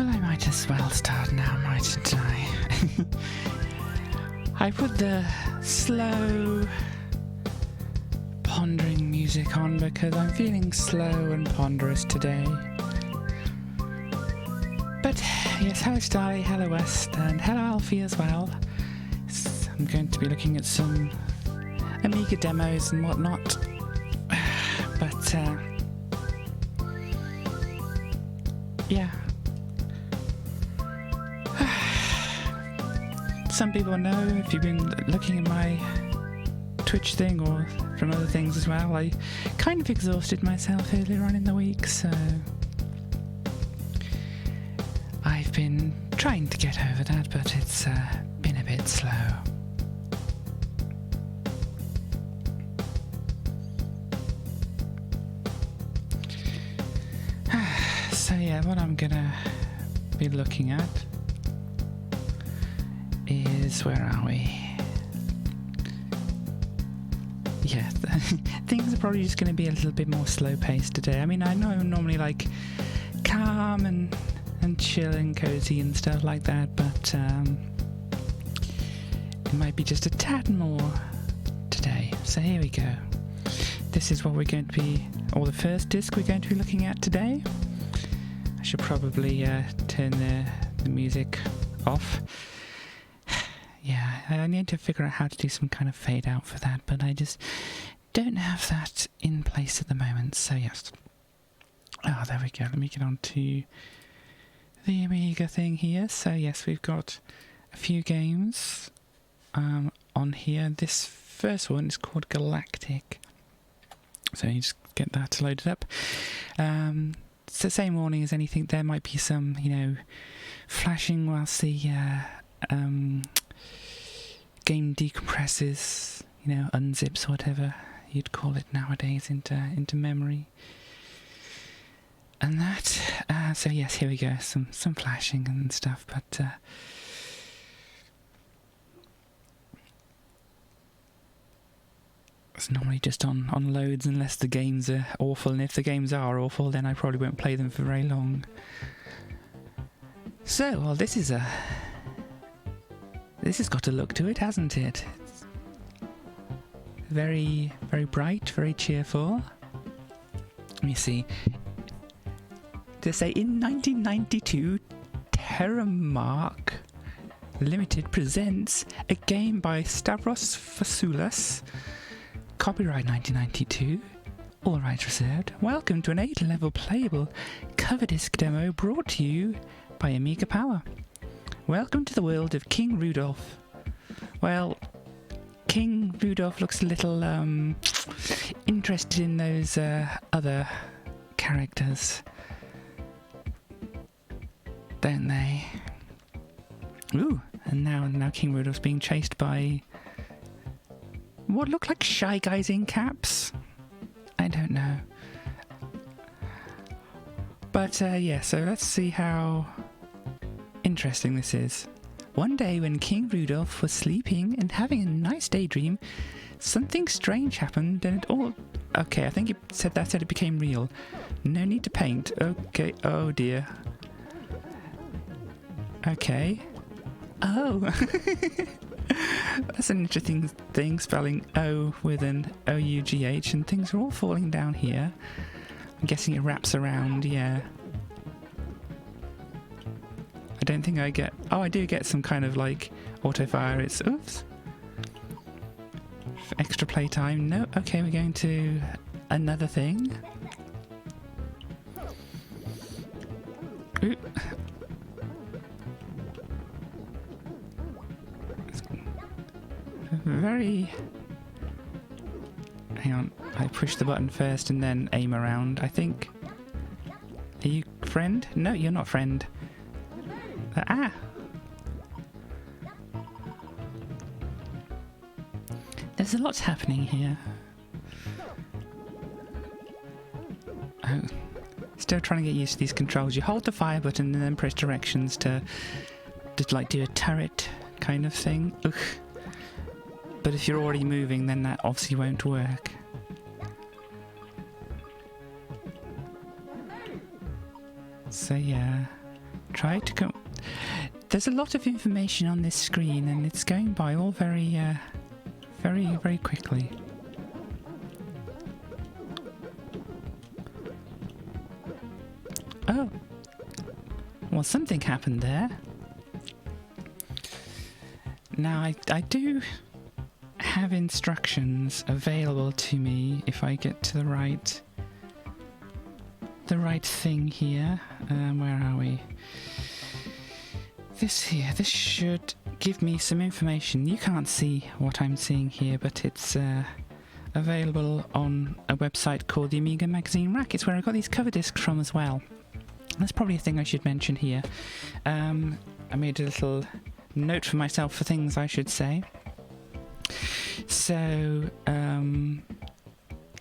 Well, I might as well start now, mightn't I? I put the slow, pondering music on because I'm feeling slow and ponderous today. But yes, hello Starly, hello West, and hello Alfie as well. I'm going to be looking at some Amiga demos and whatnot. But yeah. Some people know, if you've been looking at my Twitch thing or from other things as well, I kind of exhausted myself earlier on in the week, so I've been trying to get over that, but it's been a bit slow. So yeah, what I'm gonna be looking at is, where are we? Yeah, things are probably just going to be a little bit more slow-paced today. I mean, I know I'm normally like calm and chill and cozy and stuff like that, but it might be just a tad more today. So here we go. This is what we're going to be, or the first disc we're going to be looking at today. I should probably turn the music off. Yeah, I need to figure out how to do some kind of fade out for that, but I just don't have that in place at the moment, so yes. Oh, there we go. Let me get on to the Amiga thing here. So yes, we've got a few games on here. This first one is called Galactic. So you just get that loaded up. It's the same warning as anything. There might be some, flashing whilst the game decompresses, unzips, whatever you'd call it nowadays, into memory. And that, so yes, here we go, some flashing and stuff, but it's normally just on loads unless the games are awful, and if the games are awful, then I probably won't play them for very long. So, well, this has got a look to it, hasn't it? It's very, very bright, very cheerful. Let me see. They say, in 1992, Terramark Limited presents a game by Stavros Fasoulas. Copyright 1992. All rights reserved. Welcome to an 8-level playable cover disc demo brought to you by Amiga Power. Welcome to the world of King Rudolph. Well, King Rudolph looks a little interested in those other characters, don't they? Ooh, and now King Rudolph's being chased by what look like Shy Guys in caps. I don't know. But yeah, so let's see how interesting this is. One day when King Rudolph was sleeping and having a nice daydream, something strange happened and it all... Okay, I think it said it became real. No need to paint. Okay, oh dear. Okay. Oh! That's an interesting thing, spelling O with an O-U-G-H, and things are all falling down here. I'm guessing it wraps around, yeah. I don't think I get... Oh, I do get some kind of, auto-fire. It's... Oops. Extra playtime. No. Okay, we're going to another thing. Ooh. Very... Hang on. I push the button first and then aim around, I think. Are you friend? No, you're not friend. Ah! There's a lot happening here. Oh. Still trying to get used to these controls. You hold the fire button and then press directions to do a turret kind of thing. Ugh. But if you're already moving, then that obviously won't work. So yeah. try to come. There's a lot of information on this screen, and it's going by all very, very quickly. Oh. Well, something happened there. Now, I do have instructions available to me if I get to the right thing here. Where are we? This should give me some information. You can't see what I'm seeing here, but it's available on a website called the Amiga Magazine Rack. It's where I got these cover discs from as well. That's probably a thing I should mention here. I made a little note for myself for things I should say. So,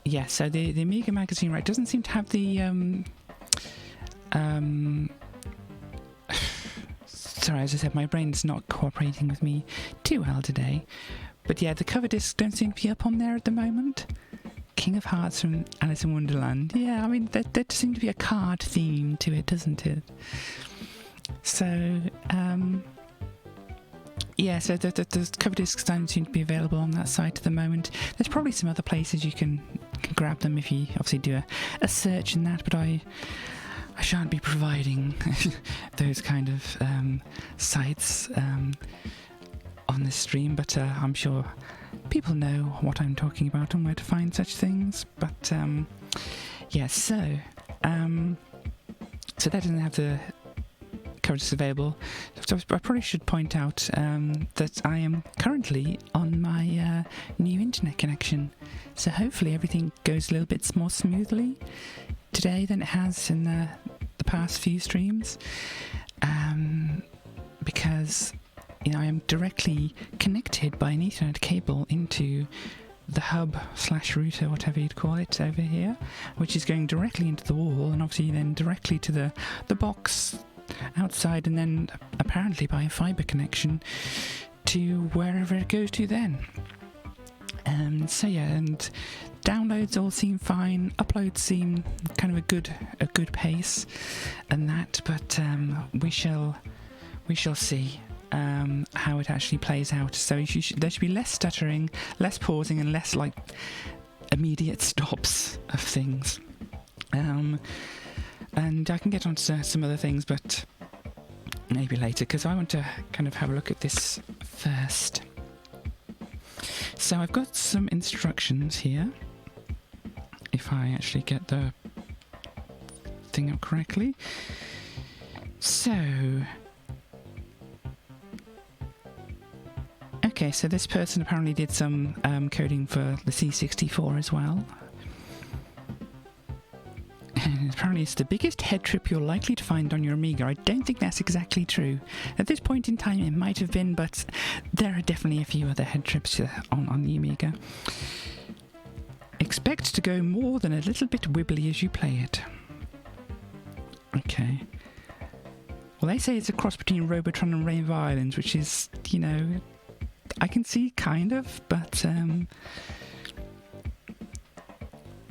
yeah, so the Amiga Magazine Rack doesn't seem to have the... sorry, as I said, my brain's not cooperating with me too well today. But yeah, the cover discs don't seem to be up on there at the moment. King of Hearts from Alice in Wonderland. Yeah, I mean, there does seem to be a card theme to it, doesn't it? So, yeah, so the cover discs don't seem to be available on that site at the moment. There's probably some other places you can grab them if you obviously do a search in that, but I shan't be providing those kind of sites on this stream, but I'm sure people know what I'm talking about and where to find such things. But yeah, so that doesn't have the cover discs available. So I probably should point out that I am currently on my new internet connection, so hopefully everything goes a little bit more smoothly today than it has in the past few streams, because I am directly connected by an Ethernet cable into the hub/router, whatever you'd call it, over here, which is going directly into the wall, and obviously then directly to the box outside, and then apparently by a fibre connection to wherever it goes to then. So yeah, and downloads all seem fine, uploads seem kind of a good pace, and that, but we shall see how it actually plays out. So there should be less stuttering, less pausing, and less like immediate stops of things. And I can get on to some other things, but maybe later, because I want to kind of have a look at this first. So I've got some instructions here, if I actually get the thing up correctly. So, okay, so this person apparently did some coding for the C64 as well. And apparently it's the biggest head trip you're likely to find on your Amiga. I don't think that's exactly true. At this point in time it might have been, but there are definitely a few other head trips on the Amiga. Expect to go more than a little bit wibbly as you play it. Okay. Well, they say it's a cross between Robotron and Rainbow Islands, which is, I can see kind of, but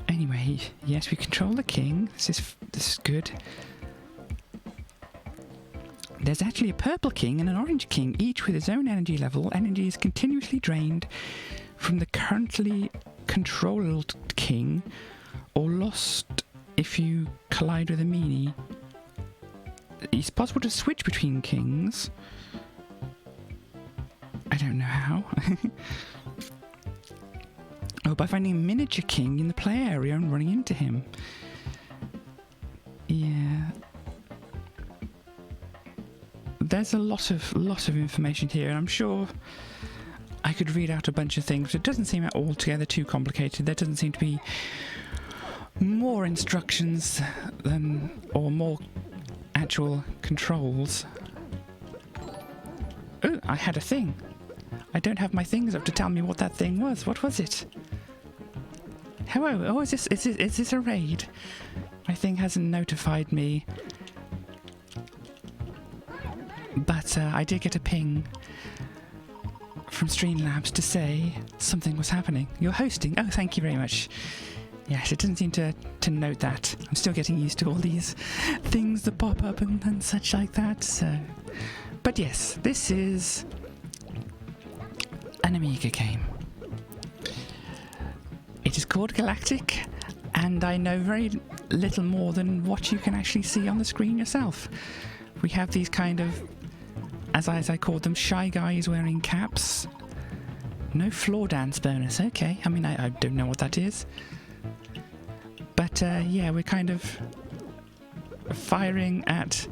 anyway, yes, we control the king. This is good. There's actually a purple king and an orange king, each with its own energy level. Energy is continuously drained from the currently controlled king, or lost if you collide with a meanie. It's possible to switch between kings. I don't know how. Oh, by finding a miniature king in the play area and running into him. Yeah. There's a lot of information here, and I'm sure I could read out a bunch of things, but it doesn't seem altogether too complicated. There doesn't seem to be more instructions or more actual controls. Oh, I had a thing. I don't have my things up to tell me what that thing was. What was it? Hello. Oh, is this a raid? My thing hasn't notified me. But I did get a ping from Streamlabs to say something was happening. You're hosting. Oh, thank you very much. Yes, it doesn't seem to note that. I'm still getting used to all these things that pop up and such like that, so... But yes, this is an Amiga game. It is called Galactic, and I know very little more than what you can actually see on the screen yourself. We have these kind of, as I call them, shy guys wearing caps. No floor dance bonus, okay. I mean, I don't know what that is. But yeah, we're kind of firing at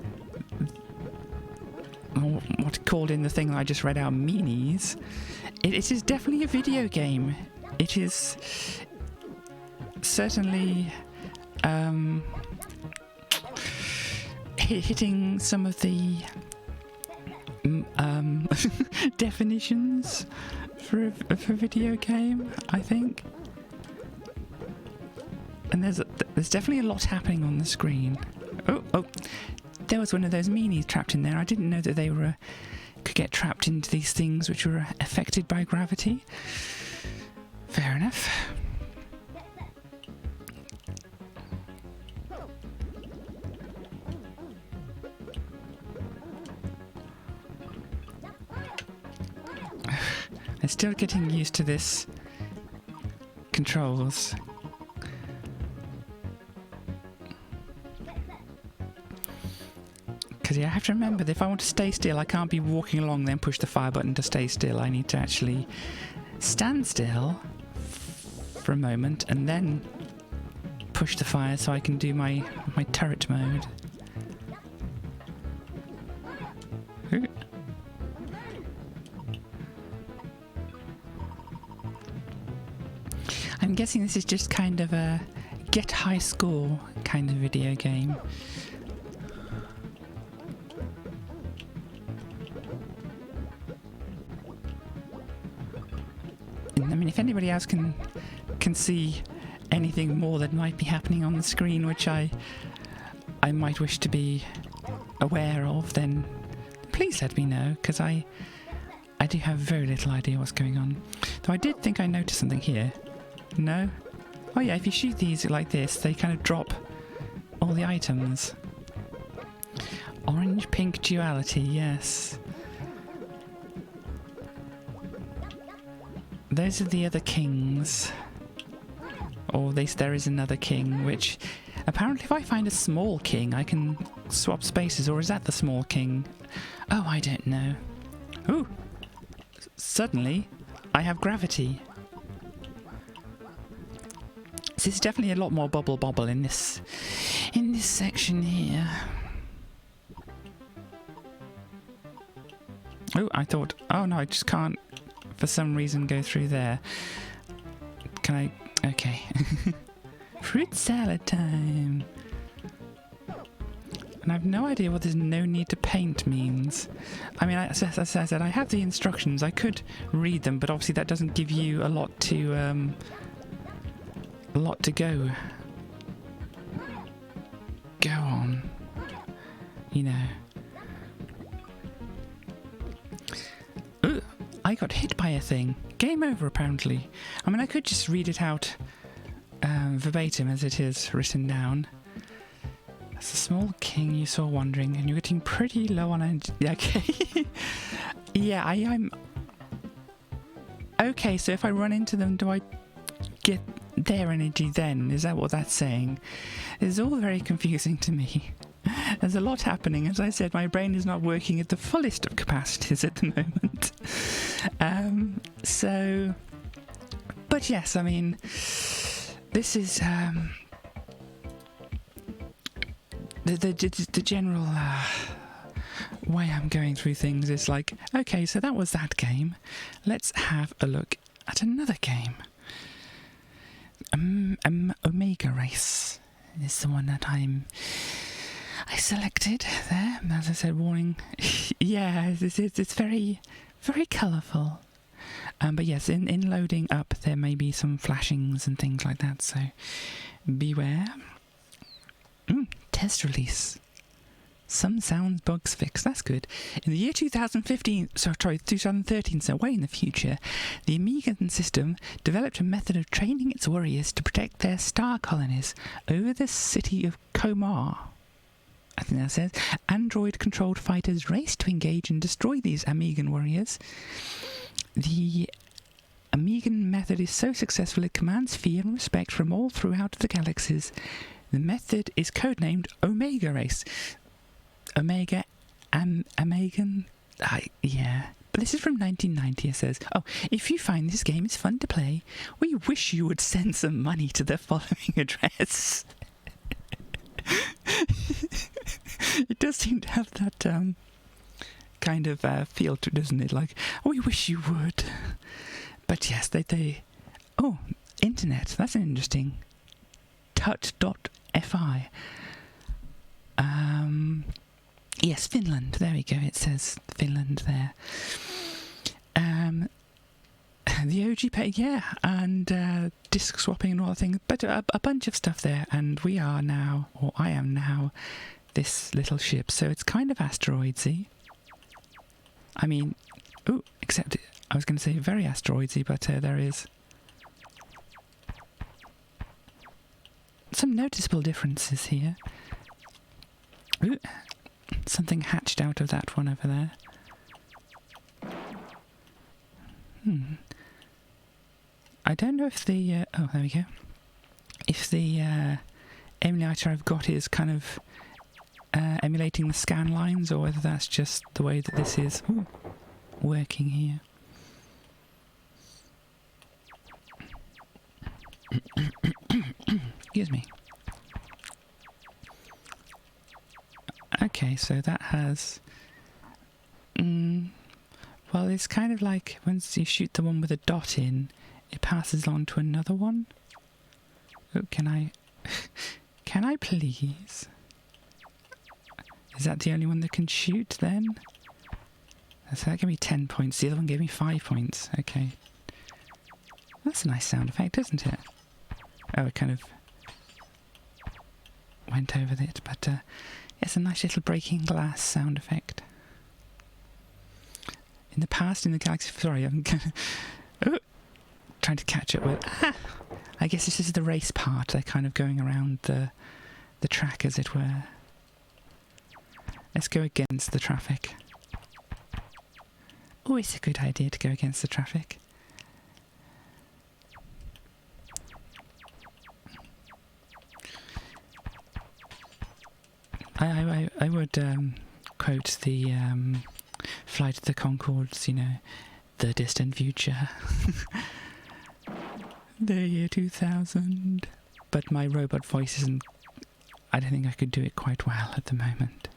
what called in the thing that I just read out, meanies. It is definitely a video game. It is certainly hitting some of the definitions for a video game, I think. And there's definitely a lot happening on the screen. Oh, there was one of those meanies trapped in there. I didn't know that they could get trapped into these things which were affected by gravity. Fair enough. I'm still getting used to this controls. Because yeah, I have to remember that if I want to stay still, I can't be walking along then push the fire button to stay still. I need to actually stand still for a moment and then push the fire so I can do my turret mode. Ooh. I'm guessing this is just kind of a get high score kind of video game. I mean, if anybody else can see anything more that might be happening on the screen, which I might wish to be aware of, then please let me know, because I do have very little idea what's going on. Though I did think I noticed something here. No? Oh yeah, if you shoot these like this, they kind of drop all the items. Orange-pink duality, yes. Those are the other kings. Or at least there is another king, which apparently if I find a small king, I can swap spaces, or is that the small king? Oh, I don't know. Ooh! Suddenly, I have gravity. So there's definitely a lot more bubble in this section here. Oh, I thought, oh no, I just can't for some reason go through there. Can I? Okay. Fruit salad time. And I have no idea what this no need to paint means. I mean, as I said, I have the instructions. I could read them, but obviously that doesn't give you a lot to go on. You know. Ooh, I got hit by a thing. Game over, apparently. I mean, I could just read it out verbatim as it is written down. As a small king you saw wandering, and you're getting pretty low on energy. Okay. Yeah, I'm... Okay, so if I run into them, do I get their energy then? Is that what that's saying? It's all very confusing to me. There's a lot happening. As I said, my brain is not working at the fullest of capacities at the moment. So... But yes, I mean... This is... The general way I'm going through things is like, okay, so that was that game. Let's have a look at another game. Omega Race is the one that I selected there. As I said, warning. Yeah, it's very, very colourful. But yes, in loading up, there may be some flashings and things like that, so beware. Test release. Some sound bugs fixed. That's good. In the year 2013, so way in the future, the Amiga system developed a method of training its warriors to protect their star colonies over the city of Komar. I think that says. Android-controlled fighters raced to engage and destroy these Amigan warriors. The Amigan method is so successful it commands fear and respect from all throughout the galaxies. The method is codenamed Omega Race. Omega, Amigan, yeah. But this is from 1990, it says, oh, if you find this game is fun to play, we wish you would send some money to the following address. It does seem to have that kind of feel to it, doesn't it? Like, oh, we wish you would. But yes, they oh, internet, that's an interesting. Touch.fi. Yes, Finland. There we go. It says Finland there. The OG page, yeah, and disc swapping and all that thing. But a bunch of stuff there, and we are now, or I am now, this little ship. So it's kind of asteroidsy. I mean, ooh, except I was going to say very asteroidsy, but there is some noticeable differences here. Ooh, something hatched out of that one over there. I don't know if the... oh, there we go. If the emulator I've got is kind of emulating the scan lines, or whether that's just the way that this is working here. Excuse me. Okay, so that has... well, it's kind of like once you shoot the one with a dot in, it passes on to another one. Oh, can I... can I please? Is that the only one that can shoot then? So that gave me 10 points. The other one gave me 5 points. Okay. That's a nice sound effect, isn't it? Oh, it kind of went over it, but it's a nice little breaking glass sound effect. In the past, in the Galaxy... Sorry, I'm trying to catch up with... I guess this is the race part. They're kind of going around the track, as it were. Let's go against the traffic. Always a good idea to go against the traffic. I would quote the Flight of the Conchords, you know, the distant future. The year 2000. But my robot voice isn't... I don't think I could do it quite well at the moment.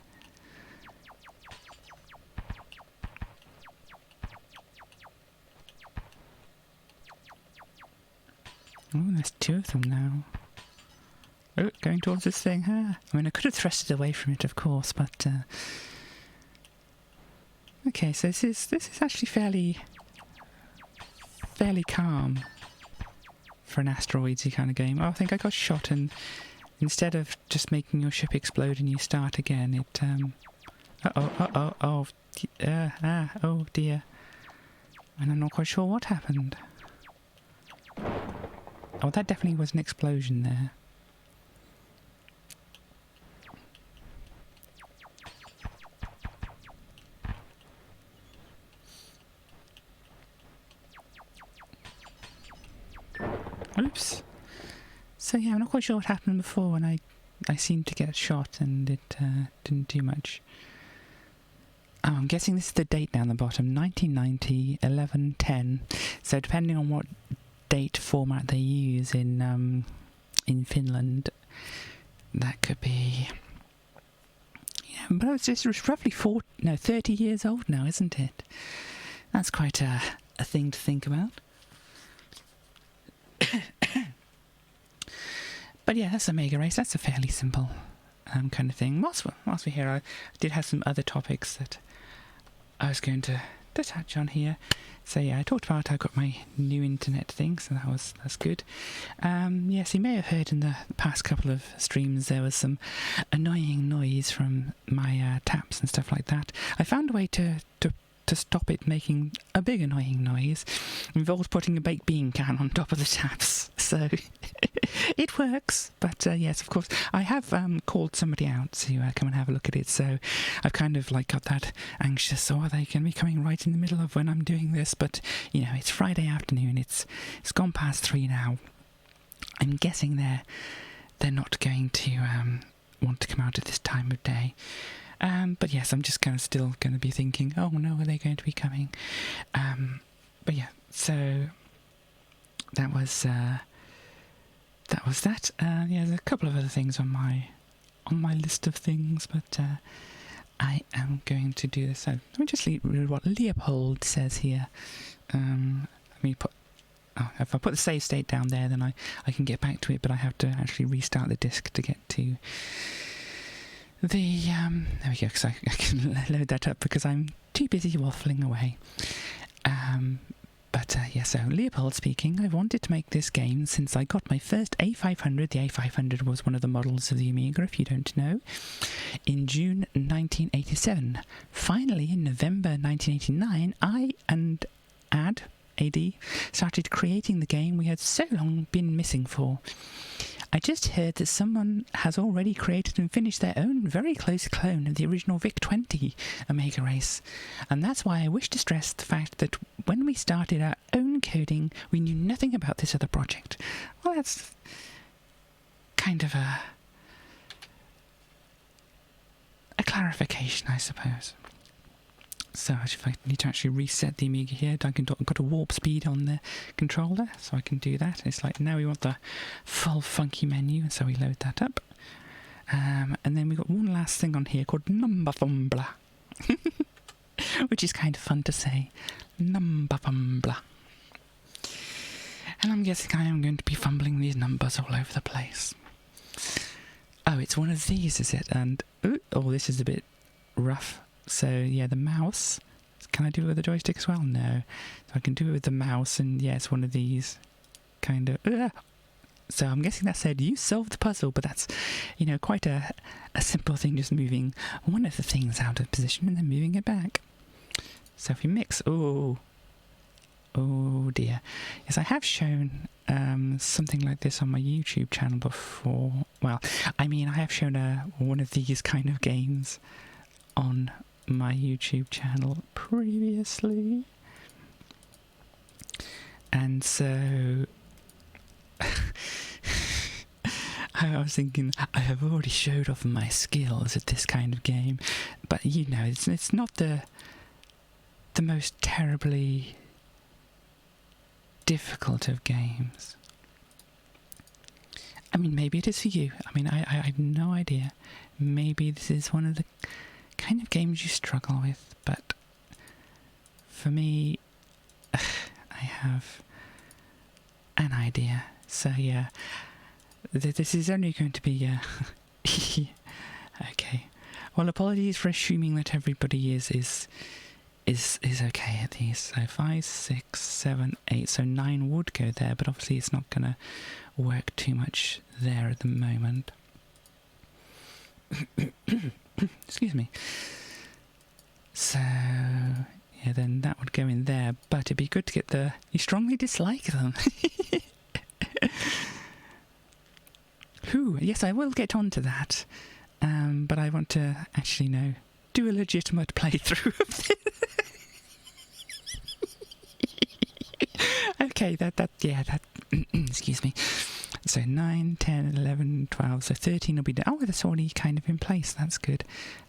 Oh, there's two of them now. Oh, going towards this thing. I mean, I could have thrusted away from it, of course, but... okay, so this is actually fairly calm for an asteroidsy kind of game. Oh, I think I got shot, and instead of just making your ship explode and you start again, it... oh dear. And I'm not quite sure what happened. Oh, that definitely was an explosion there. Oops. So yeah, I'm not quite sure what happened before when I seemed to get shot and it didn't do much. Oh, I'm guessing this is the date down the bottom, 1990, 11/10. So depending on what date format they use in Finland, that could be... Yeah, but it's just roughly 30 years old now, isn't it? That's quite a thing to think about. But yeah, that's Amiga Race. That's a fairly simple kind of thing. Whilst we're here, I did have some other topics that I was going to to touch on here. So yeah, I talked about I got my new internet thing, so that's good. Yes, you may have heard in the past couple of streams there was some annoying noise from my taps and stuff like that. I found a way to stop it making a big annoying noise. It involved putting a baked bean can on top of the taps, so it works. But yes, of course, I have called somebody out to come and have a look at it, so I've kind of like got that anxious, are they going to be coming right in the middle of when I'm doing this? But, you know, it's Friday afternoon, it's gone past 3 now. I'm guessing they're not going to want to come out at this time of day. But yes, I'm just kind of still going to be thinking, oh no, are they going to be coming? But yeah, so that was that. Yeah, there's a couple of other things on my list of things, but I am going to do this. So let me just read what Leopold says here. If I put the save state down there, then I can get back to it, but I have to actually restart the disk to get to the, there we go, because I can load that up because I'm too busy waffling away. Yeah, so Leopold speaking, I've wanted to make this game since I got my first A500. The A500 was one of the models of the Amiga, if you don't know, in June 1987. Finally, in November 1989, I and AD started creating the game we had so long been missing for. I just heard that someone has already created and finished their own very close clone of the original VIC-20 Amiga race, and that's why I wish to stress the fact that when we started our own coding, we knew nothing about this other project. Well, that's kind of a clarification, I suppose. So if I need to actually reset the Amiga here, I've got a warp speed on the controller, so I can do that. It's like, now we want the full funky menu, and so we load that up. And then we've got one last thing on here called Number Fumbler, which is kind of fun to say. Number Fumbler. And I'm guessing I am going to be fumbling these numbers all over the place. Oh, it's one of these, is it? And, oh, this is a bit rough. So, yeah, the mouse. Can I do it with the joystick as well? No. So I can do it with the mouse, and yeah, it's one of these kind of... So I'm guessing that said, you solved the puzzle, but that's, you know, quite a simple thing, just moving one of the things out of position and then moving it back. So if you mix... Oh dear. Yes, I have shown something like this on my YouTube channel before. Well, I mean, I have shown one of these kind of games on my YouTube channel previously, and so I was thinking I have already showed off my skills at this kind of game, but you know, it's not the most terribly difficult of games. I mean, maybe it is for you. I mean, I have no idea. Maybe this is one of the kind of games you struggle with, but for me, I have an idea. So yeah, this is only going to be okay. Well, apologies for assuming that everybody is okay at these. So 5, 6, 7, 8. So 9 would go there, but obviously it's not going to work too much there at the moment. Excuse me. So, yeah, then that would go in there, but it'd be good to get the... You strongly dislike them. Yes, I will get on to that. But I want to actually, do a legitimate playthrough of this. Okay, that, excuse me. So 9, 10, 11, 12, so 13 will be done. Oh, that's already kind of in place, that's good.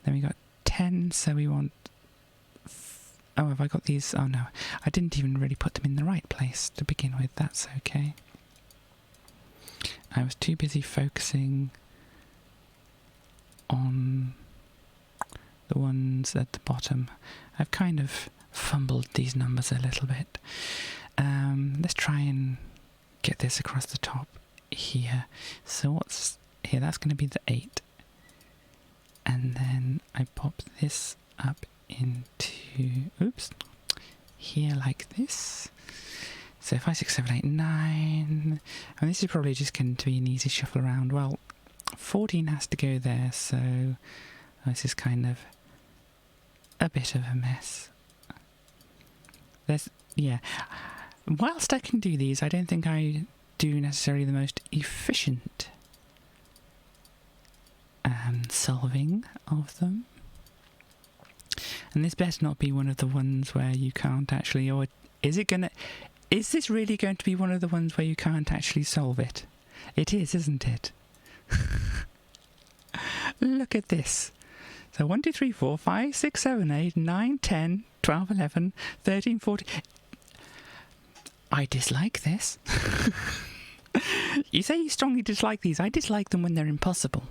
Then we got 10, so we want... Oh, have I got these? Oh no, I didn't even really put them in the right place to begin with, that's okay. I was too busy focusing on the ones at the bottom. I've kind of fumbled these numbers a little bit. Let's try and get this across the top here. So what's here? That's going to be the 8. And then I pop this up into... Oops. here like this. So 5, 6, 7, 8, 9. And this is probably just going to be an easy shuffle around. Well, 14 has to go there, so this is kind of a bit of a mess. Yeah. Whilst I can do these, I don't think I do necessarily the most efficient solving of them. And this better not be one of the ones where you can't actually, or is this really going to be one of the ones where you can't actually solve it? It is, isn't it? Look at this. So 1, 2, 3, 4, 5, 6, 7, 8, 9, 10, 12, 11, 13, 14. I dislike this. You say you strongly dislike these. I dislike them when they're impossible.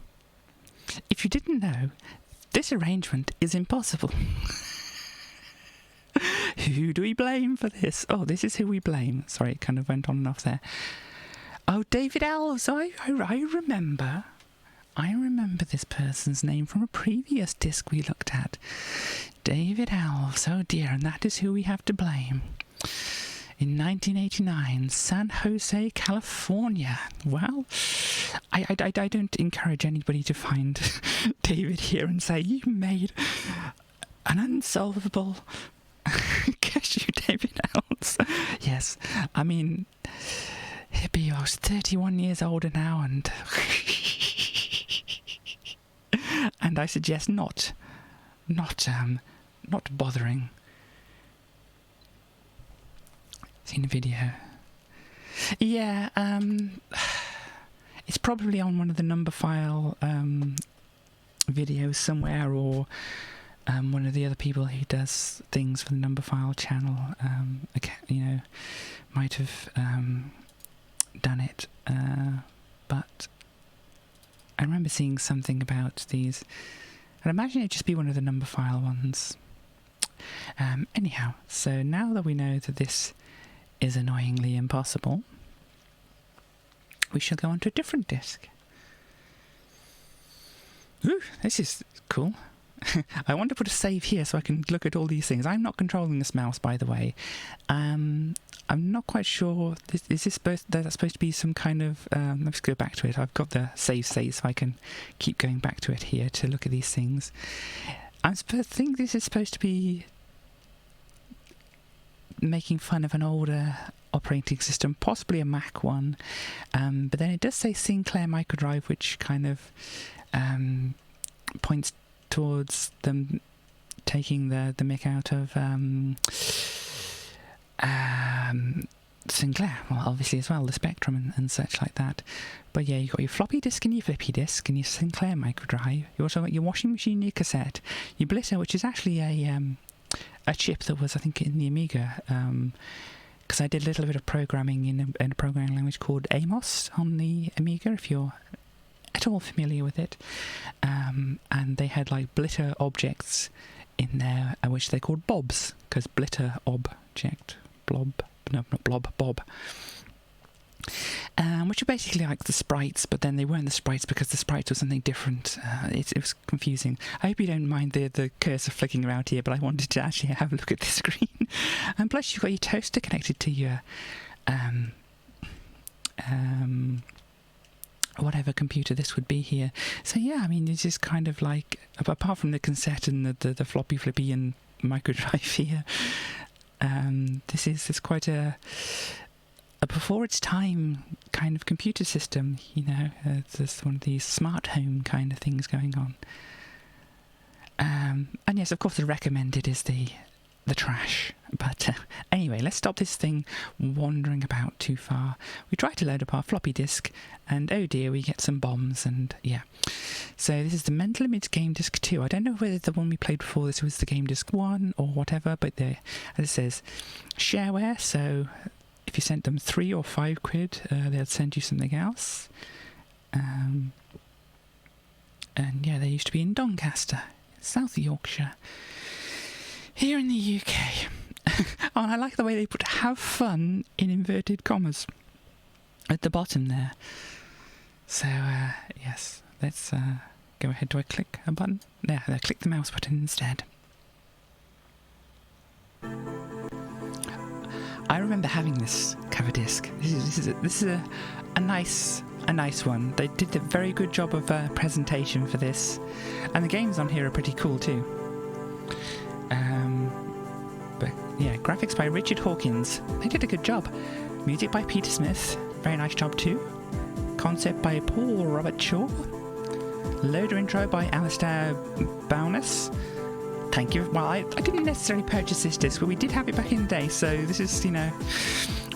If you didn't know, this arrangement is impossible. Who do we blame for this? Oh, this is who we blame. Sorry, it kind of went on and off there. Oh, David Elves. I remember. I remember this person's name from a previous disc we looked at. David Elves. Oh dear, and that is who we have to blame. In 1989, San Jose, California. Well, I don't encourage anybody to find David here and say, you made an unsolvable cashew, David Elves. Yes, I mean, hippie, I was 31 years older now, and and I suggest not bothering. Seen a video. Yeah, it's probably on one of the number file videos somewhere, or one of the other people who does things for the number file channel, might have done it, but I remember seeing something about these. I'd imagine it'd just be one of the number file ones. Anyhow, so now that we know that this is annoyingly impossible, we shall go on to a different disc. Ooh, this is cool. I want to put a save here so I can look at all these things. I'm not controlling this mouse, by the way. I'm not quite sure. Is this supposed to be some kind of... let's go back to it. I've got the save state, so I can keep going back to it here to look at these things. I think this is supposed to be making fun of an older operating system, possibly a Mac one, but then it does say Sinclair Microdrive, which kind of points towards them taking the mick out of Sinclair, well, obviously as well, the Spectrum and such like that. But yeah, you've got your floppy disk and your flippy disk and your Sinclair Microdrive. You also got your washing machine, your cassette, your Blitter, which is actually a chip that was, I think, in the Amiga, because I did a little bit of programming in a programming language called Amos on the Amiga, if you're at all familiar with it. And they had like Blitter objects in there, which they called bobs, because Blitter object, blob, no, not blob, bob. Which are basically like the sprites, but then they weren't the sprites because the sprites were something different. It was confusing. I hope you don't mind the cursor flicking around here, but I wanted to actually have a look at the screen. And plus you've got your toaster connected to your whatever computer this would be here. So yeah, I mean, it's just kind of like, apart from the cassette and the floppy flippy and microdrive here, this is quite a before its time kind of computer system, you know. There's one of these smart home kind of things going on. And yes, of course, the recommended is the trash. But anyway, let's stop this thing wandering about too far. We try to load up our floppy disk, and oh dear, we get some bombs, and yeah. So this is the Mental Image Game Disc 2. I don't know whether the one we played before this was the Game Disc 1 or whatever, but there, as it says, shareware, so if you sent them £3 or £5, they'd send you something else. And yeah, they used to be in Doncaster, South Yorkshire, here in the UK. Oh, and I like the way they put "have fun" in inverted commas at the bottom there. So yes, let's go ahead. Do I click a button? There, click the mouse button instead. I remember having this cover disc. This is a nice one. They did a very good job of presentation for this, and the games on here are pretty cool too. But yeah, graphics by Richard Hawkins. They did a good job. Music by Peter Smith. Very nice job too. Concept by Paul Robert Shaw. Loader intro by Alistair Bowness. Thank you. Well, I didn't necessarily purchase this disc, but we did have it back in the day, so this is, you know,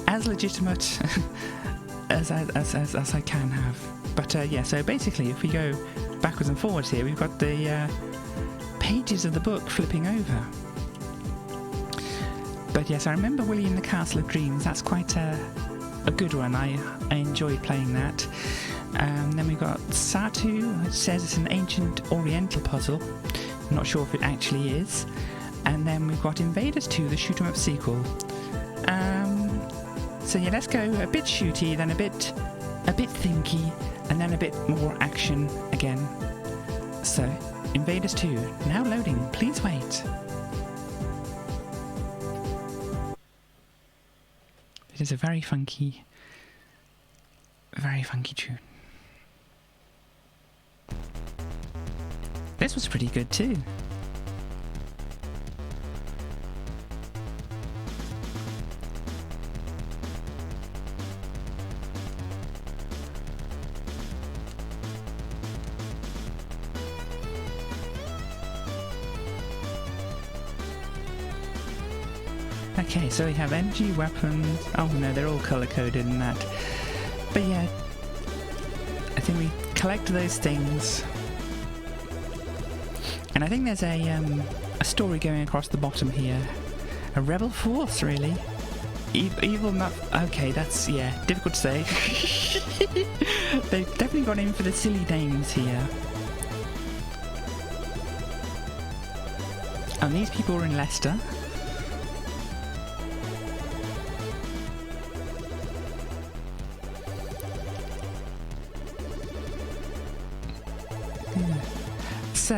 as legitimate as I can have. But yeah, so basically, if we go backwards and forwards here, we've got the pages of the book flipping over. But yes, I remember Willy in the Castle of Dreams. That's quite a good one. I enjoyed playing that. Then we've got Satu. It says it's an ancient Oriental puzzle. I'm not sure if it actually is. And then we've got Invaders 2, the shoot 'em up sequel. So yeah, let's go a bit shooty, then a bit thinky, and then a bit more action again. So, Invaders 2, now loading. Please wait. It is a very funky tune. This was pretty good too. Okay, so we have energy, weapons. Oh no, they're all color-coded in that. But yeah, I think we collect those things. And I think there's a story going across the bottom here. A rebel force, really? Evil map. Okay, that's, yeah, difficult to say. They've definitely gone in for the silly names here. And these people are in Leicester. So,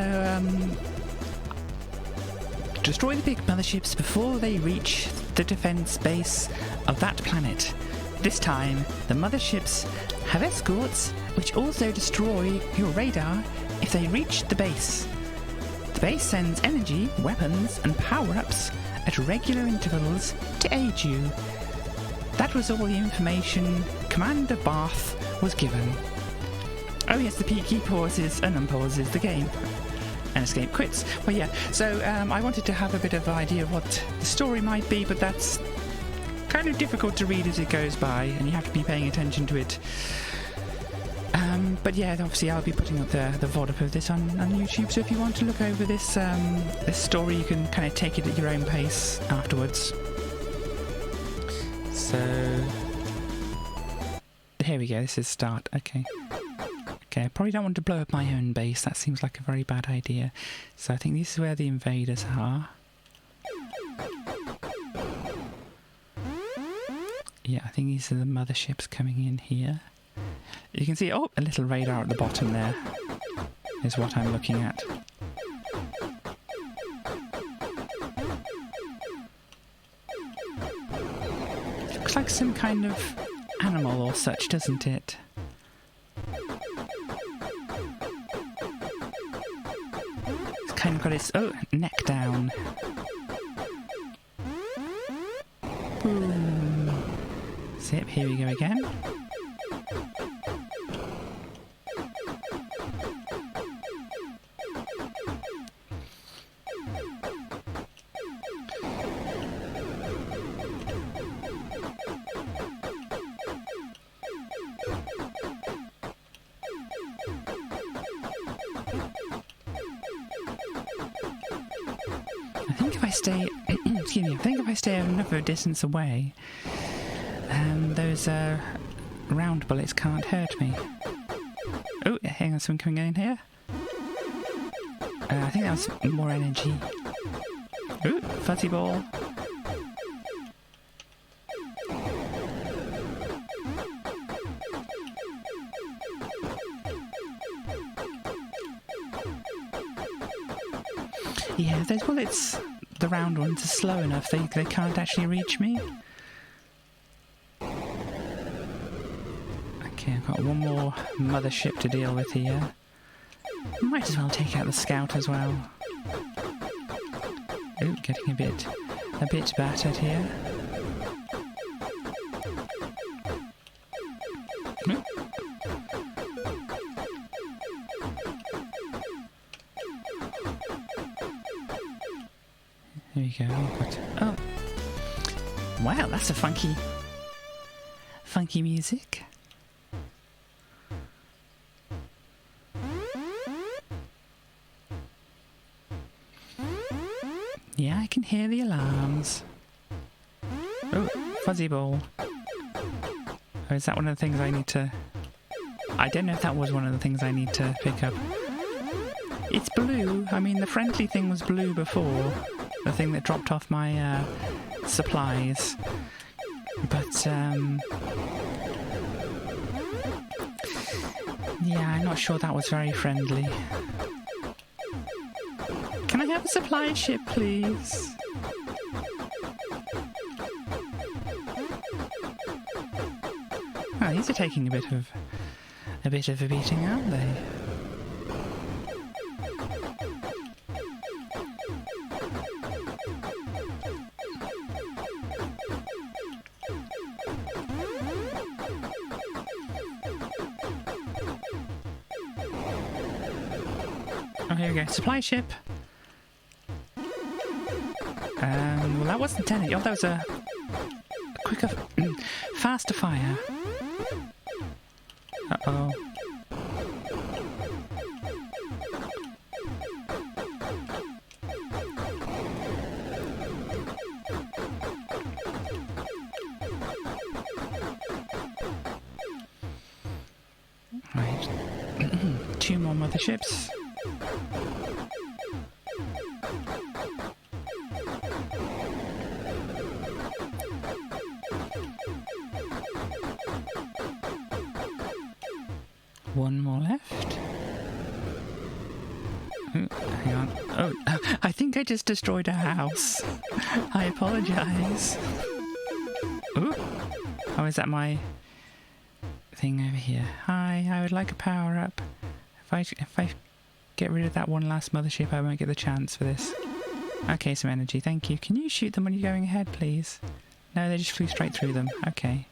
destroy the big motherships before they reach the defense base of that planet. This time, the motherships have escorts which also destroy your radar if they reach the base. The base sends energy, weapons, and power-ups at regular intervals to aid you. That was all the information Commander Barth was given. Oh yes, the key pauses and unpauses the game. And escape quits. Well yeah, so I wanted to have a bit of an idea of what the story might be, but that's kind of difficult to read as it goes by, and you have to be paying attention to it. But yeah, obviously I'll be putting up the VOD of this on YouTube, so if you want to look over this story, you can kind of take it at your own pace afterwards. So, here we go, this is start, okay. Okay, I probably don't want to blow up my own base, that seems like a very bad idea. So I think this is where the invaders are. Yeah, I think these are the motherships coming in here. You can see, oh, a little radar at the bottom there is what I'm looking at. Looks like some kind of animal or such, doesn't it? It's kind of got its neck down. Boom. Zip, here we go again. I think if I stay enough of a distance away, those round bullets can't hurt me. Oh, hang on, someone coming in here. I think that was more energy. Ooh, fuzzy ball. Yeah, those bullets, the round ones, are slow enough, they can't actually reach me. Okay, I've got one more mothership to deal with here. Might as well take out the scout as well. Ooh, getting a bit battered here. Ooh. There we go. Oh, wow, that's a funky music. Yeah, I can hear the alarms. Oh, fuzzy ball. Oh, is that one of the things I need to... I don't know if that was one of the things I need to pick up. It's blue. I mean, the friendly thing was blue before. The thing that dropped off my supplies. But, yeah, I'm not sure that was very friendly. Can I have a supply ship, please? Oh, these are taking a bit of a beating, aren't they? Oh, here we go. Supply ship. Well, that wasn't 10. Oh, that was a quicker, faster fire. Uh-oh. Right. 2 more motherships. One more left. Oh, hang on. Oh, I think I just destroyed a house. I apologise. Ooh. Oh, is that my thing over here? Hi, I would like a power-up. If I get rid of that one last mothership, I won't get the chance for this. Okay, some energy, thank you. Can you shoot them when you're going ahead, please? No, they just flew straight through them. Okay.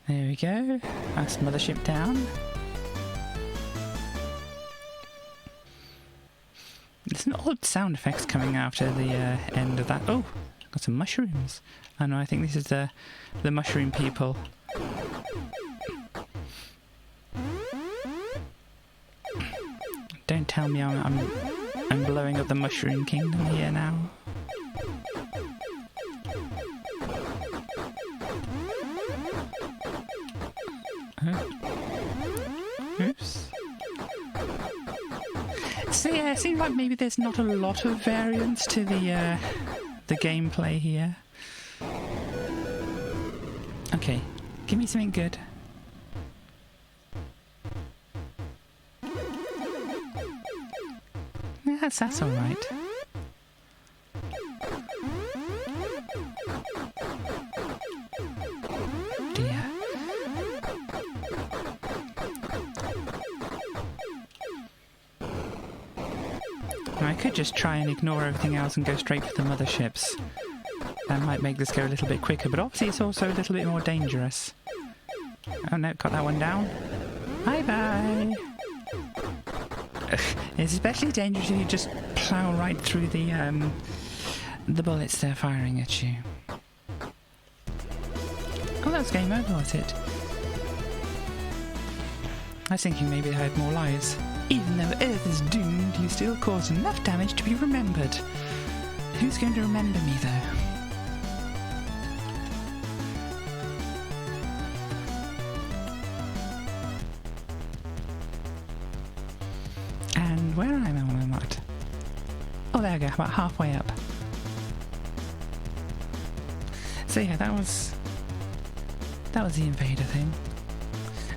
There we go. Last mothership down. There's some odd sound effects coming after the end of that. Oh, got some mushrooms. Oh no, I think this is the mushroom people. Don't tell me I'm blowing up the mushroom kingdom here now. Oops. So yeah, it seems like maybe there's not a lot of variance to the gameplay here. Okay, give me something good. Yeah, that's alright. Dear. I could just try and ignore everything else and go straight for the motherships. That might make this go a little bit quicker, but obviously it's also a little bit more dangerous. Oh no, got that one down. Bye-bye! It's especially dangerous if you just plough right through the bullets they're firing at you. Oh, that's game over, was it? I was thinking maybe they had more lives. Even though Earth is doomed, you still cause enough damage to be remembered. Who's going to remember me, though? And where am I on that? Oh, there we go, about halfway up. So yeah, that was the invader thing.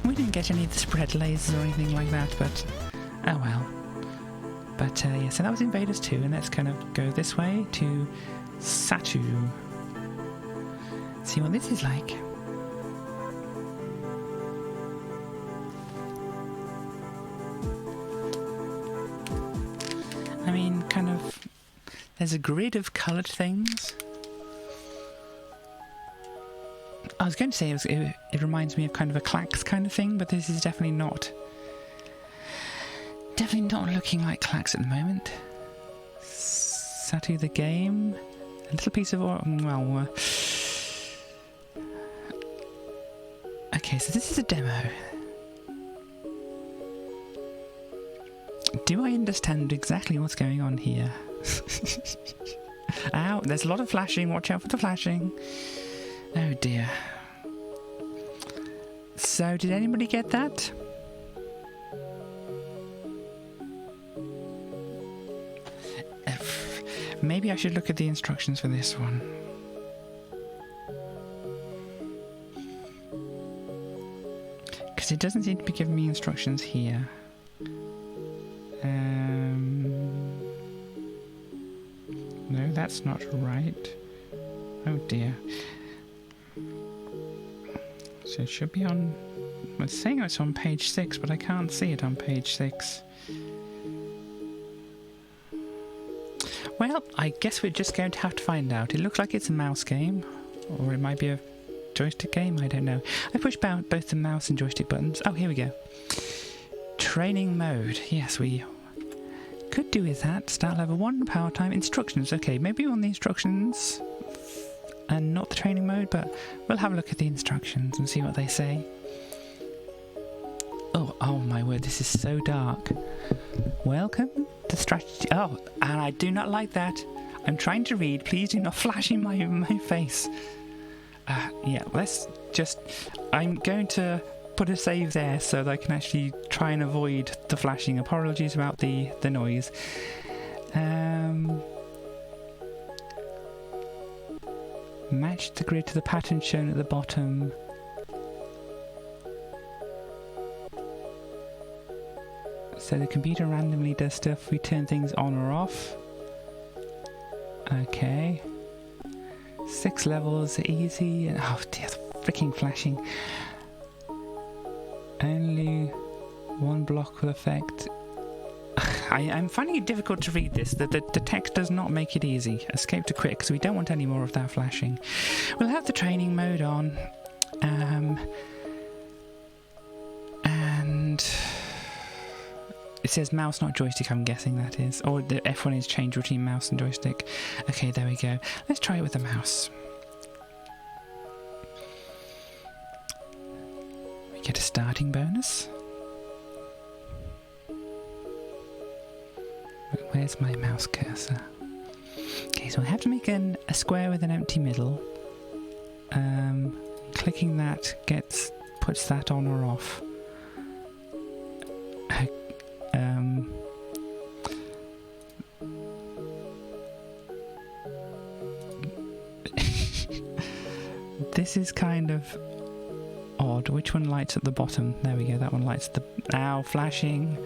We didn't get any of the spread lasers or anything like that, but oh well. But yeah, so that was Invaders 2, and let's kind of go this way to Saturn. See what this is like. I mean, kind of, there's a grid of coloured things. I was going to say it reminds me of kind of a Clax kind of thing, but this is definitely not. Definitely not looking like Clax at the moment. Satu the game. A little piece of... well... okay, so this is a demo. Do I understand exactly what's going on here? Ow, there's a lot of flashing. Watch out for the flashing. Oh dear. So, did anybody get that? Maybe I should look at the instructions for this one. Because it doesn't seem to be giving me instructions here. No, that's not right. Oh dear. So it should be on... it's saying it's on page 6, but I can't see it on page 6. Well, I guess we're just going to have to find out. It looks like it's a mouse game, or it might be a joystick game, I don't know. I pushed both the mouse and joystick buttons. Oh, here we go. Training mode. Yes, we could do with that. Start level 1, power time, instructions. Okay, maybe on the instructions and not the training mode, but we'll have a look at the instructions and see what they say. Oh my word, this is so dark. Welcome to strategy. Oh, and I do not like that. I'm trying to read. Please do not flash in my face. Yeah, let's just... I'm going to put a save there so that I can actually try and avoid the flashing. Apologies about the noise. Match the grid to the pattern shown at the bottom. So the computer randomly does stuff. We turn things on or off. Okay. 6 levels, easy. Oh dear, freaking flashing. Only 1 block will affect. I'm finding it difficult to read this. The text does not make it easy. Escape to quit, because we don't want any more of that flashing. We'll have the training mode on. And it says mouse, not joystick, I'm guessing that is. Or the F1 is change between mouse and joystick. Okay, there we go. Let's try it with the mouse. We get a starting bonus. Where's my mouse cursor? Okay, so I have to make a square with an empty middle. Clicking that puts that on or off. This is kind of odd. Which one lights at the bottom? There we go, that one lights the... Ow, flashing!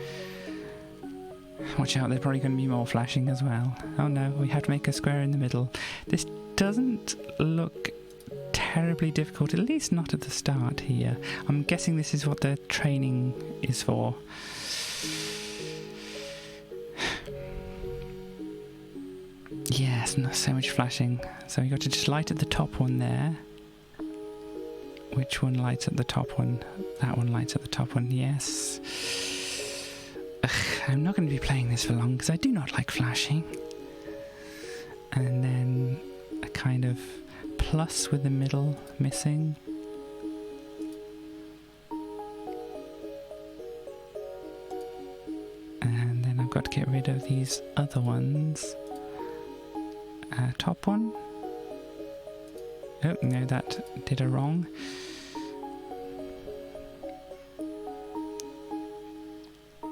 Watch out, there's probably going to be more flashing as well. Oh no, we have to make a square in the middle. This doesn't look terribly difficult, at least not at the start here. I'm guessing this is what the training is for. Yes, not so much flashing. So we got to just light at the top one there. Which one lights at the top one? That one lights at the top one, yes. Ugh, I'm not going to be playing this for long because I do not like flashing. And then a kind of plus with the middle missing. And then I've got to get rid of these other ones. Top one. Oh, no, that did a wrong.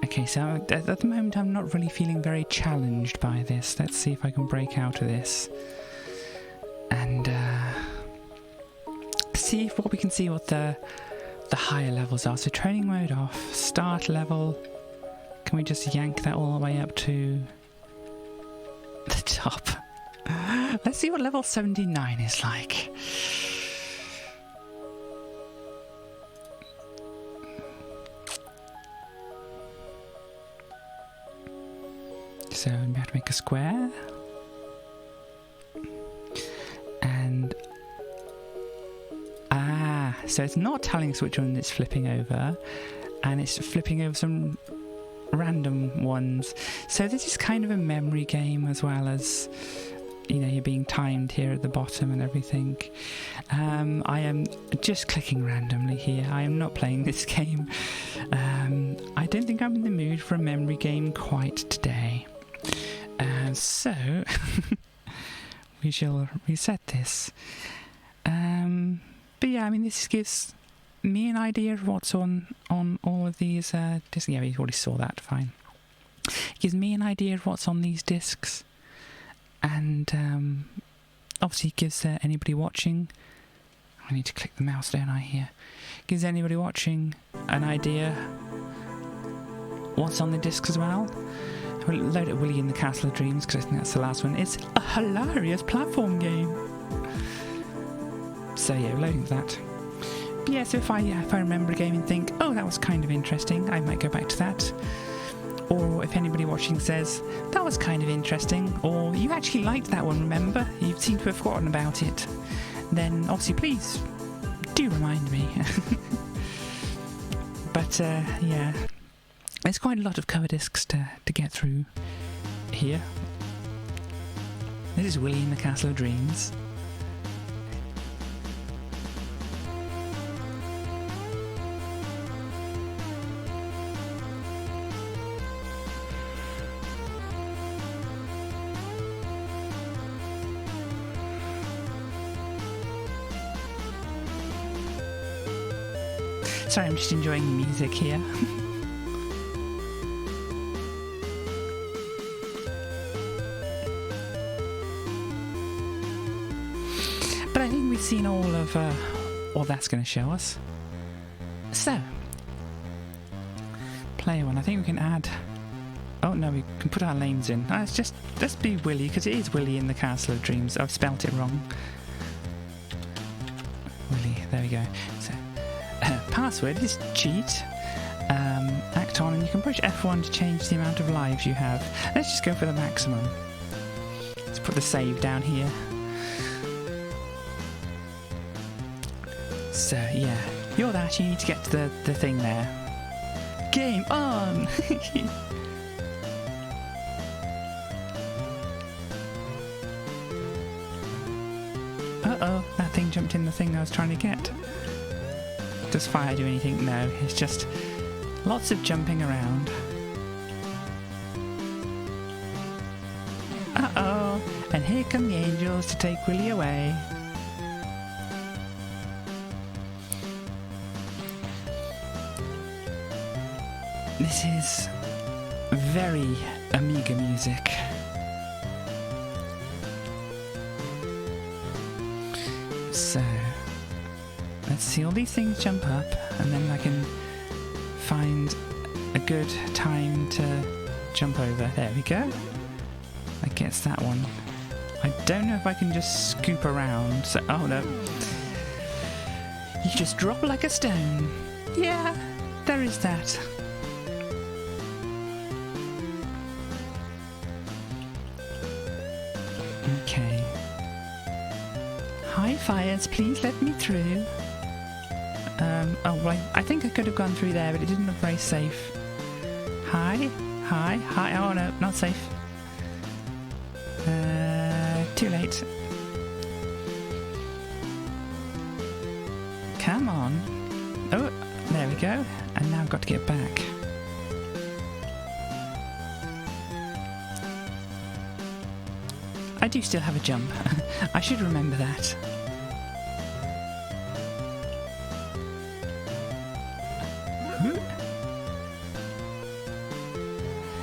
Okay, so at the moment I'm not really feeling very challenged by this. Let's see if I can break out of this. And see what we can see what the higher levels are. So training mode off, start level. Can we just yank that all the way up to the top? Let's see what level 79 is like. So we have to make a square. And so it's not telling us which one it's flipping over, and it's flipping over some random ones. So this is kind of a memory game as well as, you know, you're being timed here at the bottom and everything. I am just clicking randomly here. I am not playing this game. I don't think I'm in the mood for a memory game quite today. So we shall reset this. But yeah, I mean, this gives me an idea of what's on all of these discs. Yeah, we already saw that, fine. It gives me an idea of what's on these discs. And obviously it gives anybody watching... I need to click the mouse, don't I, here? Gives anybody watching an idea what's on the discs as well. We'll load up Willy in the Castle of Dreams, because I think that's the last one. It's a hilarious platform game. So yeah, we're loading that. But yeah, so if I remember a game and think, oh, that was kind of interesting, I might go back to that. Or if anybody watching says, that was kind of interesting, or you actually liked that one, remember? You seem to have forgotten about it. Then obviously please do remind me. But yeah, there's quite a lot of cover discs to get through here. This is Willy in the Castle of Dreams. Sorry, I'm just enjoying the music here. But I think we've seen all of what that's going to show us. So, player one. I think we can add... Oh no, we can put our names in. Let's be Willy, because it is Willy in the Castle of Dreams. I've spelt it wrong. Willy, there we go. So, password is cheat. Act on, and you can push F1 to change the amount of lives you have. Let's just go for the maximum. Let's put the save down here. So yeah, you're that. You need to get to the thing there. Game on. Uh-oh, that thing jumped in the thing I was trying to get. Does fire do anything? No, it's just lots of jumping around. Uh-oh, and here come the angels to take Willy away. This is very Amiga music. So... let's see, all these things jump up, and then I can find a good time to jump over. There we go. That gets that one. I don't know if I can just scoop around. So, oh no. You just drop like a stone. Yeah, there is that. Okay. Hi, fires, please let me through. Oh, right. I think I could have gone through there, but it didn't look very safe. Hi. Oh, no, not safe. Too late. Come on. Oh, there we go. And now I've got to get back. I do still have a jump. I should remember that.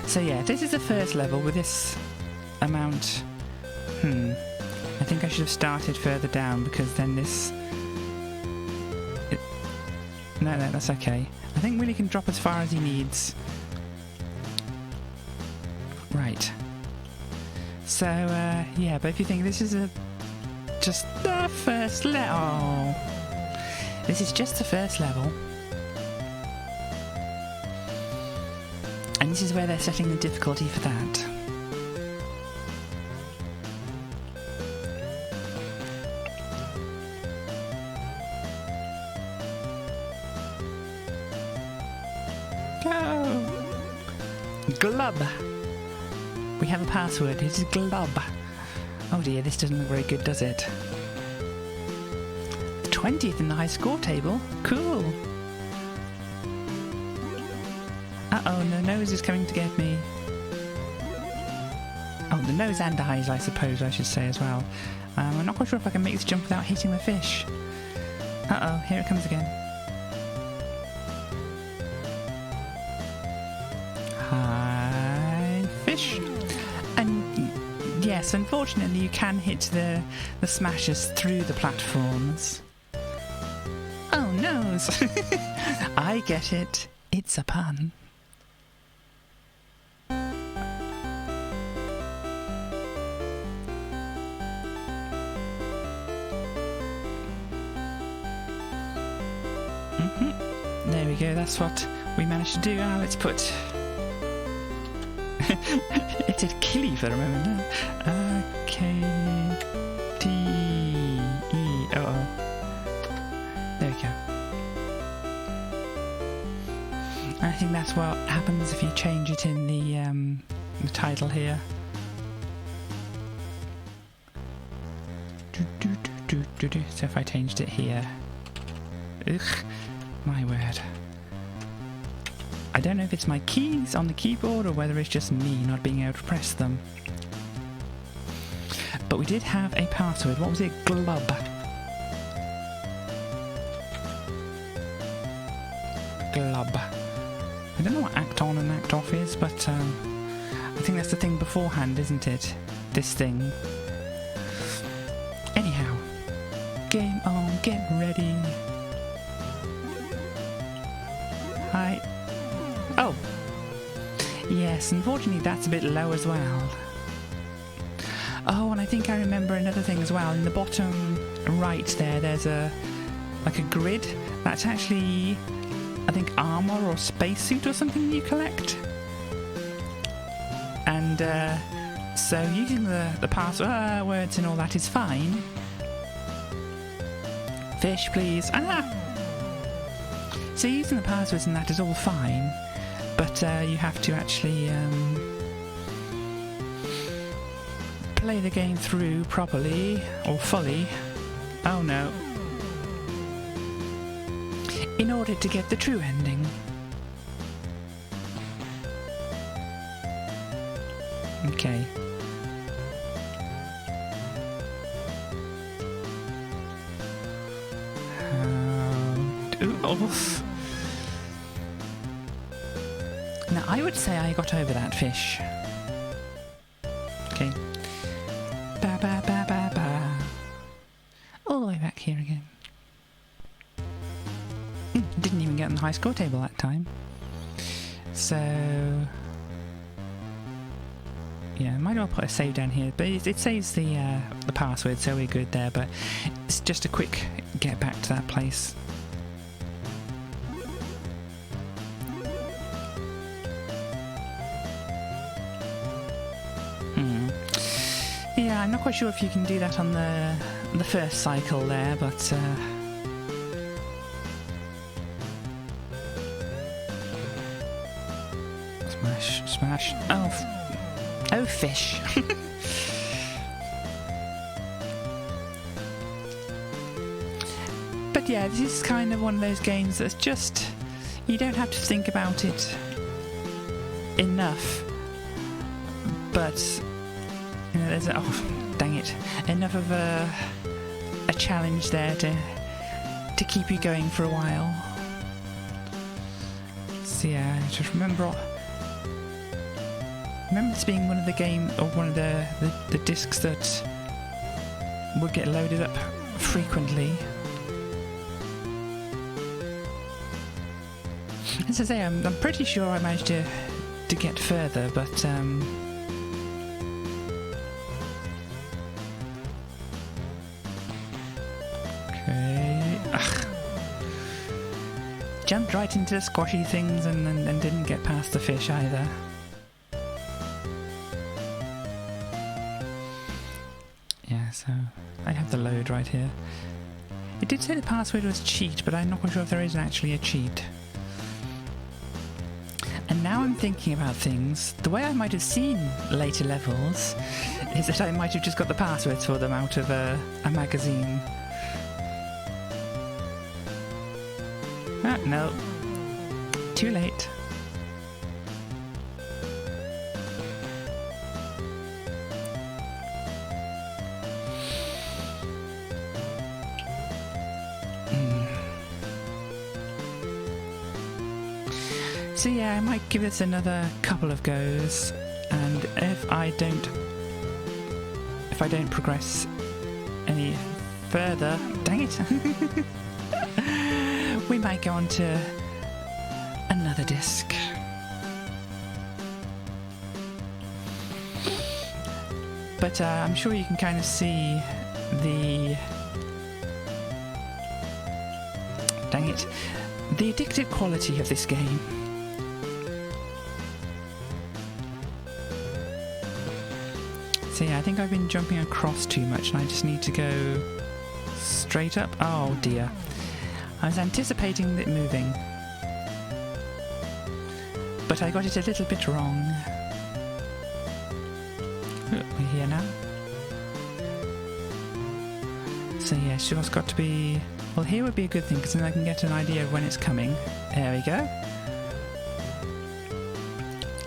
So yeah, this is the first level with this amount. I think I should have started further down, because then this... No, that's okay. I think Willy can drop as far as he needs. Right. So, yeah, but if you think this is just the first level... Oh, this is just the first level. And this is where they're setting the difficulty for that. Go! Glub! We have a password. It is Glub. Oh dear, this doesn't look very good, does it? 20th in the high score table. Cool. Uh-oh, the nose is coming to get me. Oh, the nose and eyes, I suppose I should say as well. I'm not quite sure if I can make this jump without hitting the fish. Uh-oh, here it comes again. Hi, fish. And yes, unfortunately you can hit the smashers through the platforms. Oh, nose! I get it. It's a pun. There we go, that's what we managed to do. Now let's put... It said Killy for a moment. K-T-E... There we go. I think that's what happens if you change it in the title here. So if I changed it here... Ugh, my word. I don't know if it's my keys on the keyboard or whether it's just me not being able to press them. But we did have a password. What was it? Glub. Glub. I don't know what act on and act off is, but I think that's the thing beforehand, isn't it? This thing. Anyhow. Game on, get ready. Hi. Oh. Yes, unfortunately that's a bit low as well. Oh, and I think I remember another thing as well. In the bottom right there's a grid. That's actually, I think, armor or spacesuit or something you collect. And so using the password words and all that is fine. Fish, please. Ah! So using the passwords and that is all fine, but you have to actually play the game through properly, or fully. Oh no. In order to get the true ending. Okay. Oh. Now, I would say I got over that fish. Okay. Ba ba ba ba ba. All the way back here again. Didn't even get on the high score table that time. So... yeah, might as well put a save down here, but it saves the password, so we're good there, but it's just a quick get back to that place. Yeah, I'm not quite sure if you can do that on the first cycle there, but smash, smash. Oh, fish. But yeah, this is kind of one of those games that's just, you don't have to think about it enough, but you know, there's oh dang it, enough of a challenge there to keep you going for a while. So yeah, just remember this being one of the game, or one of the discs that would get loaded up frequently. As I say, I'm pretty sure I managed to get further, but Ugh. Jumped right into the squashy things and didn't get past the fish either. Yeah, so I have the load right here. It did say the password was cheat, but I'm not quite sure if there is actually a cheat. And now I'm thinking about things. The way I might have seen later levels is that I might have just got the passwords for them out of a magazine. Ah, no. Too late. So yeah, I might give this another couple of goes, and if I don't progress any further, dang it, we might go on to another disc. But I'm sure you can kind of see the addictive quality of this game. So yeah, I think I've been jumping across too much and I just need to go straight up. Oh dear. I was anticipating it moving, but I got it a little bit wrong. Oh, we're here now. So yeah, sure, it's got to be... Well, here would be a good thing, because then I can get an idea of when it's coming. There we go.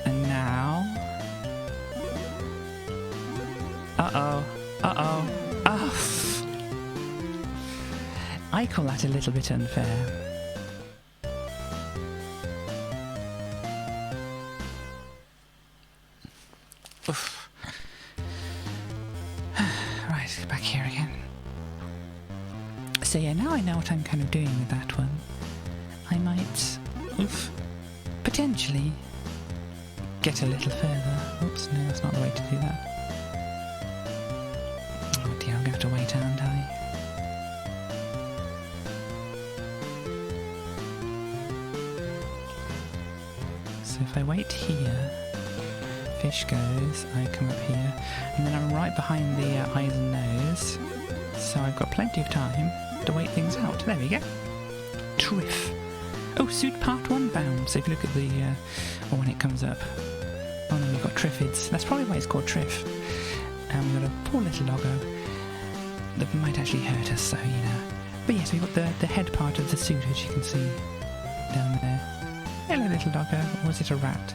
And now... Uh-oh. Uh-oh. Oh. I call that a little bit unfair. Oof. Right, back here again. So yeah, now I know what I'm kind of doing with that one. I might, potentially get a little further. Oops, no, that's not the way to do that. Oh dear, I'm going to have to wait, aren't I? So if I wait here, fish goes, I come up here, and then I'm right behind the eyes and nose, so I've got plenty of time to wait things out. There we go. Triff. Oh, suit part 1 found. So if you look at the, or when it comes up. Oh no, we've got triffids. That's probably why it's called Triff. And we've got a poor little doggo that might actually hurt us, so, you know. But yes, we've got the head part of the suit, as you can see down there. Hello, little doggo. Or is it a rat?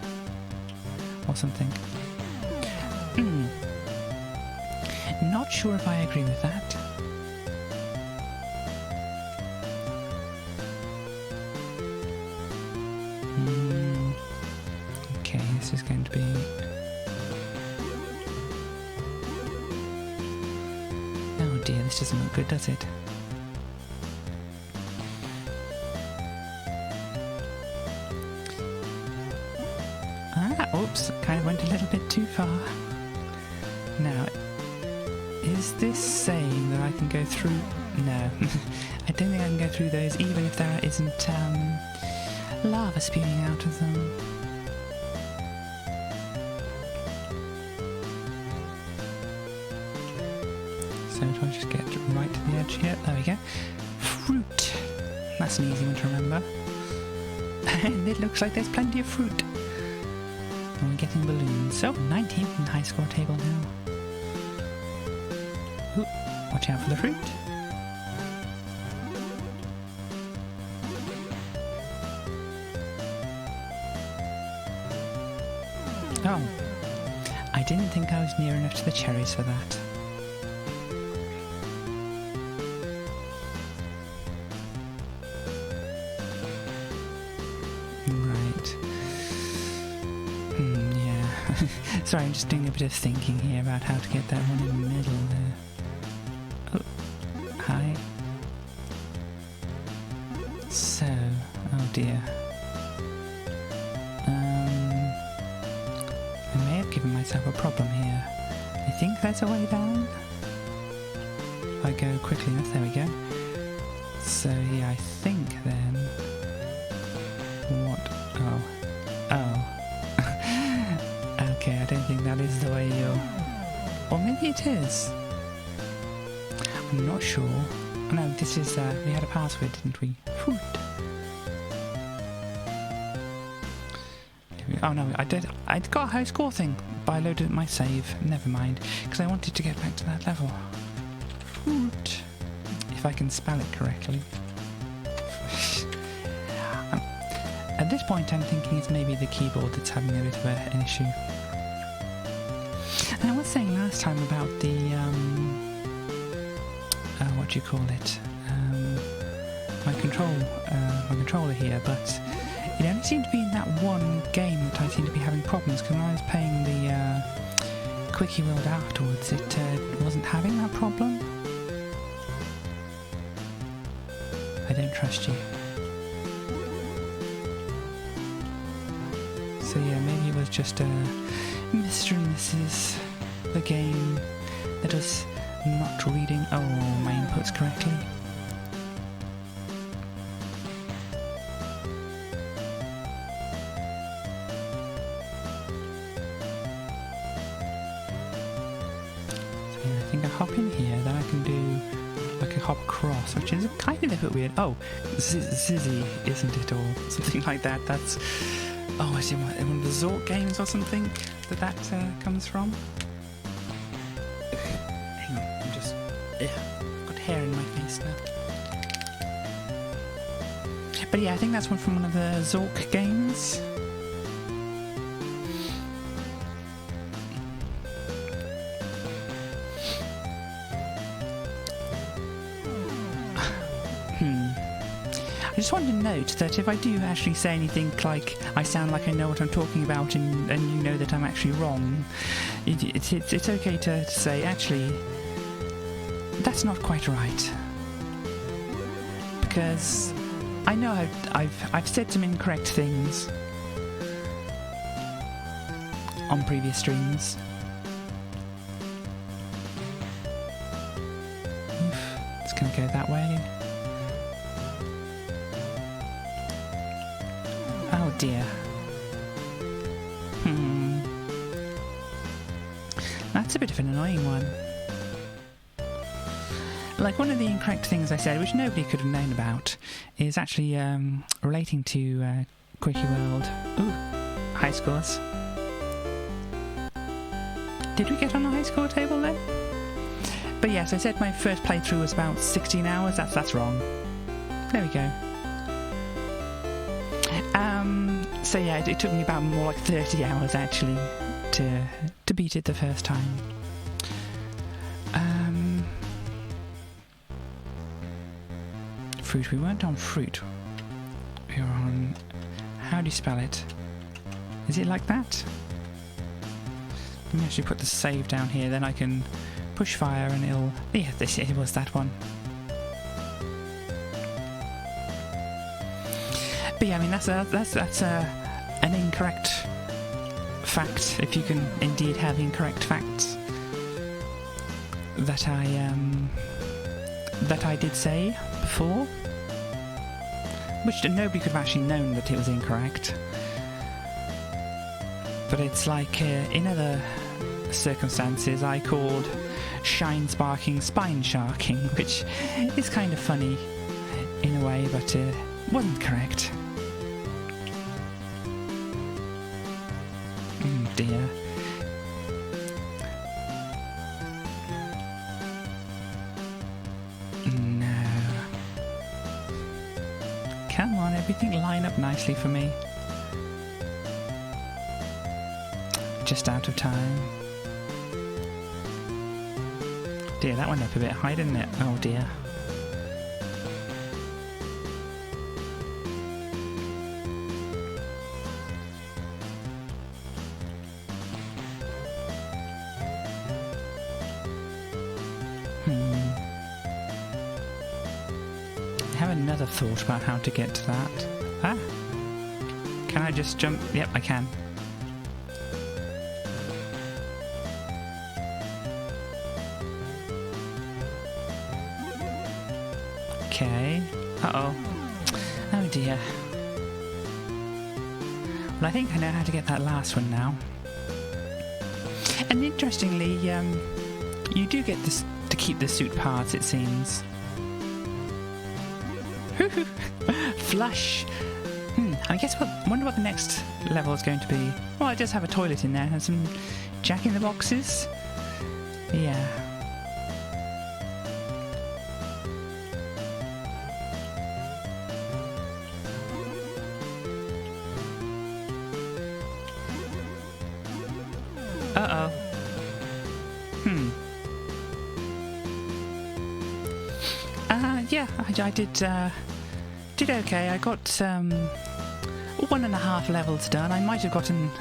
Or something. Not sure if I agree with that. Okay, this is going to be... Oh dear, this doesn't look good, does it? Oops, kind of went a little bit too far. Now, is this saying that I can go through... No, I don't think I can go through those even if there isn't lava spewing out of them. So do I just get right to the edge here? There we go. Fruit. That's an easy one to remember. And it looks like there's plenty of fruit. And we're getting balloons. So, 19th in the high score table now. Ooh, watch out for the fruit. Oh, I didn't think I was near enough to the cherries for that. Right. Yeah. Sorry, I'm just doing a bit of thinking here about how to get that one in the middle there. Oh, hi. So, oh dear. I may have given myself a problem here. I think there's a way down. If I go quickly enough, there we go. So yeah, I think then... What? Oh. Oh. Okay, I don't think that is the way you're... Or maybe it is. I'm not sure. Oh, no, this is... we had a password, didn't we? Food. Oh no, I got a high score thing, but I loaded my save. Never mind, because I wanted to get back to that level. Food. If I can spell it correctly. At this point I'm thinking it's maybe the keyboard that's having a bit of an issue. And I was saying last time about the, what do you call it? My controller here, but it only seemed to be in that one game that I seem to be having problems, because when I was playing the Quickie World afterwards, it wasn't having that problem. I don't trust you. So yeah, maybe it was just Mr. and Mrs. the game that was not reading my inputs correctly. So yeah, I think I hop in here, then I can do like a hop across, which is kind of a bit weird. Oh, Zizzy, isn't it, or something like that. That's... Oh, is it one of the Zork games or something that comes from? Hang on, I'm just... I've got hair in my face now. But yeah, I think that's one from one of the Zork games. I just wanted to note that if I do actually say anything like I sound like I know what I'm talking about and you know that I'm actually wrong, it's okay to say, actually, that's not quite right. Because I know I've said some incorrect things on previous streams. Oof, it's going to go that way. Oh dear. That's a bit of an annoying one. Like, one of the incorrect things I said, which nobody could have known about, is actually relating to Quickie World. Ooh, high scores. Did we get on the high score table then? But yes, I said my first playthrough was about 16 hours. That's wrong. There we go. So yeah, it took me about more like 30 hours actually to beat it the first time. Fruit. We weren't on fruit. We were on... How do you spell it? Is it like that? Let me actually put the save down here, then I can push fire and it'll... Yeah, it was that one. But yeah, I mean, that's an incorrect fact, if you can indeed have incorrect facts, that I did say before, which nobody could have actually known that it was incorrect. But it's like in other circumstances I called shine sparking spine sharking, which is kind of funny in a way, but wasn't correct. Dear. No. Come on, everything line up nicely for me. Just out of time. Dear, that went up a bit high, didn't it? Oh dear. I have another thought about how to get to that. Ah! Can I just jump? Yep, I can. Okay. Uh-oh. Oh dear. Well, I think I know how to get that last one now. And interestingly, you do get this to keep the suit parts, it seems. Flush! I guess wonder what the next level is going to be. Well, it does have a toilet in there and some jack-in-the-boxes. Yeah. Uh-oh. Yeah, I did okay. I got 1.5 levels done. I might have gotten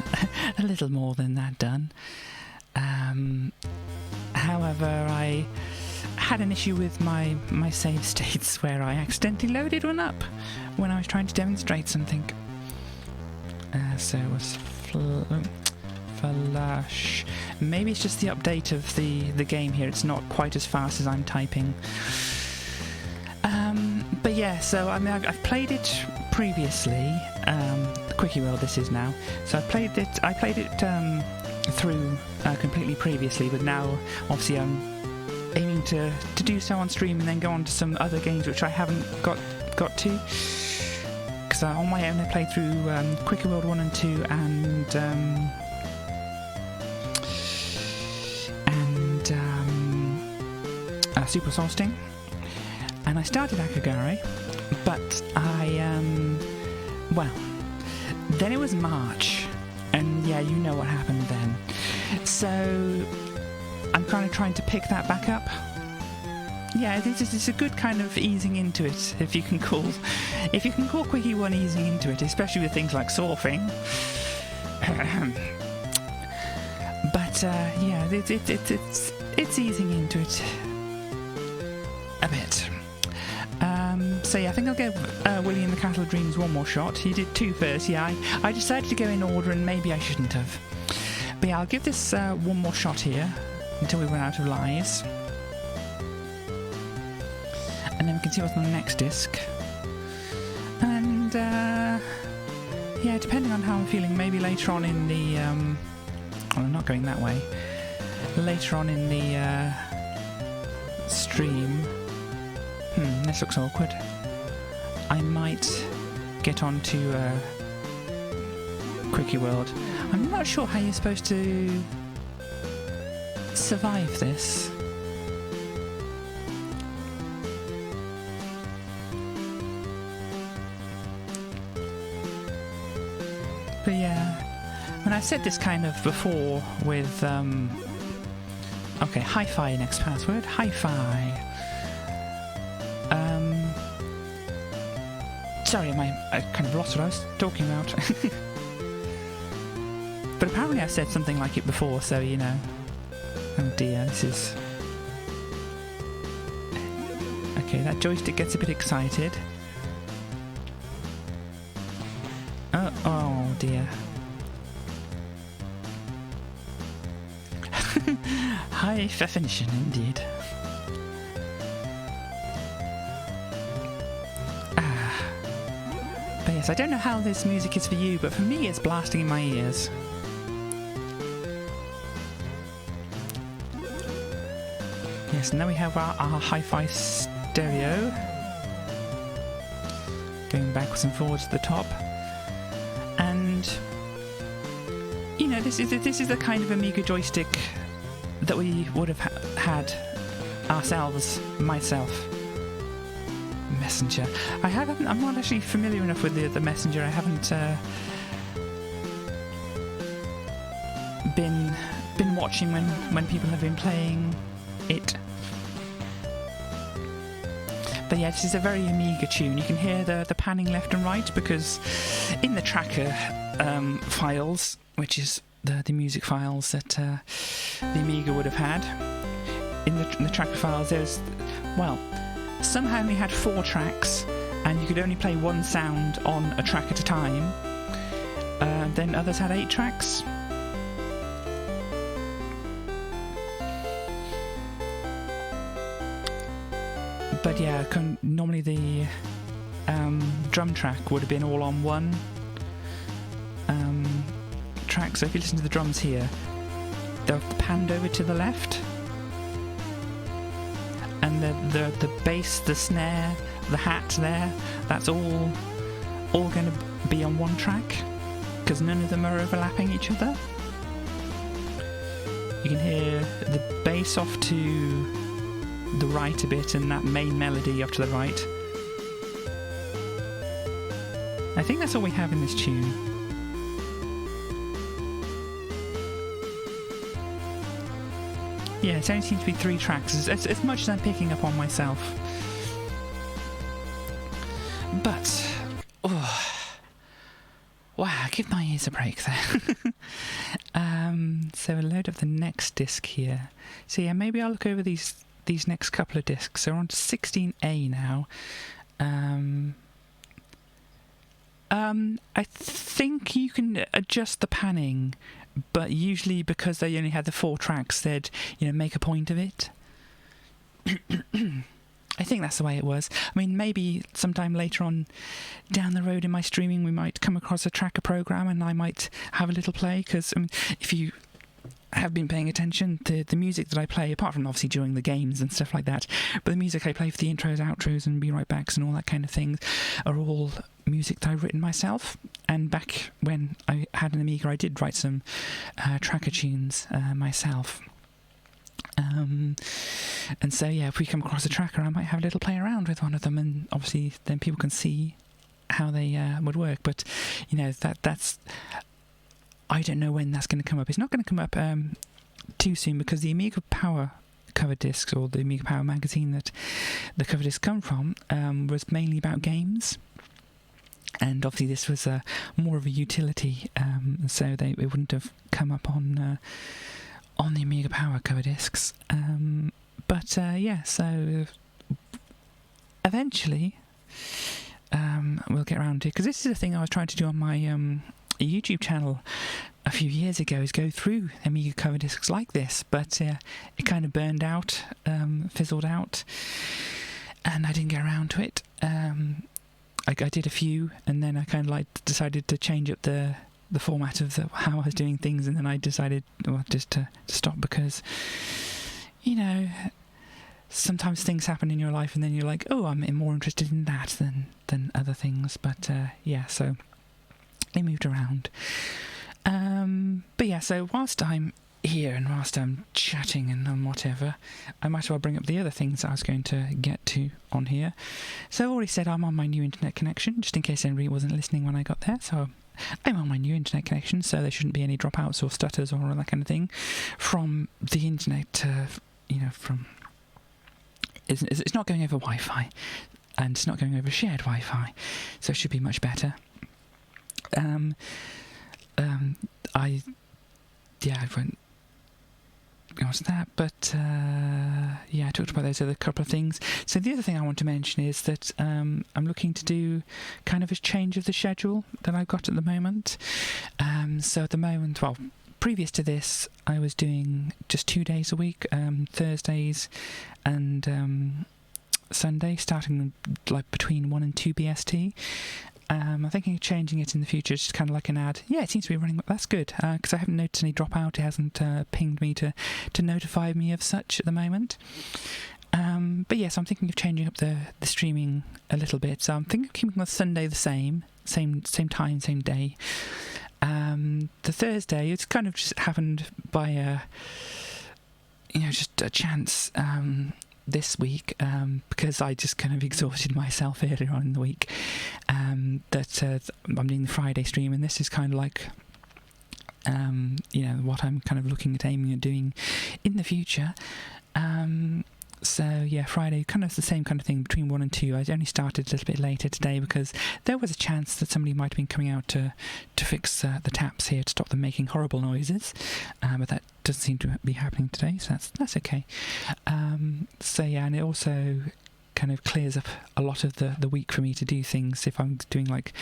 a little more than that done. However, I had an issue with my save states where I accidentally loaded one up when I was trying to demonstrate something. So it was flash. Maybe it's just the update of the game here. It's not quite as fast as I'm typing. But yeah, so I mean, I've played it previously. Quickie World this is now. So I played it through completely previously, but now obviously I'm aiming to do so on stream and then go on to some other games which I haven't got to. Because on my own I played through Quickie World 1 and 2 and Super Solsting. And I started Akagare, but well, then it was March, and yeah, you know what happened then. So I'm kind of trying to pick that back up. Yeah, it's a good kind of easing into it, if you can call Quickie 1 easing into it, especially with things like surfing. But yeah, it's easing into it a bit. So yeah, I think I'll give Willy and the Castle of Dreams one more shot. He did 2 first, yeah. I decided to go in order and maybe I shouldn't have. But yeah, I'll give this one more shot here until we run out of lives. And then we can see what's on the next disc. And yeah, depending on how I'm feeling, maybe later on in the... oh, I'm not going that way. Later on in the stream... this looks awkward. I might get on to Quickie World. I'm not sure how you're supposed to survive this. But yeah, I mean, I've said this kind of before with, okay, hi-fi next password, hi-fi. Sorry, I kind of lost what I was talking about. But apparently I said something like it before, so you know. Oh dear, this is... Okay, that joystick gets a bit excited. Oh dear. High definition indeed. But yes, I don't know how this music is for you, but for me it's blasting in my ears. Yes, and then we have our hi-fi stereo. Going backwards and forwards to the top. And, you know, this is the kind of Amiga joystick that we would have had ourselves, myself. Messenger. I'm not actually familiar enough with the Messenger. I haven't been watching when people have been playing it. But yeah, this is a very Amiga tune. You can hear the panning left and right because in the tracker files, which is the music files that the Amiga would have had, in the tracker files there's, well, somehow we had 4 tracks and you could only play one sound on a track at a time. Then others had 8 tracks. but yeah, normally the drum track would have been all on one track. So if you listen to the drums here, they're panned over to the left, and the bass, the snare, the hat there, that's all going to be on one track, because none of them are overlapping each other. You can hear the bass off to the right a bit, and that main melody off to the right. I think that's all we have in this tune. Yeah, it only seems to be 3 tracks, as much as I'm picking up on myself. But, wow, give my ears a break there. So we'll load up the next disc here. So yeah, maybe I'll look over these next couple of discs. So we're on to 16A now. I think you can adjust the panning, but usually because they only had the 4 tracks, they'd make a point of it. I think that's the way it was. I mean, maybe sometime later on down the road in my streaming, we might come across a tracker program and I might have a little play, because I mean, if you have been paying attention, the music that I play, apart from obviously during the games and stuff like that, but the music I play for the intros, outros and be right backs and all that kind of things are all music that I've written myself. And back when I had an Amiga, I did write some tracker tunes myself. And so yeah, if we come across a tracker, I might have a little play around with one of them, and obviously then people can see how they would work. But that's I don't know when that's going to come up. It's not going to come up too soon, because the Amiga Power cover discs, or the Amiga Power magazine that the cover discs come from, was mainly about games. And obviously this was more of a utility, so it wouldn't have come up on the Amiga Power cover discs. But yeah, so eventually we'll get around to it, because this is a thing I was trying to do on my YouTube channel a few years ago, is go through Amiga cover discs like this, but it kind of burned out, fizzled out, and I didn't get around to it. I did a few, and then I kind of decided to change up the format of how I was doing things, and then I decided just to stop, because sometimes things happen in your life and then you're like, oh, I'm more interested in that than other things. But yeah, so they moved around. But yeah, so whilst I'm here and whilst I'm chatting and whatever, I might as well bring up the other things that I was going to get to on here. So I've already said I'm on my new internet connection, just in case anybody wasn't listening when I got there. So I'm on my new internet connection, so there shouldn't be any dropouts or stutters or all that kind of thing from the internet. It's not going over Wi-Fi, and it's not going over shared Wi-Fi, so it should be much better. I won't go on to that, but yeah, I talked about those other couple of things. So the other thing I want to mention is that I'm looking to do kind of a change of the schedule that I've got at the moment. So at the moment, well, previous to this, I was doing just 2 days a week, Thursdays and Sunday, starting between 1 and 2 BST. I'm thinking of changing it in the future, just kind of like an ad. Yeah, it seems to be running. That's good, because I haven't noticed any dropout. It hasn't pinged me to notify me of such at the moment. But yes, I'm thinking of changing up the streaming a little bit. So I'm thinking of keeping the Sunday the same time, same day. The Thursday, it's kind of just happened by just a chance this week, because I just kind of exhausted myself earlier on in the week, that I'm doing the Friday stream, and this is kind of like what I'm kind of looking at aiming at doing in the future. So yeah, Friday, kind of the same kind of thing between 1 and 2. I only started a little bit later today because there was a chance that somebody might have been coming out to fix the taps here to stop them making horrible noises, but that doesn't seem to be happening today, so that's okay. So yeah, and it also kind of clears up a lot of the week for me to do things. If I'm doing like,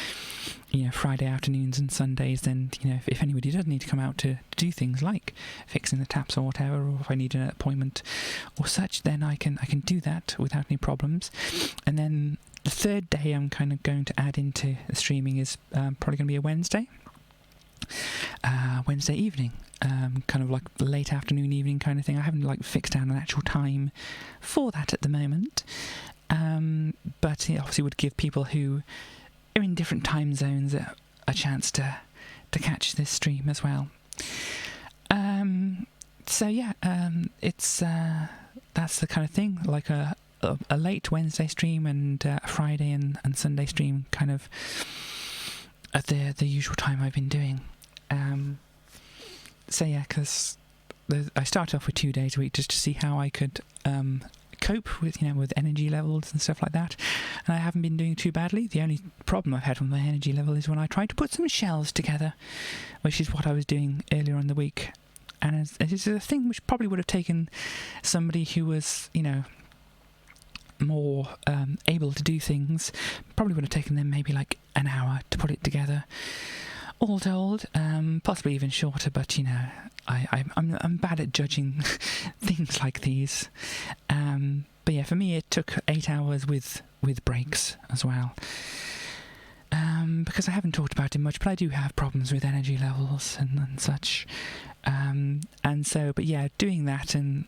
Friday afternoons and Sundays, then, if anybody does need to come out to do things like fixing the taps or whatever, or if I need an appointment or such, then I can do that without any problems. And then the third day I'm kind of going to add into the streaming is probably going to be a Wednesday evening, kind of like late afternoon, evening kind of thing. I haven't fixed down an actual time for that at the moment, but it obviously would give people who are in different time zones a chance to catch this stream as well. It's that's the kind of thing, like a late Wednesday stream and a Friday and Sunday stream, kind of at the usual time I've been doing. Because I started off with 2 days a week just to see how I could cope with with energy levels and stuff like that, and I haven't been doing too badly. The only problem I've had with my energy level is when I tried to put some shelves together, which is what I was doing earlier in the week, and it's a thing which probably would have taken somebody who was more able to do things, probably would have taken them maybe like an hour to put it together, all told, possibly even shorter, but I'm bad at judging things like these. But yeah, for me it took 8 hours with breaks as well, because I haven't talked about it much, but I do have problems with energy levels and such, and so, but yeah, doing that, and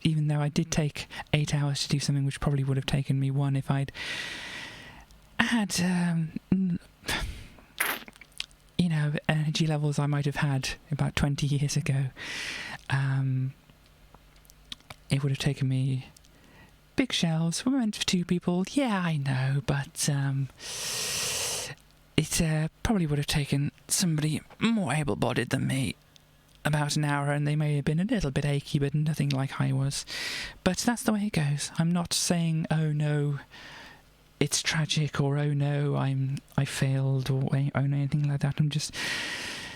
even though I did take 8 hours to do something which probably would have taken me one if I'd had energy levels I might have had about 20 years ago, it would have taken me big shelves. We're meant for 2 people. Yeah, I know, but it probably would have taken somebody more able-bodied than me about an hour, and they may have been a little bit achy, but nothing like I was. But that's the way it goes. I'm not saying, oh no, it's tragic, or oh no, I failed, or oh no, anything like that. I'm just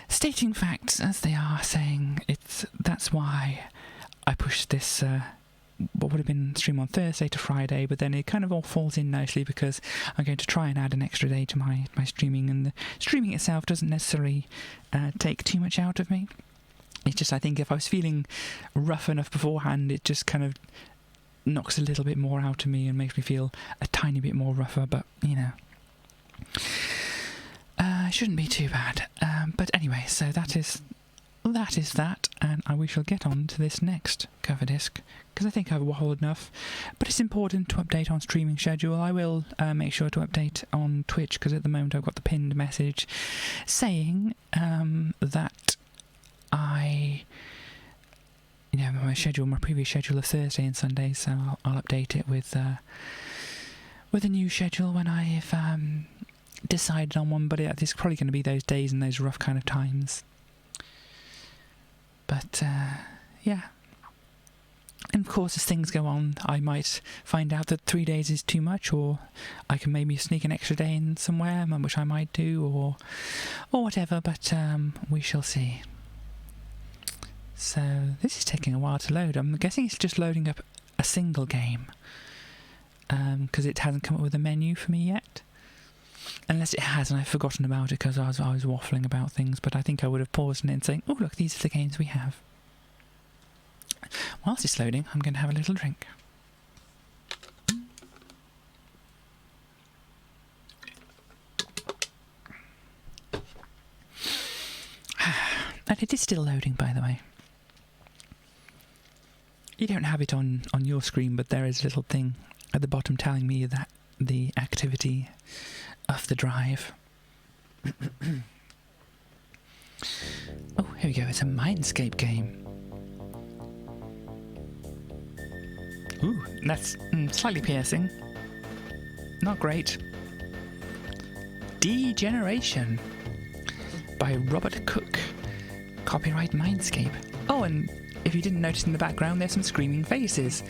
stating facts as they are, saying that's why I pushed this what would have been stream on Thursday to Friday, but then it kind of all falls in nicely because I'm going to try and add an extra day to my streaming, and the streaming itself doesn't necessarily take too much out of me. It's just, I think if I was feeling rough enough beforehand, it just kind of knocks a little bit more out of me and makes me feel a tiny bit more rougher, but shouldn't be too bad. But anyway, so that is that, and we shall get on to this next cover disc, because I think I've waffled enough, but it's important to update on streaming schedule. I will make sure to update on Twitch, because at the moment I've got the pinned message saying that my previous schedule of Thursday and Sunday, so I'll update it with a new schedule when I've decided on one, but it's probably going to be those days and those rough kind of times. But yeah, and of course as things go on I might find out that 3 days is too much, or I can maybe sneak an extra day in somewhere, which I might do, or whatever, but we shall see. So this is taking a while to load. I'm guessing it's just loading up a single game, because it hasn't come up with a menu for me yet. Unless it has and I've forgotten about it because I was waffling about things, but I think I would have paused and saying, oh look, these are the games we have. Whilst it's loading, I'm going to have a little drink. And it is still loading, by the way. You don't have it on your screen, but there is a little thing at the bottom telling me that the activity of the drive. Oh, here we go. It's a Mindscape game. Ooh, that's slightly piercing. Not great. Degeneration by Robert Cook. Copyright Mindscape. Oh, and if you didn't notice in the background, there's some screaming faces.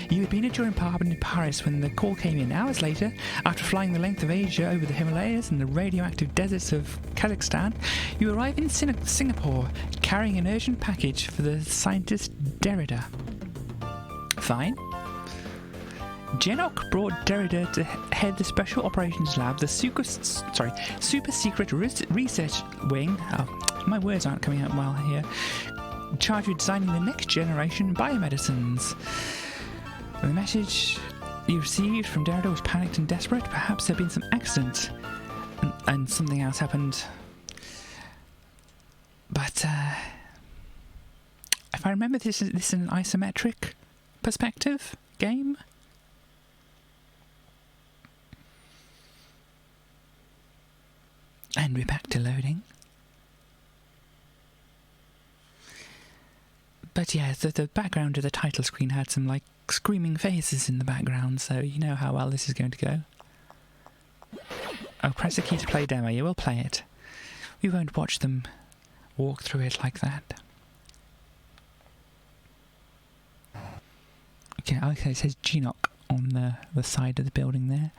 You had been at your apartment in Paris when the call came in. Hours later, after flying the length of Asia over the Himalayas and the radioactive deserts of Kazakhstan, you arrive in Singapore, carrying an urgent package for the scientist Derrida. Fine. Genok brought Derrida to head the Special Operations Lab, the super secret research wing. Oh, my words aren't coming out well here. Charged with designing the next generation biomedicines. The message you received from Derrida was panicked and desperate. Perhaps there'd been some accident and something else happened. But if I remember, this is an isometric perspective game. And we're back to loading. But yeah, the background of the title screen had some like screaming faces in the background, so you know how well this is going to go. Oh, press the key to play demo. You will play it. We won't watch them walk through it like that. Okay, it says Genok on the side of the building there.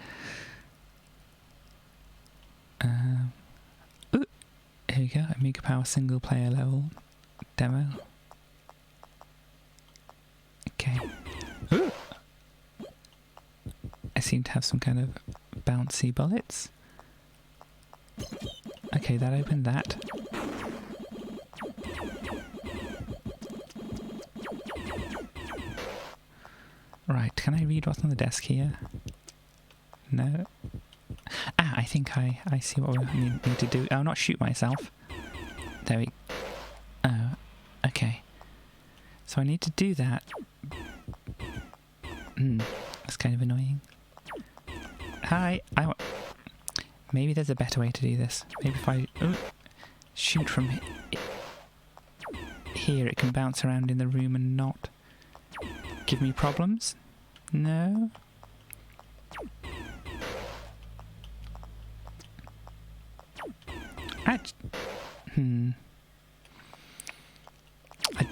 Here we go, Amiga Power single player level demo. Okay. Ooh. I seem to have some kind of bouncy bullets. Okay, that opened that. Right, can I read what's on the desk here? No. Ah, I think I see what we need to do. Oh, not shoot myself. There we... Oh, okay. So I need to do that. That's kind of annoying. Hi, maybe there's a better way to do this. Maybe if I shoot from here, it can bounce around in the room and not give me problems. No? I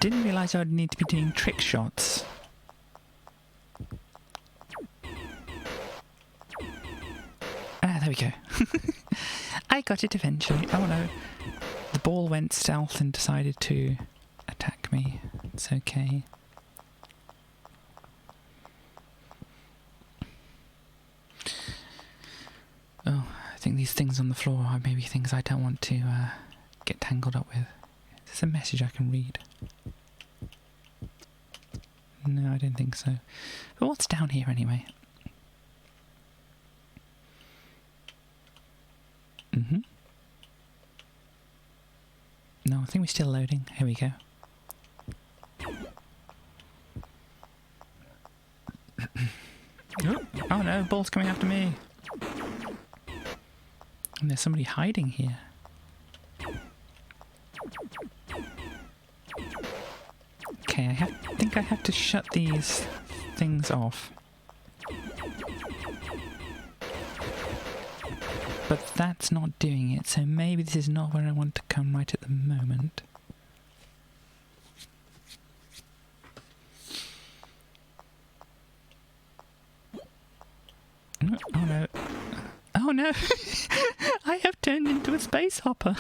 didn't realise I would need to be doing trick shots. Ah, there we go. I got it eventually. Oh no. The ball went stealth and decided to attack me. It's okay. Oh, I think these things on the floor are maybe things I don't want to get tangled up with. Is this a message I can read? No, I don't think so. But what's down here anyway? No, I think we're still loading. Here we go. Oh no, ball's coming after me. And there's somebody hiding here. Okay, I think I have to shut these things off. But that's not doing it, so maybe this is not where I want to come right at the moment. Oh no. Oh no! I have turned into a space hopper.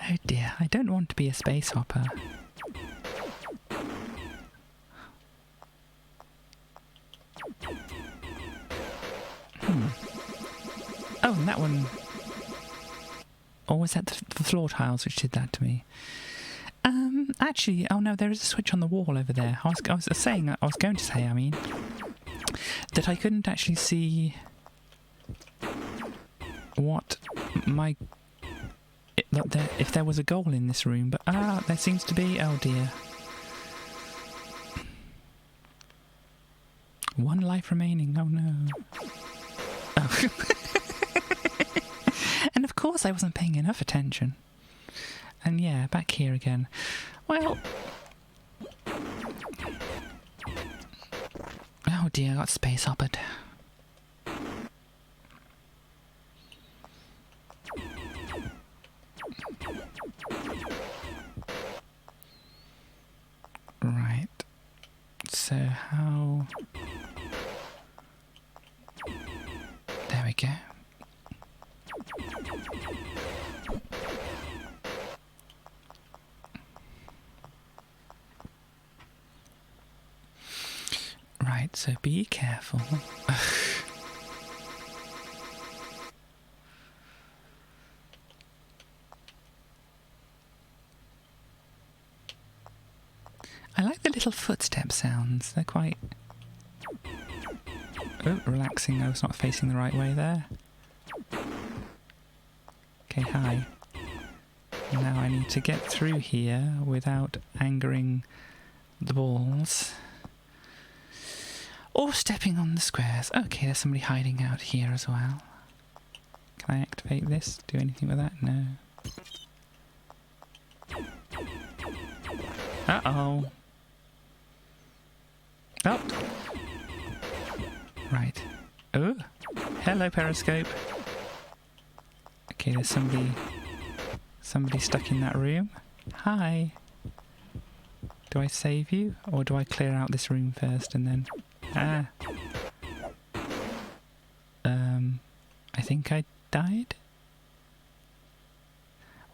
Oh dear, I don't want to be a space hopper. Oh, and that one... Or was that the floor tiles which did that to me? Actually, oh no, there is a switch on the wall over there. I was going to say, I mean, that I couldn't actually see what my... if there was a goal in this room, but there seems to be. Oh dear. One life remaining, oh no. Oh. And of course I wasn't paying enough attention. And yeah, back here again. Well... Oh dear, I got space hoppered. Right. So how... There we go. Right, so be careful. I like the little footstep sounds. They're quite... Oh, relaxing. I was not facing the right way there. Okay, hi. Now I need to get through here without angering the balls. Or stepping on the squares. Okay, there's somebody hiding out here as well. Can I activate this? Do anything with that? No. Uh-oh. Oh! Right. Oh! Hello, Periscope. Okay, there's somebody stuck in that room. Hi! Do I save you? Or do I clear out this room first and then... Ah! I think I died?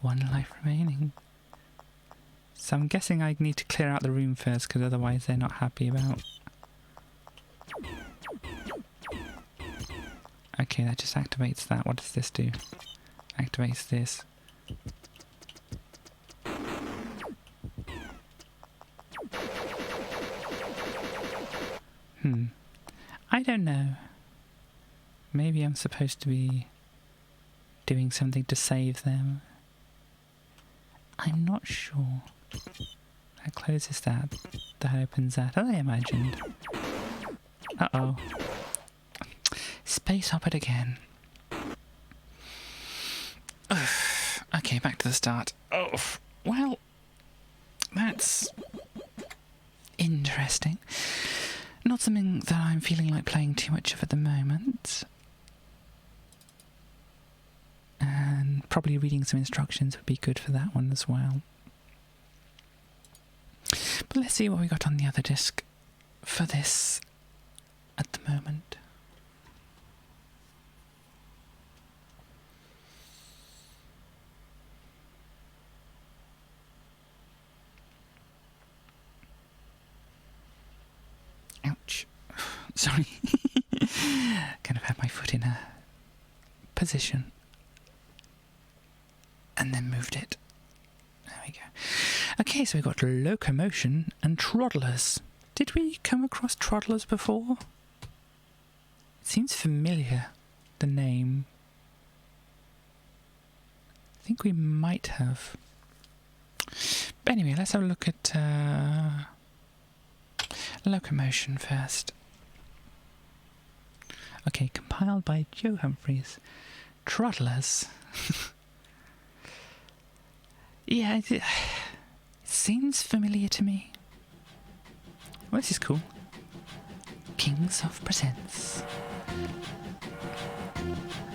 One life remaining. So I'm guessing I need to clear out the room first, because otherwise they're not happy about... Okay, that just activates that. What does this do? Activates this. I don't know. Maybe I'm supposed to be doing something to save them. I'm not sure. That closes that. That opens that. As I imagined. Uh-oh. Space hop it again. Ugh. Okay, back to the start. Oh, well, that's interesting. Not something that I'm feeling like playing too much of at the moment. And probably reading some instructions would be good for that one as well. But let's see what we got on the other disc for this at the moment. Ouch. Sorry. Kind of had my foot in a position and then moved it. There we go. Okay, so we've got locomotion and troddlers. Did we come across troddlers before? It seems familiar, the name. I think we might have. But anyway, let's have a look at locomotion first. Okay, compiled by Joe Humphreys. Troddlers. Yeah, it seems familiar to me. Well, this is cool. Kings of Presents.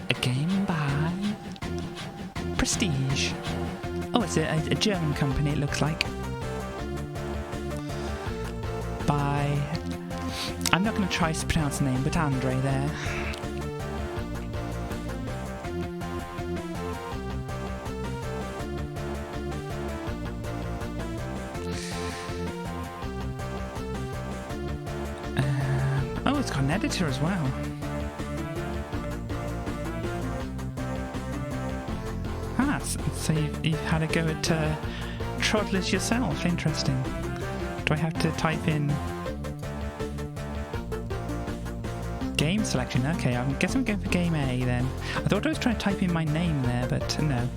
A game by Prestige. Oh, it's a German company, it looks like. By... I'm not going to try to pronounce the name, but Andre there. Oh, it's got an editor as well. Ah, so you've had a go at Troddlers yourself. Interesting. Do I have to type in game selection? Okay, I guess I'm going for game A then. I thought I was trying to type in my name there, but no.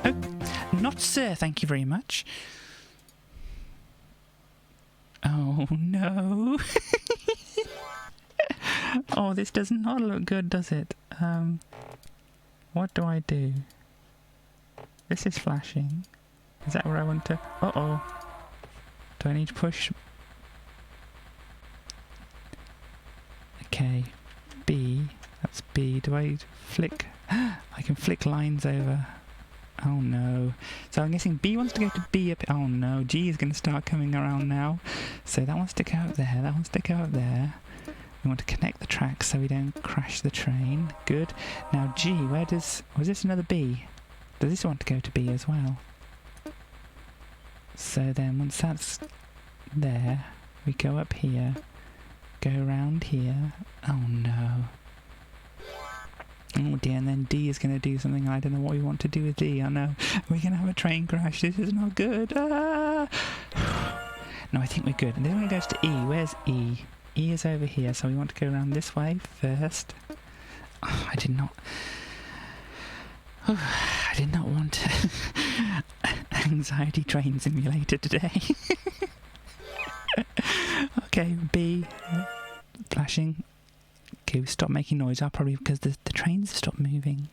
Oh, not sir, thank you very much. Oh no. Oh, this does not look good, does it? What do I do? This is flashing. Is that where I want to... Uh-oh. Do I need to push? Okay. B. That's B. Do I flick? I can flick lines over. Oh no. So I'm guessing B wants to go to B up... Oh no. G is going to start coming around now. So that wants to go up there. That wants to go up there. We want to connect the tracks so we don't crash the train. Good. Now G, where does... Was this another B? Does this want to go to B as well? So then once that's there, we go up here, go around here. Oh no. Oh dear, and then D is going to do something. I don't know what we want to do with D. Oh no, we're going to have a train crash. This is not good. Ah! No, I think we're good. And then it goes to E. Where's E? E is over here, so we want to go around this way first. Oh, I did not want anxiety train simulator today. Okay, B. Flashing. Okay, we stop making noise. Probably because the trains have stopped moving.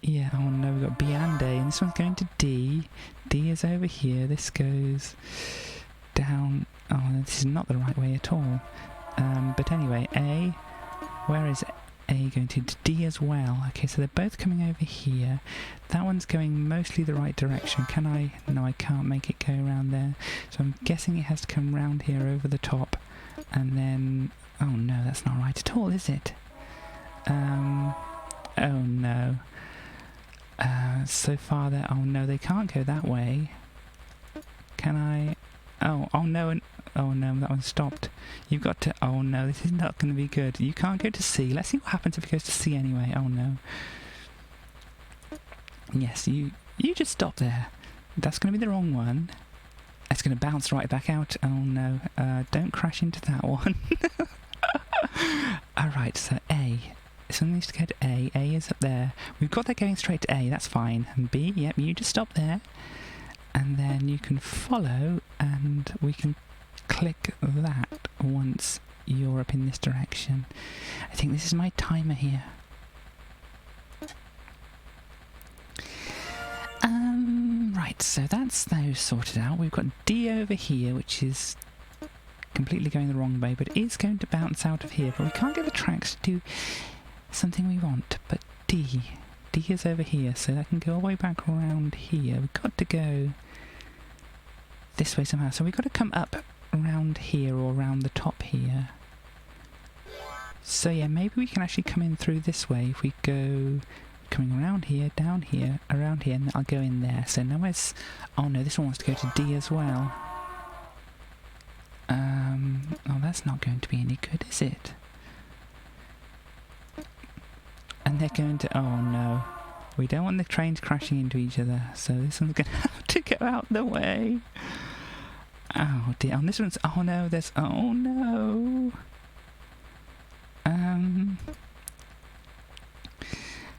Yeah, oh no, we've got B and A, and this one's going to D. D is over here. This goes down. Oh, this is not the right way at all. But anyway, A. Where is A going to? D as well. Okay, so they're both coming over here. That one's going mostly the right direction. Can I? No, I can't make it go around there. So I'm guessing it has to come round here over the top, and then. Oh no, that's not right at all, is it? Oh no. So far that. Oh no, they can't go that way. Can I? Oh no, oh no, that one stopped. You've got to. Oh no, this is not going to be good. You can't go to C. Let's see what happens if it goes to C anyway. Oh no. Yes, you just stop there. That's going to be the wrong one. It's going to bounce right back out. Oh no, don't crash into that one. Alright, so A. Someone needs to go to A. A is up there. We've got that going straight to A, that's fine. And B, yep, you just stop there. And then you can follow, and we can click that once you're up in this direction. I think this is my timer here. Right, so that's those sorted out. We've got D over here, which is completely going the wrong way, but is going to bounce out of here. But we can't get the tracks to do something we want. But D is over here, so that can go all the way back around here. We've got to go this way somehow. So we've got to come up around here or around the top here. So yeah, maybe we can actually come in through this way if we go coming around here, down here, around here, and I'll go in there. So now where's... Oh no, this one wants to go to D as well. Oh, that's not going to be any good, is it? And they're going to... Oh no. We don't want the trains crashing into each other, so this one's going to have to go out the way. Oh dear. And this one's... Oh no, there's... Oh no.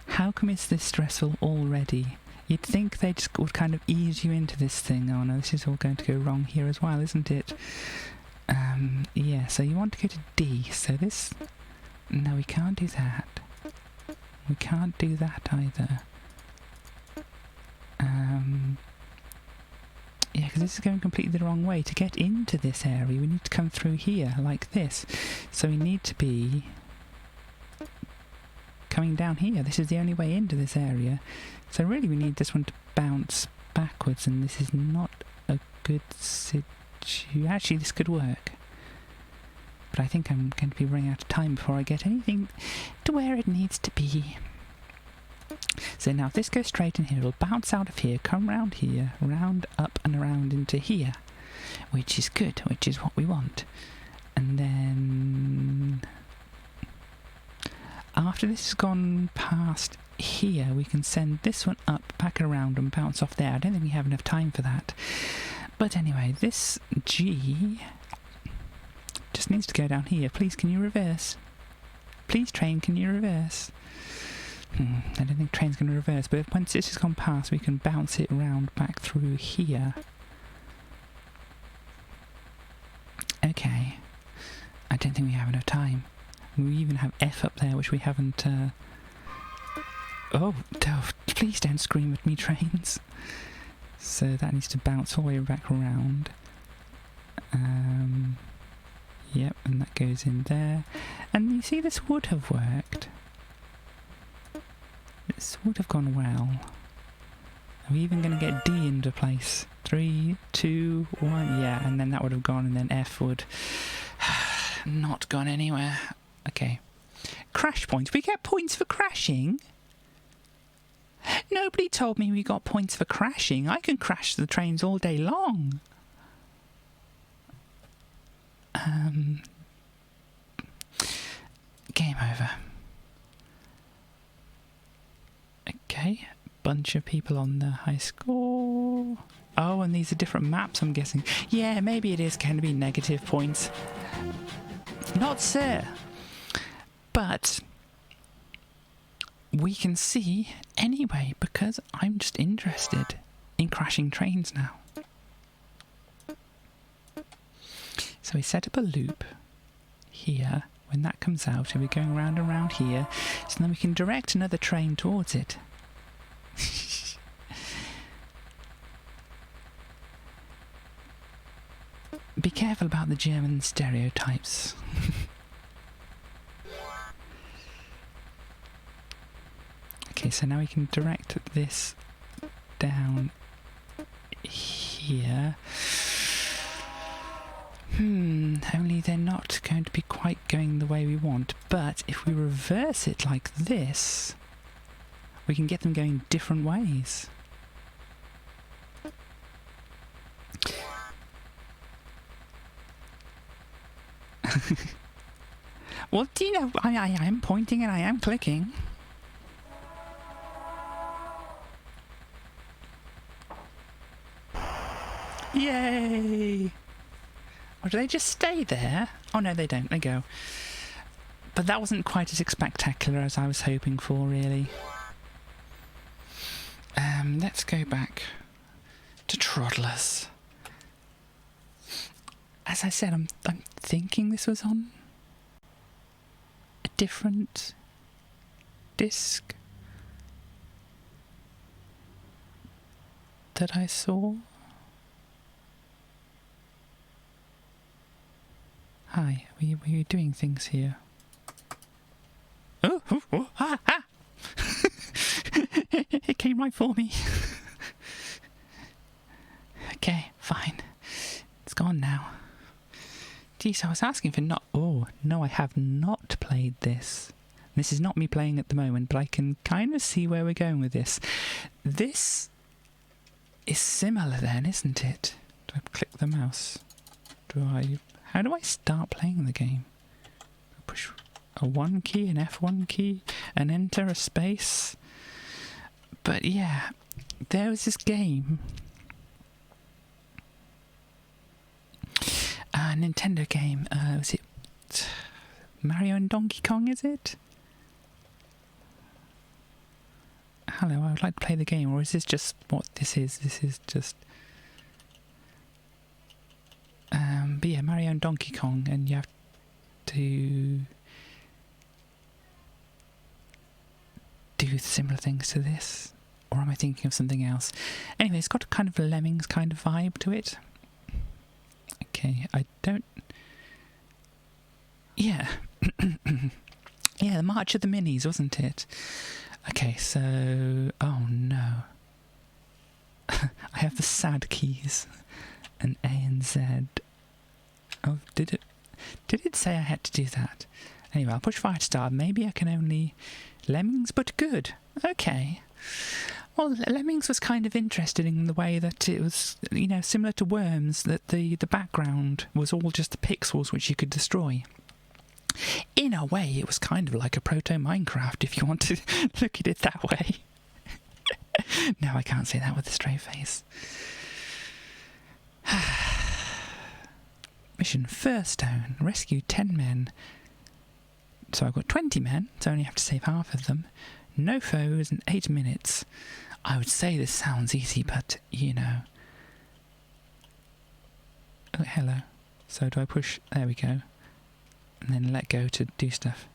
How come it's this stressful already? You'd think they just would kind of ease you into this thing. Oh no, this is all going to go wrong here as well, isn't it? Yeah, so you want to go to D. So this... No, we can't do that. We can't do that either. Yeah, because this is going completely the wrong way. To get into this area, we need to come through here, like this. So we need to be coming down here. This is the only way into this area. So really we need this one to bounce backwards, and this is not a good situation. Actually, this could work. But I think I'm going to be running out of time before I get anything to where it needs to be. So now if this goes straight in here, it'll bounce out of here, come round here, round up and around into here. Which is good, which is what we want. And then... After this has gone past here, we can send this one up, back around and bounce off there. I don't think we have enough time for that. But anyway, this G just needs to go down here. Please, can you reverse? Please, train, can you reverse? I don't think train's going to reverse, but once this has gone past, we can bounce it around back through here. Okay. I don't think we have enough time. We even have F up there, which we haven't... Oh, please don't scream at me, trains. So that needs to bounce all the way back around. Yep, and that goes in there. And you see, this would have worked. This would have gone well. Are we even going to get D into place? 3, 2, 1, yeah, and then that would have gone, and then F would not gone anywhere. Okay. Crash points. We get points for crashing? Nobody told me we got points for crashing. I can crash the trains all day long. Game over. Okay, bunch of people on the high score. Oh, and these are different maps, I'm guessing. Yeah, maybe it is going to be negative points. Not sir. But we can see anyway, because I'm just interested in crashing trains now. So we set up a loop here. When that comes out, and we're going round and round here, so then we can direct another train towards it. Be careful about the German stereotypes. Okay, so now we can direct this down here. Only they're not going to be quite going the way we want, but if we reverse it like this, we can get them going different ways. Well, do you know, I am pointing and I am clicking. Yay! Or do they just stay there? Oh no, they don't, they go. But that wasn't quite as spectacular as I was hoping for, really. Let's go back to Troddlers. As I said, I'm thinking this was on a different disc that I saw. Hi, we're doing things here. Oh, ah! It came right for me. Okay, fine. It's gone now. Geez, I was asking for not... Oh, no, I have not played this. This is not me playing at the moment, but I can kind of see where we're going with this. This is similar then, isn't it? Do I click the mouse? How do I start playing the game? Push a 1 key, an F1 key, and enter a space. But yeah, there was this game. A Nintendo game. Was it Mario and Donkey Kong, is it? Hello, I would like to play the game, or is this just what this is? This is just... but yeah, Mario and Donkey Kong, and you have to do similar things to this. Or am I thinking of something else? Anyway, it's got a kind of Lemmings kind of vibe to it. Okay, I don't... Yeah. Yeah, the March of the Minis, wasn't it? Okay, so... Oh, no. I have the sad keys. And A and Z. Oh, did it say I had to do that? Anyway, I'll push fire to start. Maybe I can only... Lemmings, but good. Okay. Well, Lemmings was kind of interesting in the way that it was, you know, similar to Worms, that the background was all just the pixels which you could destroy. In a way, it was kind of like a proto-Minecraft, if you want to look at it that way. No, I can't say that with a straight face. Mission Firstone. Rescue 10 men. So I've got 20 men, so I only have to save half of them. No foes in 8 minutes. I would say this sounds easy, but, you know. Oh, hello. So do I push... There we go. And then let go to do stuff.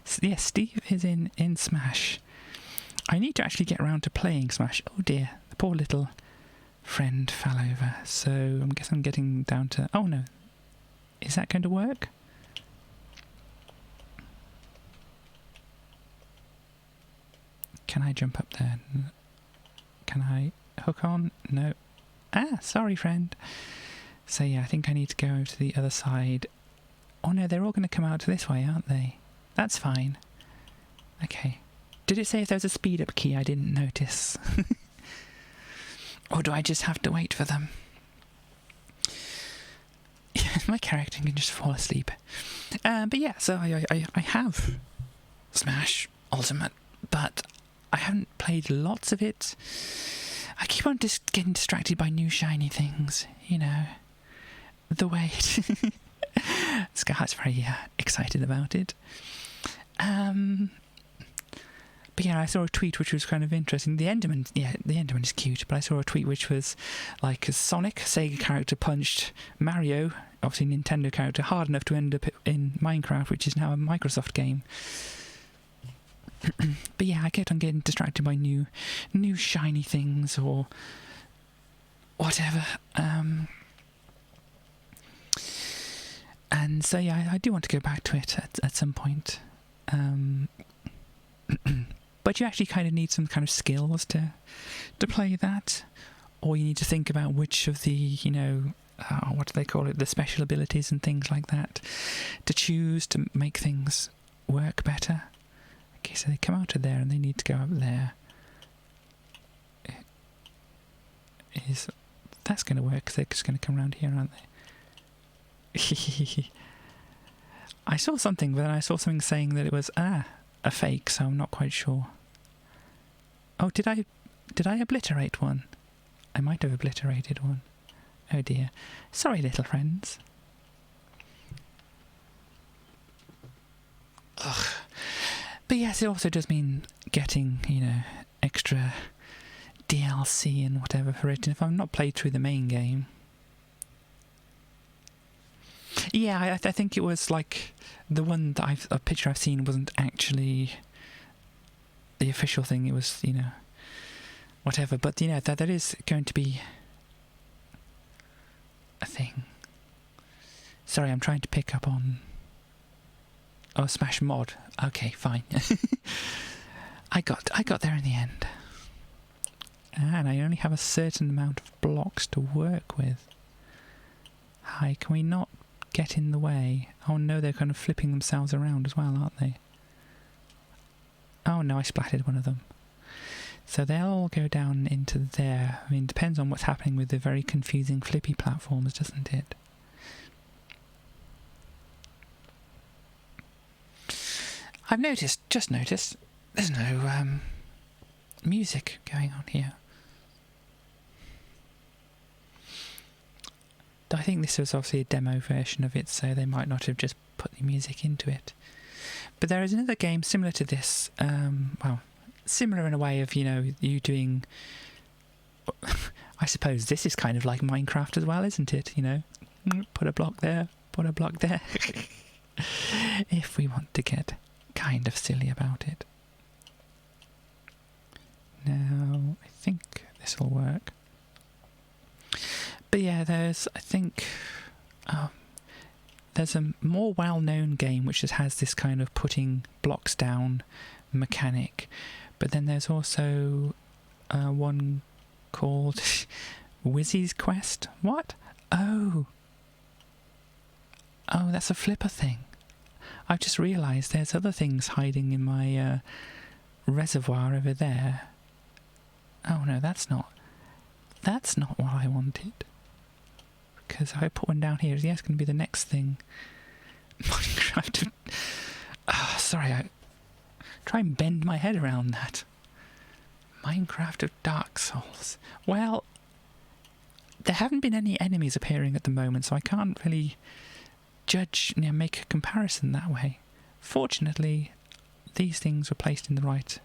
So, yes, Steve is in Smash. I need to actually get around to playing Smash. Oh dear, the poor little friend fell over. So I guess I'm getting down to... Oh no. Is that going to work? Can I jump up there? Can I hook on? No. Ah, sorry, friend. So yeah, I think I need to go over to the other side. Oh no, they're all going to come out to this way, aren't they? That's fine. Okay. Did it say if there was a speed up key? I didn't notice. Or do I just have to wait for them? my character can just fall asleep. But yeah, so I have Smash Ultimate, but I haven't played lots of it. I keep on just getting distracted by new shiny things, you know. The way it... Scarlett's very excited about it. But yeah, I saw a tweet which was kind of interesting. The Enderman is cute, but I saw a tweet which was like Sonic, Sega character, punched Mario, obviously Nintendo character, hard enough to end up in Minecraft, which is now a Microsoft game. But yeah, I kept on getting distracted by new shiny things or whatever. And so yeah, I do want to go back to it at some point. But you actually kind of need some kind of skills to play that, or you need to think about which of the, you know, what do they call it, the special abilities and things like that, to choose to make things work better. Okay, so they come out of there and they need to go up there. That's going to work because they're just going to come around here, aren't they? I saw something, but then I saw something saying that it was a fake, so I'm not quite sure. Oh, did I obliterate one? I might have obliterated one. Oh dear. Sorry, little friends. Ugh. But yes, it also does mean getting, you know, extra DLC and whatever for it. And if I've not played through the main game... Yeah, I think it was like the one that a picture I've seen wasn't actually the official thing. It was, you know, whatever. But you know, that is going to be a thing. Sorry, I'm trying to pick up on... Oh, Smash Mod. Okay, fine. I got there in the end. And I only have a certain amount of blocks to work with. Hi, can we not get in the way? Oh no, they're kind of flipping themselves around as well, aren't they? Oh no, I splattered one of them. So they'll all go down into there. I mean, it depends on what's happening with the very confusing flippy platforms, doesn't it? I've just noticed, there's no music going on here. I think this was obviously a demo version of it, so they might not have just put the music into it. But there is another game similar to this, well, similar in a way of, you know, you doing... I suppose this is kind of like Minecraft as well, isn't it? You know, put a block there, put a block there. If we want to get kind of silly about it. Now, I think this will work. But yeah, there's a more well-known game which just has this kind of putting blocks down mechanic. But then there's also one called Wizzy's Quest. What? Oh, that's a flipper thing. I've just realised there's other things hiding in my reservoir over there. Oh no, that's not what I wanted. Because if I put one down here, yeah, it's going to be the next thing. Minecraft. Sorry, I try and bend my head around that. Minecraft of Dark Souls. Well, there haven't been any enemies appearing at the moment, so I can't really judge, you know, make a comparison that way. Fortunately, these things were placed in the right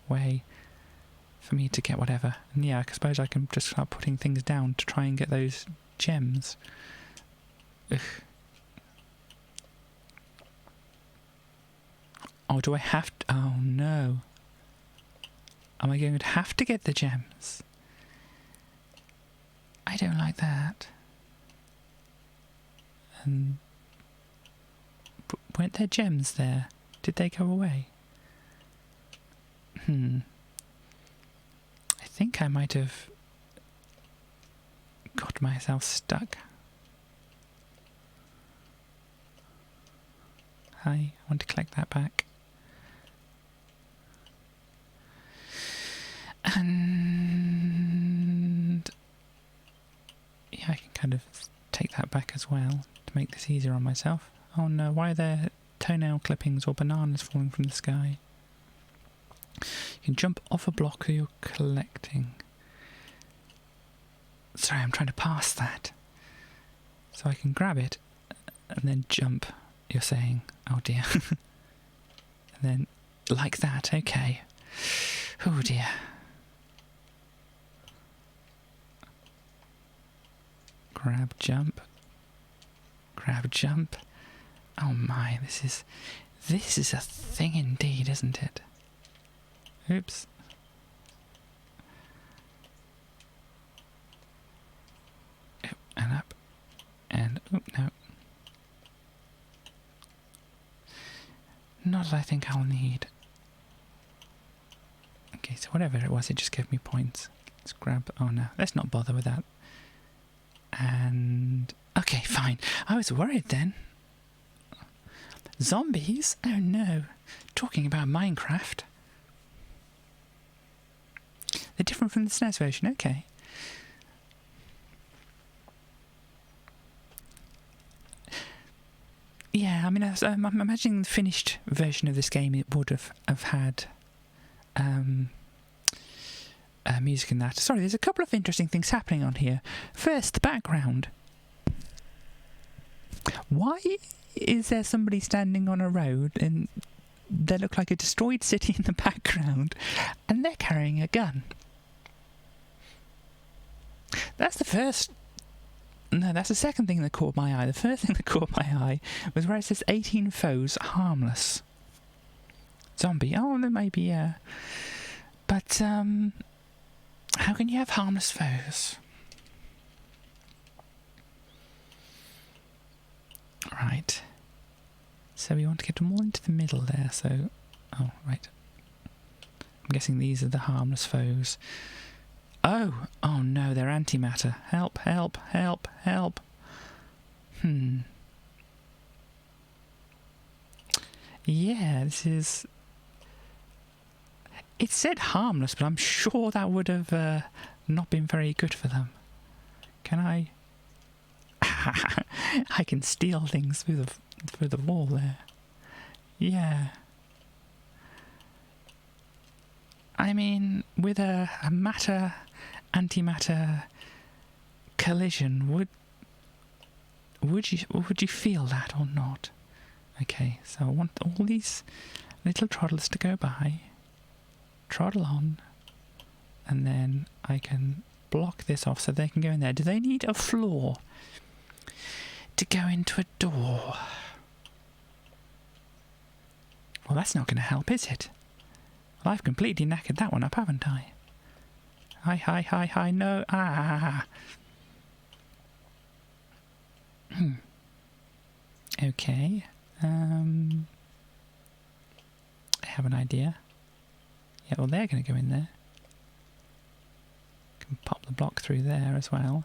way for me to get whatever. And yeah, I suppose I can just start putting things down to try and get those gems. Ugh. Oh, do I have to? Oh no. Am I going to have to get the gems? I don't like that. And weren't there gems there? Did they go away? I think I might have got myself stuck. I want to collect that back. And yeah, I can kind of take that back as well to to make this easier on myself. Oh no, why are there toenail clippings or bananas falling from the sky? You can jump off a block that you're collecting. Sorry, I'm trying to pass that. So I can grab it and then jump, you're saying. Oh dear. And then, like that, okay. Oh dear. Grab, jump. Grab, jump. Oh my, this is a thing indeed, isn't it? Oops. And up. And, oh, no. Not that I think I'll need. Okay, so whatever it was, it just gave me points. Let's grab, oh no, let's not bother with that. And, okay, fine. I was worried then. Zombies? Oh no. Talking about Minecraft. They're different from the SNES version, okay. Yeah, I mean, I'm imagining the finished version of this game, it would have had music in that. Sorry, there's a couple of interesting things happening on here. First, the background. Why is there somebody standing on a road and they look like a destroyed city in the background and they're carrying a gun? That's the first... No, that's the second thing that caught my eye. The first thing that caught my eye was where it says 18 foes harmless. Zombie. Oh, there may be, yeah. But, how can you have harmless foes? Right. So we want to get them all into the middle there, so... Oh, right. I'm guessing these are the harmless foes. Oh! Oh no, they're antimatter. Help, help, help, help. Yeah, this is... It said harmless, but I'm sure that would have not been very good for them. Can I... I can steal things through the wall there. Yeah. I mean, with a antimatter collision, would you feel that or not? Okay, so I want all these little troddlers to go by, troddle on, and then I can block this off so they can go in there. Do they need a floor to go into a door? Well, that's not going to help, is it? Well, I've completely knackered that one up, haven't I? Hi, no, Okay, I have an idea. Yeah, well, they're going to go in there. Can pop the block through there as well.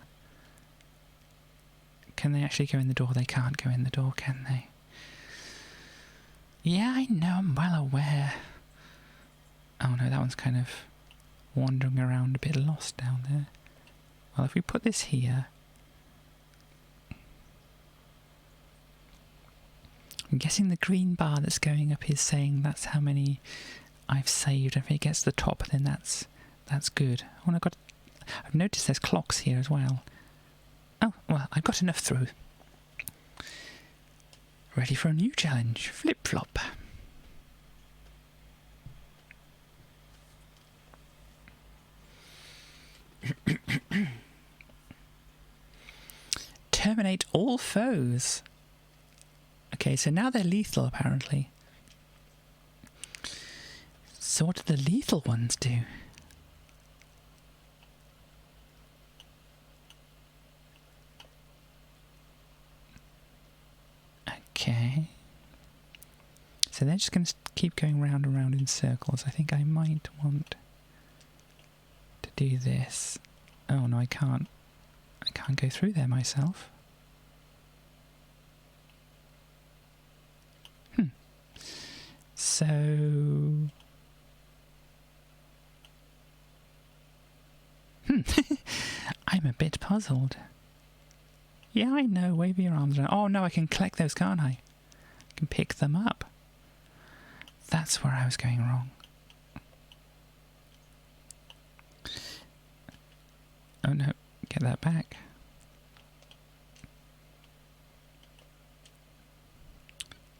Can they actually go in the door? They can't go in the door, can they? Yeah, I know, I'm well aware. Oh no, that one's kind of wandering around a bit lost down there. Well, if we put this here... I'm guessing the green bar that's going up is saying that's how many I've saved. If it gets to the top, then that's good. Oh, and I've noticed there's clocks here as well. Oh, well, I've got enough through. Ready for a new challenge. Flip-flop. Terminate all foes. Okay, so now they're lethal, apparently. So what do the lethal ones do? Okay. So they're just going to keep going round and round in circles. I think I might want to do this. Oh no, I can't. I can't go through there myself. So... I'm a bit puzzled. Yeah, I know. Wave your arms around. Oh, no, I can collect those, can't I? I can pick them up. That's where I was going wrong. Oh, no. Get that back.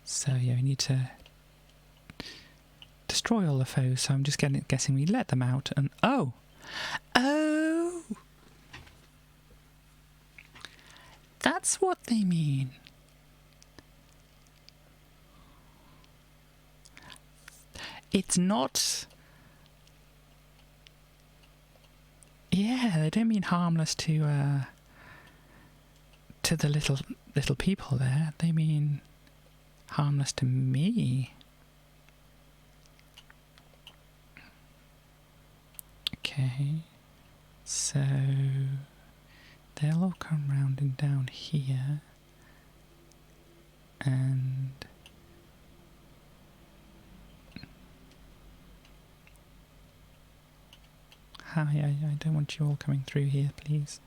So, yeah, we need to destroy all the foes. So I'm just guessing we let them out and... Oh! Oh! That's what they mean. It's not... Yeah, they don't mean harmless to the little people there. They mean harmless to me. Okay, so they'll all come round and down here, and hi, I don't want you all coming through here, please.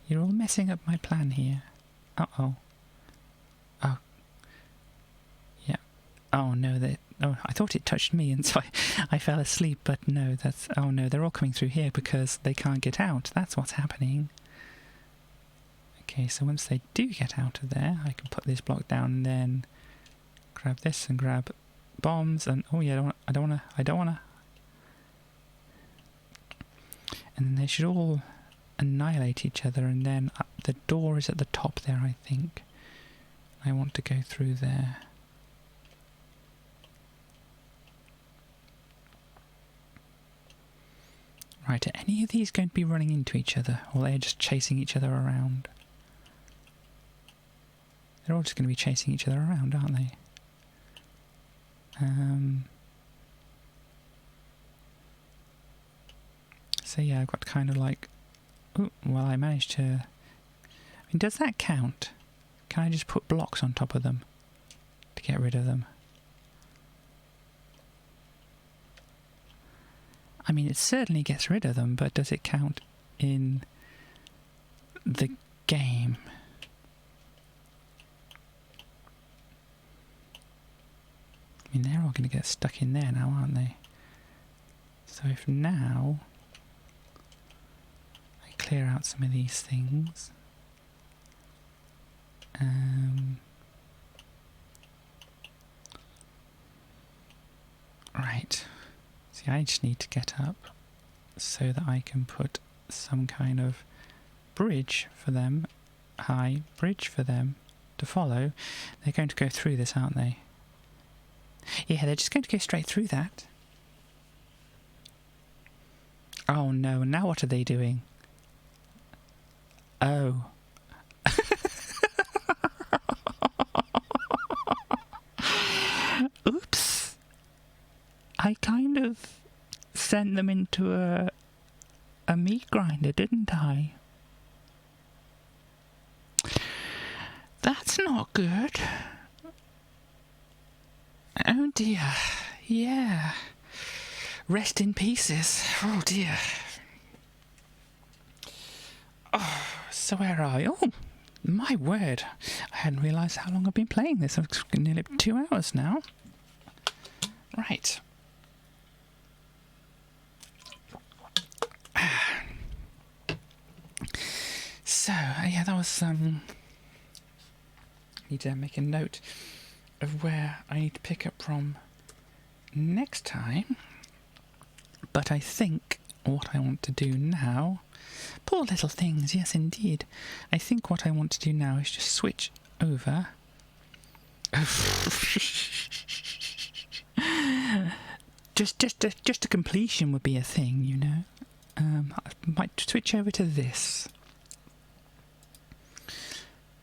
You're all messing up my plan here. Uh-oh. Oh. Yeah. Oh, no, oh, I thought it touched me, and so I fell asleep, but no, that's... Oh, no, they're all coming through here because they can't get out. That's what's happening. Okay, so once they do get out of there, I can put this block down and then grab this and grab bombs, and... Oh, yeah, I don't wanna... And then they should all annihilate each other, and then the door is at the top there, I think. I want to go through there. Right, are any of these going to be running into each other, or are they just chasing each other around? They're all just going to be chasing each other around, aren't they? So yeah, I've got kind of like... Oh, well, I managed to... I mean, does that count? Can I just put blocks on top of them to get rid of them? I mean, it certainly gets rid of them, but does it count in the game? I mean, they're all going to get stuck in there now, aren't they? So if now I clear out some of these things, right. See, I just need to get up so that I can put some kind of bridge for them, high bridge for them to follow. They're going to go through this, aren't they? Yeah, they're just going to go straight through that. Oh no, now what are they doing? Oh. Oops. I kind of sent them into a meat grinder, didn't I? That's not good. Oh dear. Yeah. Rest in pieces. Oh dear. Oh, so where are you? Oh, my word. I hadn't realised how long I've been playing this. It's nearly 2 hours now. Right. So, yeah, that was, need to make a note of where I need to pick up from next time. But I think what I want to do now... Poor little things, yes indeed. I think what I want to do now is just switch over... just a completion would be a thing, you know. I might switch over to this.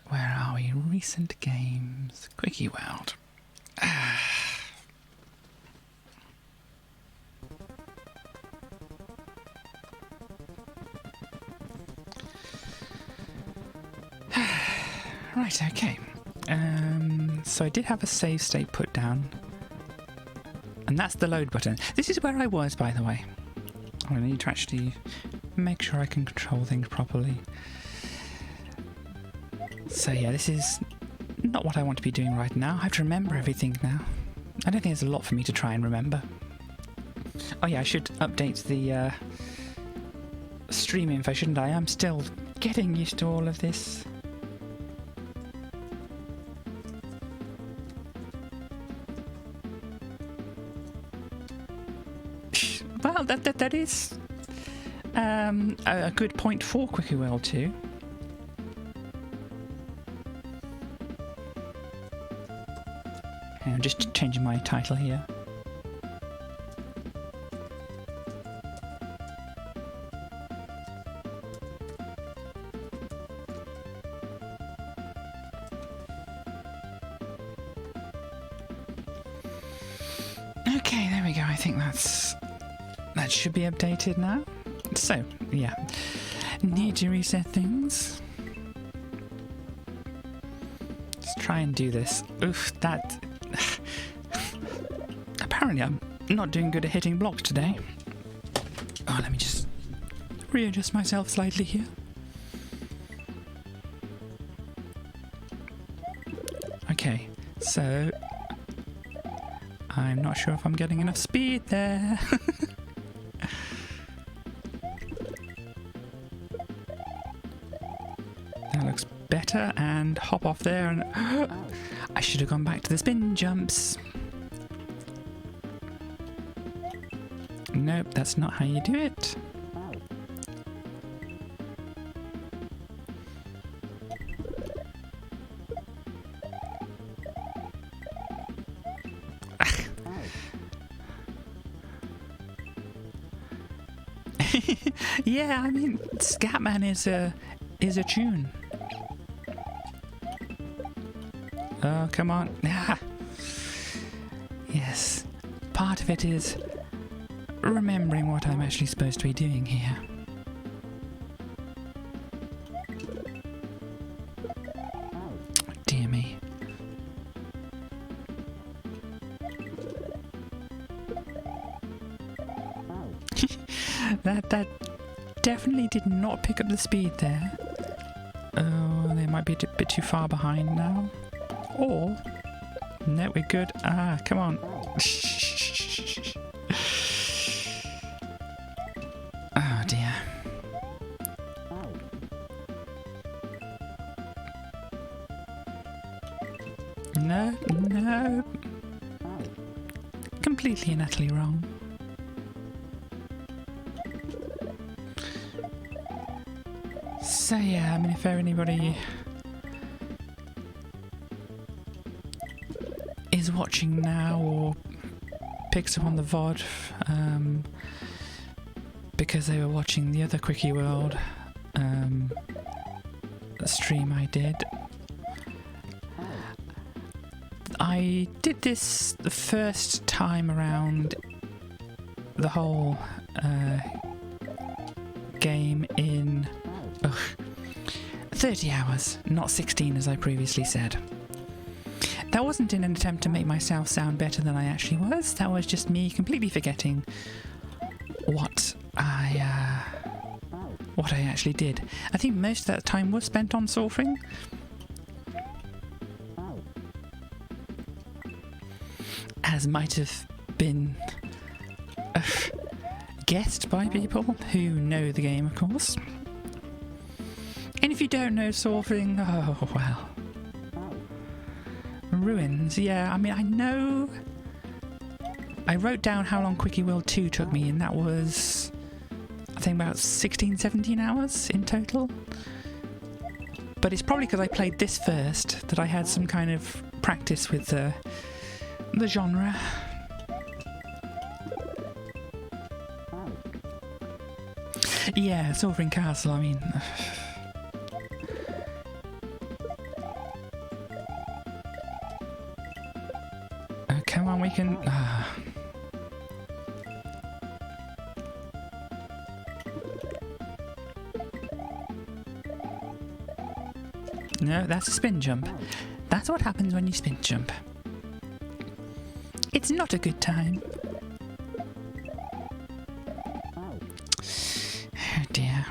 Where are we? Recent games. Quickie World. Right, okay. So I did have a save state put down. And that's the load button. This is where I was, by the way. I need to actually make sure I can control things properly. So yeah, this is not what I want to be doing right now. I have to remember everything now. I don't think there's a lot for me to try and remember. Oh yeah, I should update the stream info, shouldn't I? I'm still getting used to all of this. Well, that is a good point for Quickie World too. I'm just changing my title here. Okay, there we go. I think that should be updated now. So, yeah. Need to reset things. Let's try and do this. Oof, that... Apparently I'm not doing good at hitting blocks today. Oh, let me just readjust myself slightly here. Okay, so... I'm not sure if I'm getting enough speed there. That looks better, and hop off there, and I should have gone back to the spin jumps. Nope, that's not how you do it. Yeah, I mean, Scatman is a tune. Oh, come on. Ah. Yes, part of it is remembering what I'm actually supposed to be doing here. Dear me. That definitely did not pick up the speed there. Oh, they might be a bit too far behind now. Or, no, we're good. Ah, come on. Oh dear. No, no. Completely and utterly wrong. So yeah, I mean, if anybody is watching now or picks up on the VOD because they were watching the other Quickie World stream I did, I did this the first time around the whole game in 30 hours, not 16 as I previously said. That wasn't in an attempt to make myself sound better than I actually was. That was just me completely forgetting what I actually did. I think most of that time was spent on surfing. As might have been guessed by people who know the game, of course. And if you don't know surfing, oh well. Ruins, yeah, I mean, I know... I wrote down how long Quickie World 2 took me, and that was, I think, about 16, 17 hours in total. But it's probably because I played this first that I had some kind of practice with the genre. Yeah, Surfing Castle, I mean... Come on, we can... No, that's a spin jump. That's what happens when you spin jump. It's not a good time. Oh dear.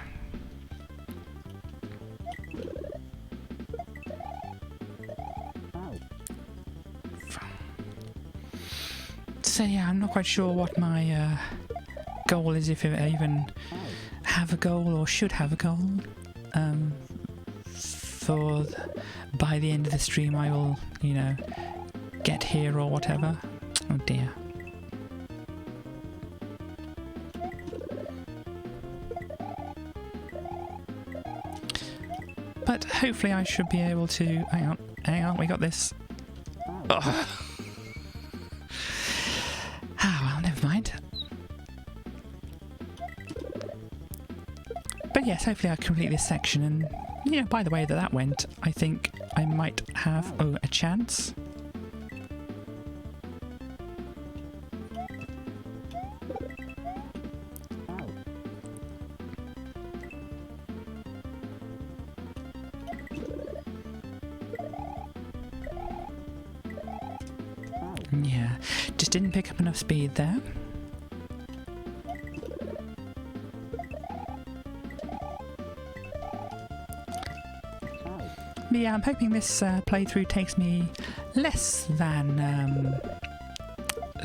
So yeah, I'm not quite sure what my goal is, if I even have a goal or should have a goal. For by the end of the stream I will, you know, get here or whatever. Oh dear. But hopefully I should be able to... Hang on, we got this. Oh, well, never mind. But yes, hopefully I'll complete this section, and, you know, by the way that went, I think I might have a chance. Yeah, just didn't pick up enough speed there. But yeah, I'm hoping this playthrough takes me less than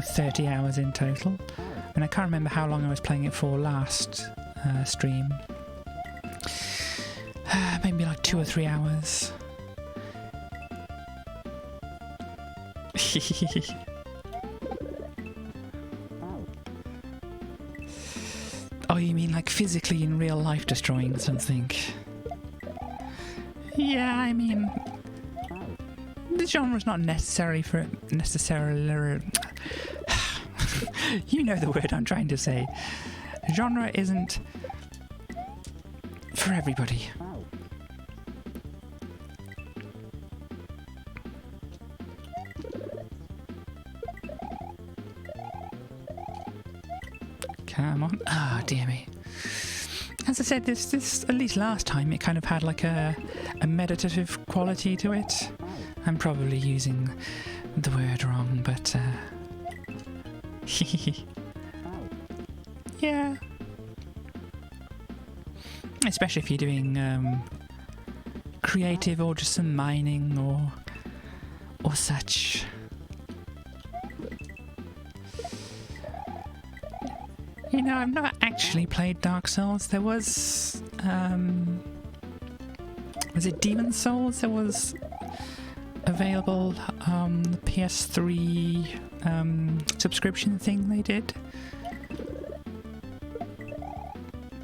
30 hours in total. And I can't remember how long I was playing it for last stream. Maybe like 2 or 3 hours. Oh, you mean like physically in real life destroying something? Yeah, I mean, the genre's not necessarily for necessarily. You know the word I'm trying to say. Genre isn't for everybody. Come on. Ah, dear me. As I said, this at least last time, it kind of had like a meditative quality to it. I'm probably using the word wrong, but yeah. Especially if you're doing creative or just some mining or such. You know, I've not actually played Dark Souls. There was it Demon Souls that was available on the PS3 subscription thing they did?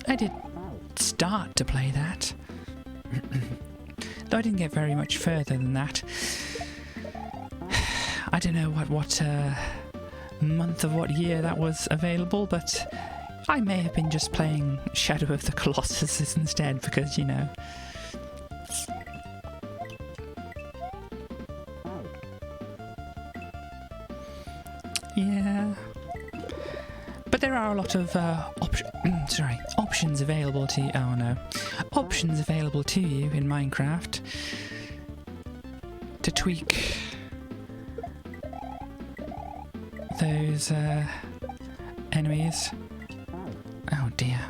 I did start to play that, though I didn't get very much further than that. I don't know what month of what year that was available, but I may have been just playing Shadow of the Colossus instead, because, you know. Yeah. But there are a lot of options available to you. Oh no. Options available to you in Minecraft to tweak those enemies. Oh dear.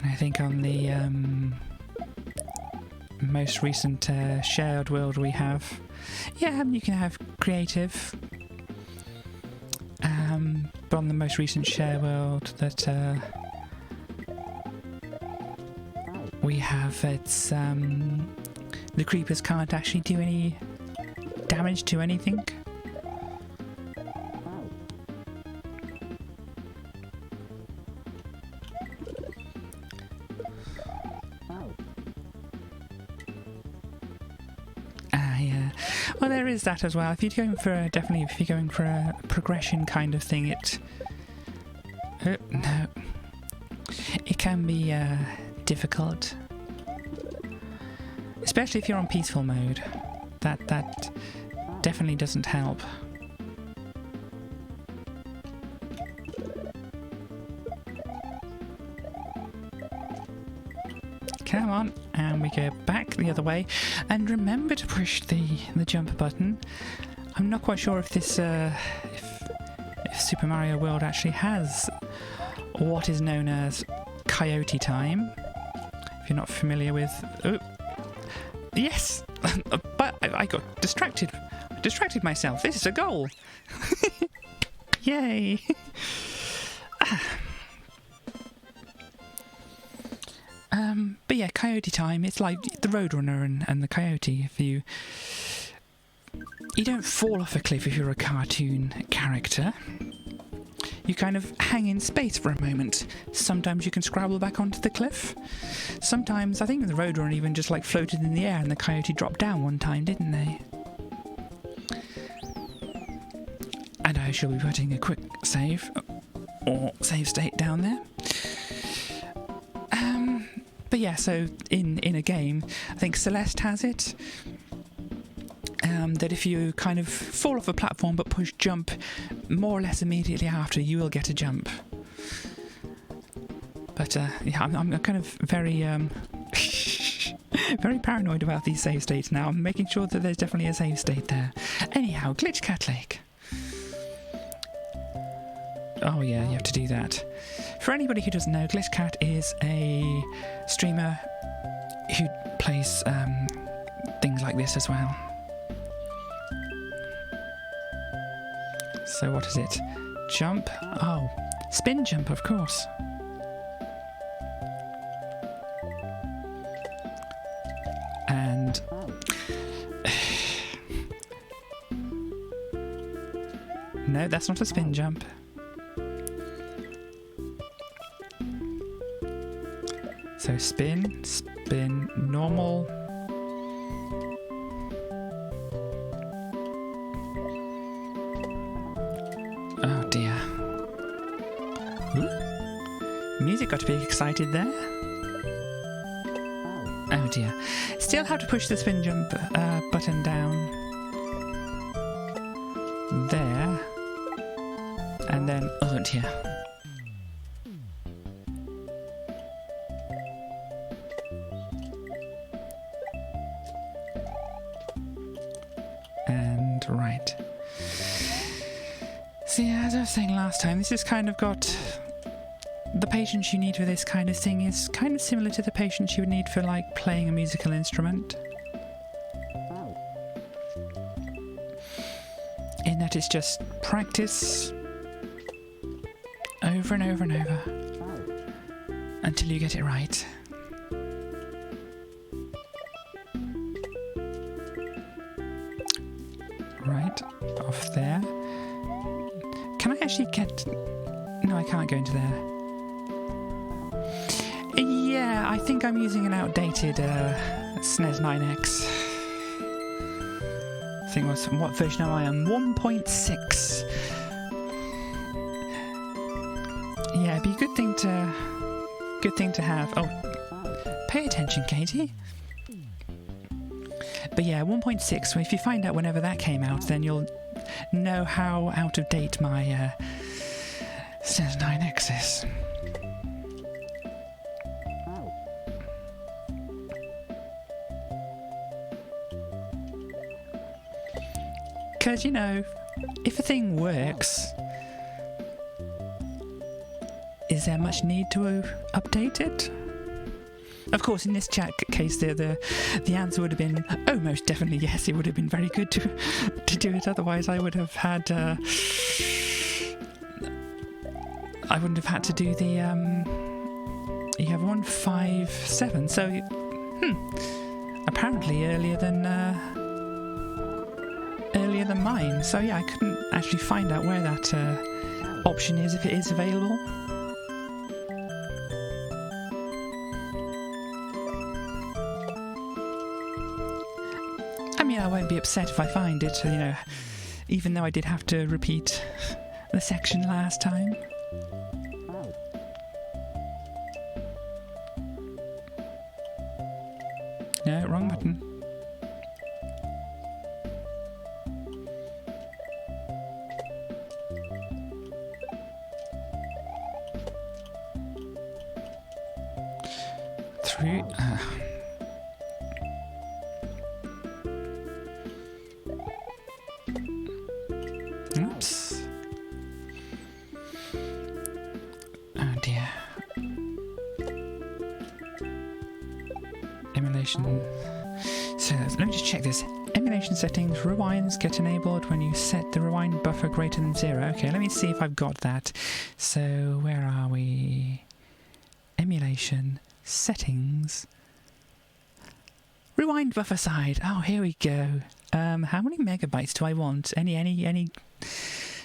I think on the most recent shared world we have, yeah, you can have creative. But on the most recent share world that we have, it's the creepers can't actually do any damage to anything. Yeah. Well, there is that as well. If you're going for if you're going for a progression kind of thing, no, it can be difficult. Especially if you're on peaceful mode. That definitely doesn't help. Come on, and we go back the other way. And remember to push the jump button. I'm not quite sure if this if Super Mario World actually has what is known as coyote time. if you're not familiar with... Oh, yes! But I got distracted. I distracted myself. This is a goal. Yay! But yeah, Coyote Time. It's like the Roadrunner and the Coyote. If you don't fall off a cliff if you're a cartoon character. You kind of hang in space for a moment. Sometimes you can scrabble back onto the cliff. Sometimes, I think the Roadrunner even just like floated in the air and the Coyote dropped down one time, didn't they? And I shall be putting a quick save, or save state down there. But yeah, so in a game, I think Celeste has it, that if you kind of fall off a platform but push jump more or less immediately after, you will get a jump. But yeah, I'm kind of very very paranoid about these save states now. I'm making sure that there's definitely a save state there. Anyhow, Glitch Cat Lake. Oh yeah, you have to do that. For anybody who doesn't know, Glitch Cat is a streamer who plays things like this as well. So what is it? Jump? Oh, spin jump, of course. And... no, that's not a spin jump. So spin, spin, normal. Oh dear. Ooh. Music got a bit excited there. Oh dear. Still have to push the spin jump button down. There. And then, oh dear. And right. See, as I was saying last time, this has kind of got... the patience you need for this kind of thing is kind of similar to the patience you would need for, like, playing a musical instrument. In that it's just practice over and over and over until you get it right. Right, off there. Can I actually get... no, I can't go into there. Yeah, I think I'm using an outdated SNES 9X. I think what version am I on? 1.6. Yeah, it'd be a good thing to have. Oh, pay attention, Katie. But yeah, 1.6. So if you find out whenever that came out, then you'll know how out of date my SNES 9X is. Because, you know, if a thing works, is there much need to update it? Of course, in this case, the answer would have been, oh, most definitely yes. It would have been very good to do it. Otherwise, I would have had. I wouldn't have had to do the. You have 157, so apparently earlier than mine. So yeah, I couldn't actually find out where that option is, if it is available. I mean, I won't be upset if I find it, you know, even though I did have to repeat the section last time. No, wrong button. Through... Oops. Oh dear. emulation. So let me just check this. Emulation settings, rewinds get enabled when you set the rewind buffer greater than 0. Okay, let me see if I've got that. So where are we? Emulation settings. Rewind buffer side. Oh, here we go. How many megabytes do I want? Any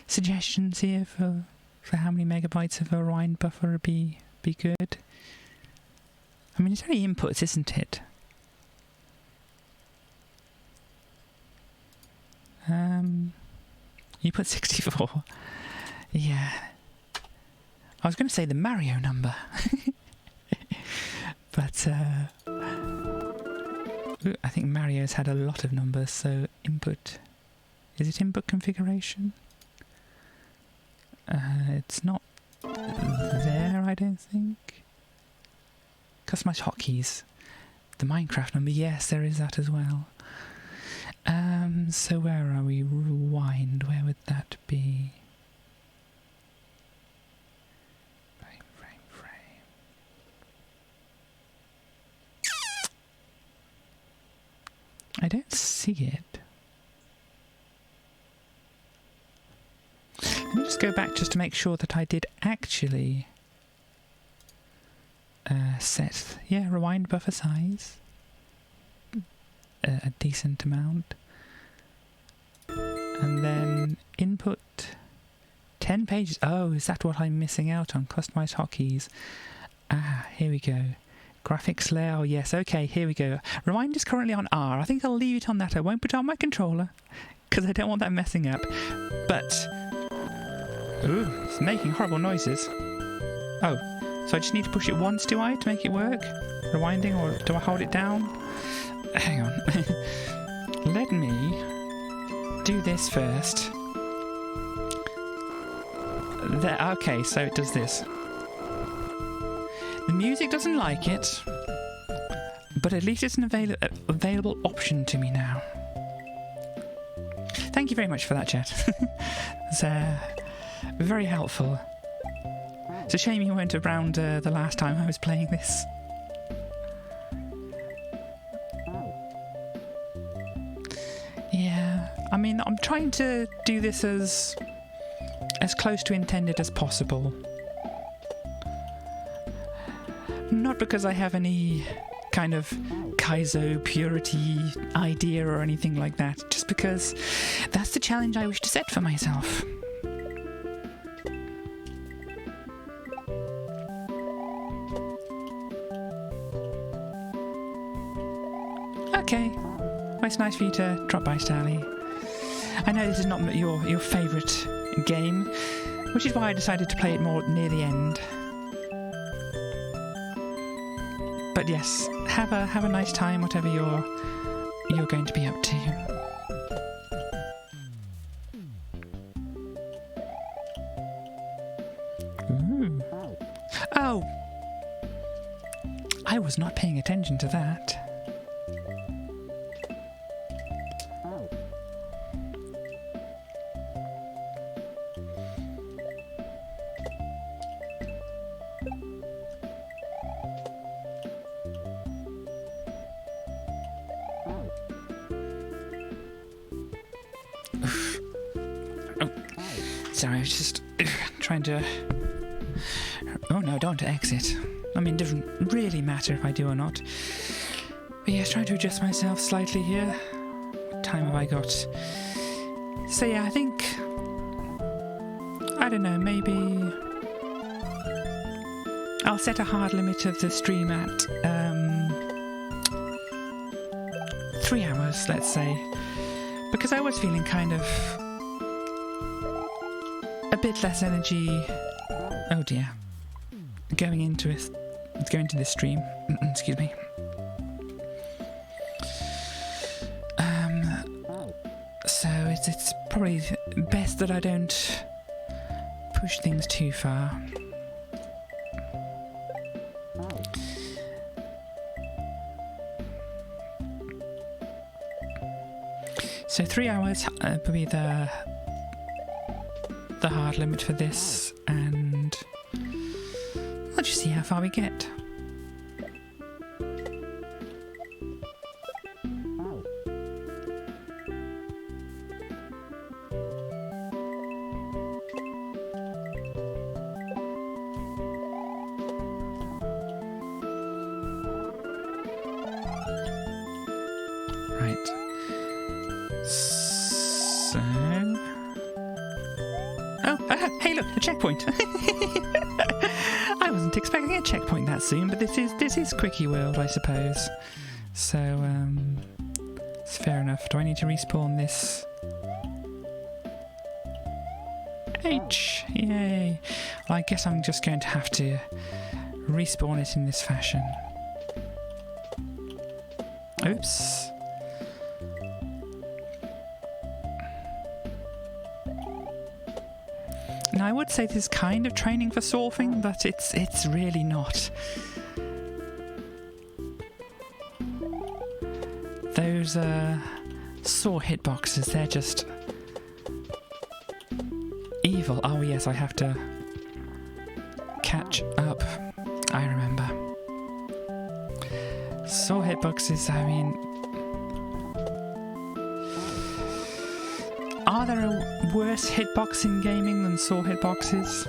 suggestions here for how many megabytes of a rewind buffer would be good? I mean, it's only inputs, isn't it? You put 64. Yeah. I was going to say the Mario number. But, I think Mario's had a lot of numbers, so input... Is it input configuration? It's not there, I don't think. Customize hotkeys. The Minecraft number, yes, there is that as well. So where are we? Rewind, where would that be? Frame. I don't see it. Let me just go back just to make sure that I did actually set, rewind buffer size. A decent amount. And then input 10 pages. Oh, is that what I'm missing out on? Customize hotkeys. Ah, here we go. Graphics layer. Oh, yes, okay, here we go. Rewind is currently on R. I think I'll leave it on that. I won't put it on my controller because I don't want that messing up. But, ooh, it's making horrible noises. Oh, so I just need to push it once, do I, to make it work? Rewinding, or do I hold it down? Hang on. Let me do this first. There, okay, so it does this. The music doesn't like it, but at least it's an available option to me now. Thank you very much for that, chat. It's very helpful. It's a shame you weren't around the last time I was playing this. Yeah, I mean, I'm trying to do this as close to intended as possible. Not because I have any kind of Kaizo purity idea or anything like that, just because that's the challenge I wish to set for myself. Okay, well, it's nice for you to drop by, Sally. I know this is not your favourite game, which is why I decided to play it more near the end. But yes, have a nice time, whatever you're going to be up to. Ooh. Oh! I was not paying attention to that. Sorry, I was just trying to... Oh no, don't exit. I mean, it doesn't really matter if I do or not. But yes, trying to adjust myself slightly here. What time have I got? So yeah, I think... I don't know, maybe... I'll set a hard limit of the stream at 3 hours, let's say. Because I was feeling kind of... a bit less energy. Oh dear. Going into this stream. Excuse me. So it's probably best that I don't push things too far. So 3 hours will be the hard limit for this, and I'll just see how far we get. So... Oh, hey look, a checkpoint! I wasn't expecting a checkpoint that soon, but this is Quickie World, I suppose. So, it's fair enough. Do I need to respawn this? H! Yay! Well, I guess I'm just going to have to respawn it in this fashion. Oops. Now, I would say this is kind of training for surfing, but it's really not. Those saw hitboxes, they're just evil. Oh yes, I have to catch up. I remember. Saw hitboxes, I mean... Are there a worse hitbox in gaming than saw hitboxes?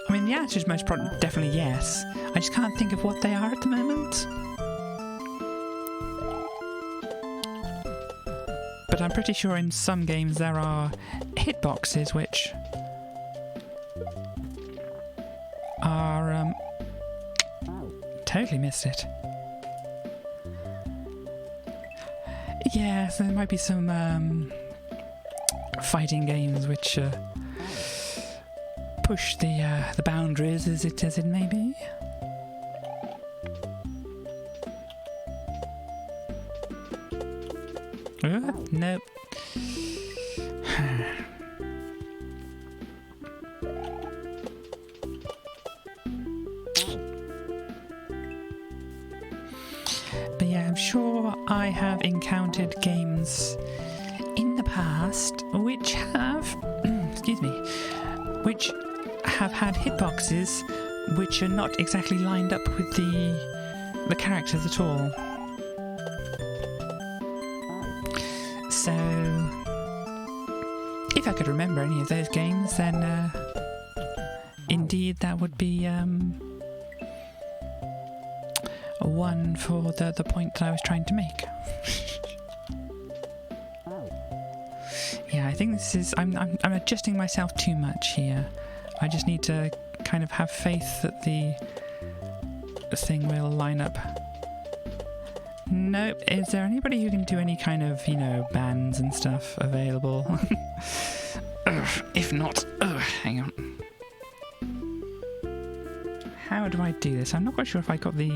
I mean, the answer is most probably definitely yes. I just can't think of what they are at the moment. But I'm pretty sure in some games there are hitboxes which are... Totally missed it. Yeah, so there might be some fighting games which push the boundaries as it may be. Nope. But yeah, I'm sure I have encountered games in the past which have, excuse me, which have had hitboxes which are not exactly lined up with the characters at all. So, if I could remember any of those games, then indeed that would be one for the point that I was trying to make. Yeah, I think this is... I'm adjusting myself too much here. I just need to kind of have faith that the thing will line up. Nope. Is there anybody who can do any kind of, you know, bands and stuff available? If not... hang on. How do I do this? I'm not quite sure if I got the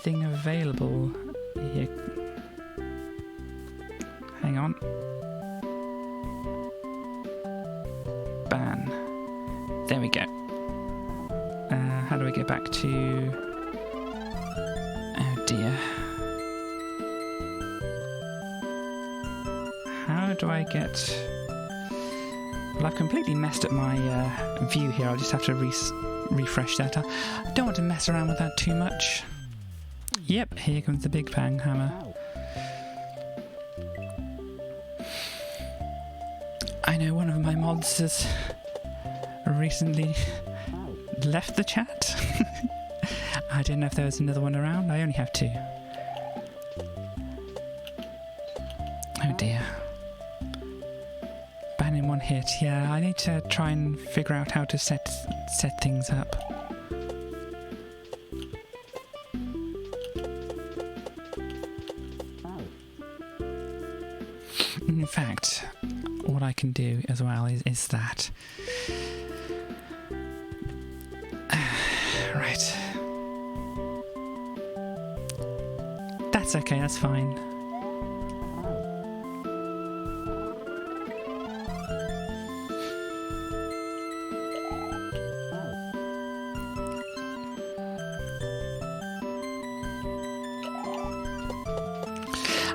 thing available here. Hang on. Ban. There we go. How do I get back to... Oh dear. How do I get... Well, I've completely messed up my view here. I'll just have to refresh that. I don't want to mess around with that too much. Yep, here comes the big bang hammer. I know one of my mods has recently left the chat. I didn't know if there was another one around. I only have two. Oh dear. Ban in one hit. Yeah, I need to try and figure out how to set things up. In fact, what I can do as well is that. Right. That's okay, that's fine.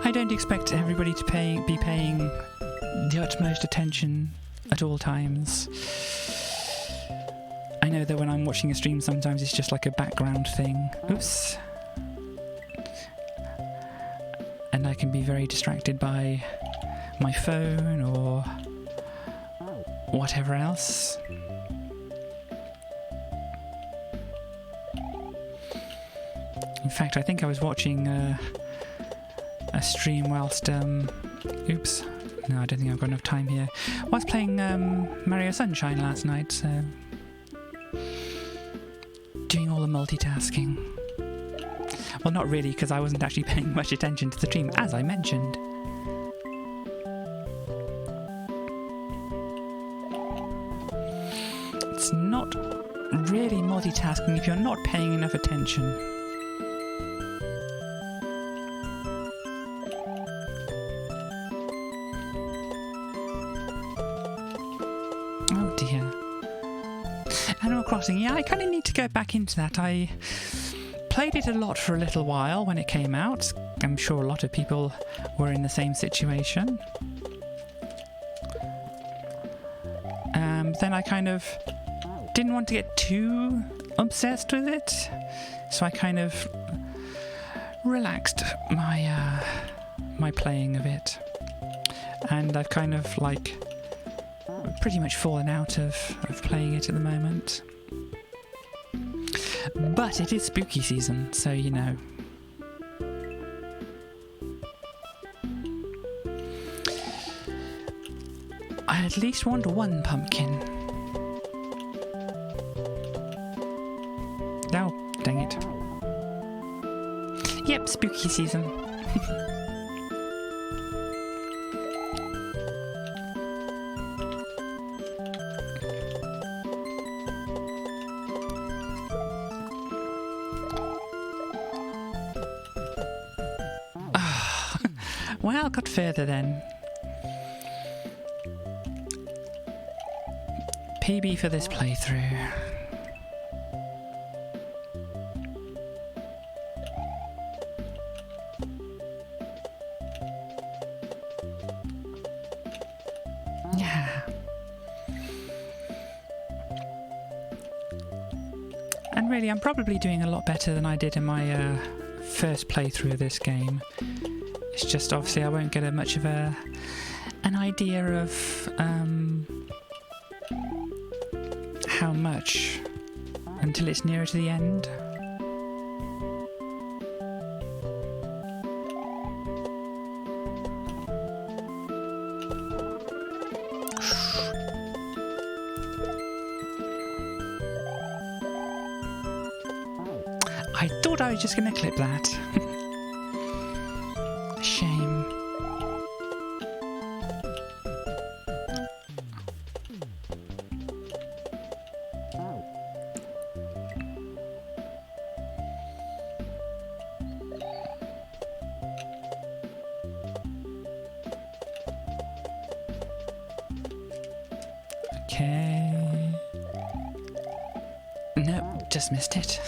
I don't expect everybody to be paying the utmost attention at all times. I know that when I'm watching a stream sometimes it's just like a background thing. Oops. And I can be very distracted by my phone or whatever else. In fact, I think I was watching a stream whilst oops, no, I don't think I've got enough time here. I was playing Mario Sunshine last night, so doing all the multitasking. Well, not really, because I wasn't actually paying much attention to the stream, as I mentioned. It's not really multitasking if you're not paying enough attention. Oh dear. Animal Crossing, yeah, I kind of need to go back into that. I played it a lot for a little while when it came out. I'm sure a lot of people were in the same situation. Then I kind of didn't want to get too obsessed with it, so I kind of relaxed my my playing of it, and I've kind of like pretty much fallen out of playing it at the moment. But it is spooky season, so you know. I at least want one pumpkin. Oh, dang it. Yep, spooky season. Well, got further then. PB for this playthrough. Yeah. And really, I'm probably doing a lot better than I did in my first playthrough of this game. It's just obviously I won't get much of an idea of how much until it's nearer to the end. I thought I was just going to clip that. Shame. Okay. Nope, just missed it.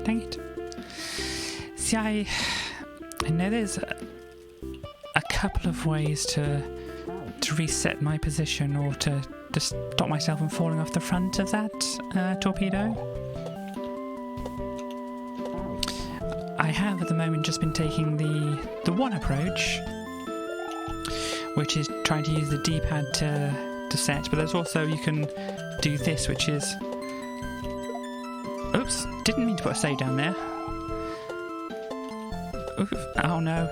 Dang it. See, I know there's a couple of ways to reset my position or to stop myself from falling off the front of that torpedo. I have at the moment just been taking the one approach, which is trying to use the D-pad to set, but there's also, you can do this, which is... Oops, didn't mean to put a save down there. Oof, oh no.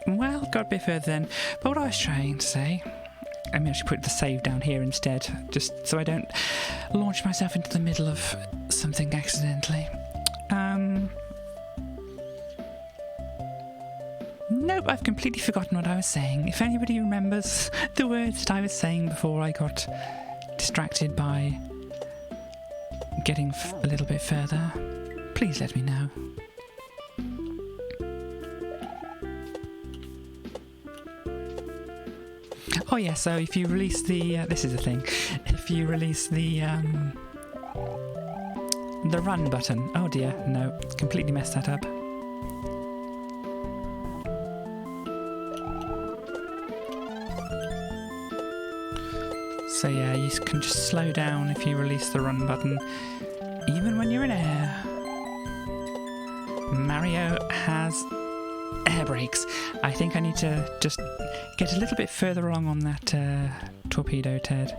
Well, got a bit further then. But what I was trying to say, I'm actually put the save down here instead, just so I don't launch myself into the middle of something accidentally. Nope, I've completely forgotten what I was saying. If anybody remembers the words that I was saying before I got distracted by getting a little bit further, please let me know. Oh yeah, so if you release the this is the thing, if you release the run button, oh dear, no, completely messed that up. So yeah, you can just slow down if you release the run button, even when you're in air. Mario has air brakes. I think I need to just get a little bit further along on that torpedo, Ted.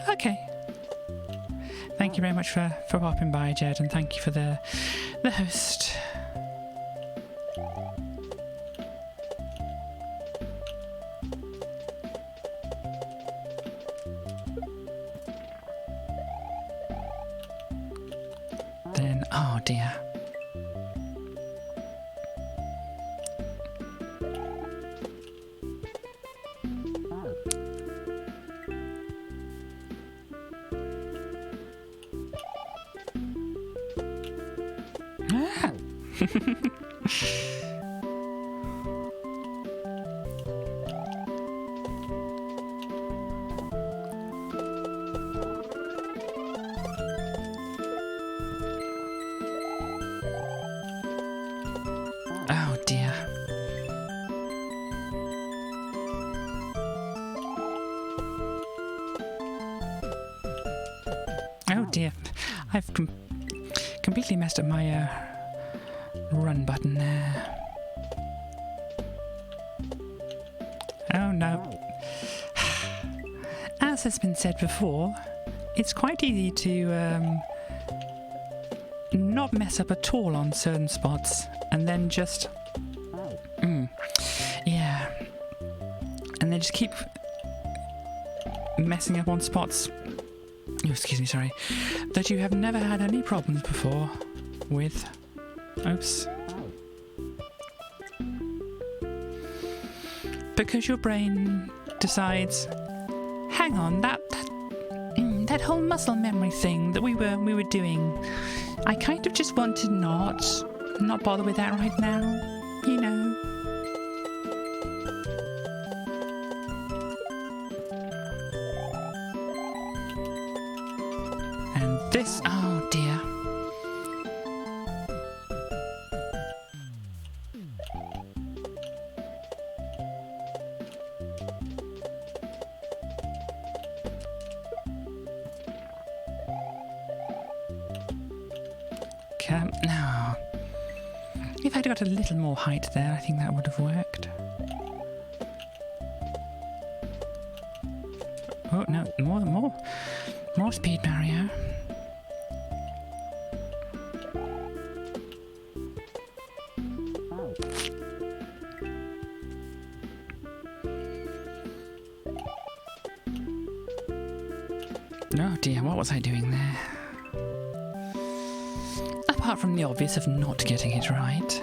Okay. Thank you very much for popping by, Jed, and thank you for the host. Then, oh dear. Oh dear. Oh dear. I've completely messed up my run button there. Oh no. As has been said before, it's quite easy to not mess up at all on certain spots and then just yeah, and then just keep messing up on spots, oh, excuse me, sorry, that you have never had any problems before with. Oops. Because your brain decides, hang on, that whole muscle memory thing that we were doing, I kind of just want to not bother with that right now, you know. And this, oh dear. No. If I'd got a little more height there, I think that would have worked. Oh no, more speed barrier. Oh dear, what was I doing there? Apart from the obvious of not getting it right.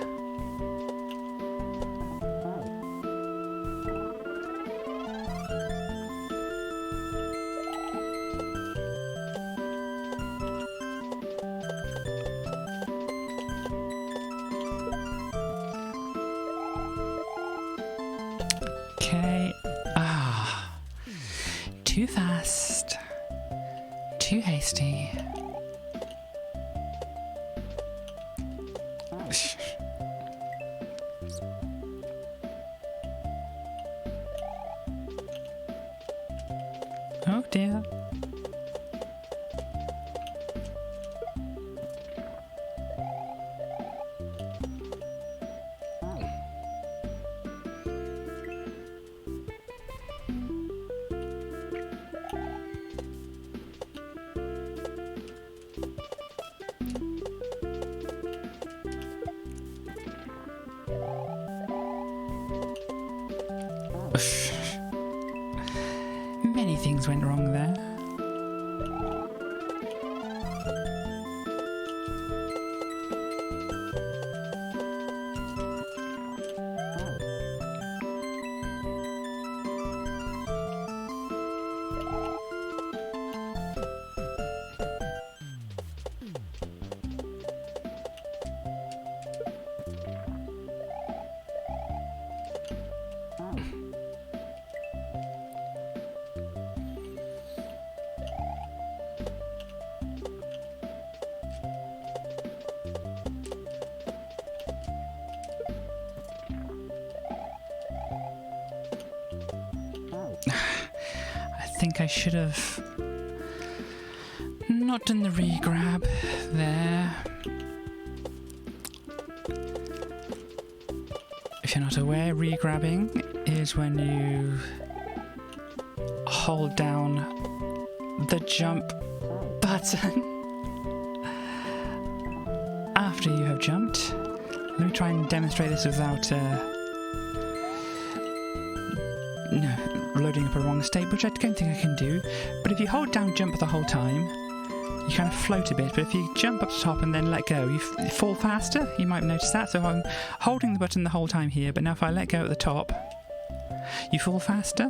Okay. Too fast. Too hasty. Oh dear. Many things went wrong there. I think I should have not done the re-grab there. If you're not aware, re-grabbing is when you hold down the jump button after you have jumped. Let me try and demonstrate this without loading up a wrong state, which I don't think I can do. But if you hold down jump the whole time, you kind of float a bit, but if you jump up to top and then let go, you fall faster. You might notice that. So I'm holding the button the whole time here, but now if I let go at the top, you fall faster.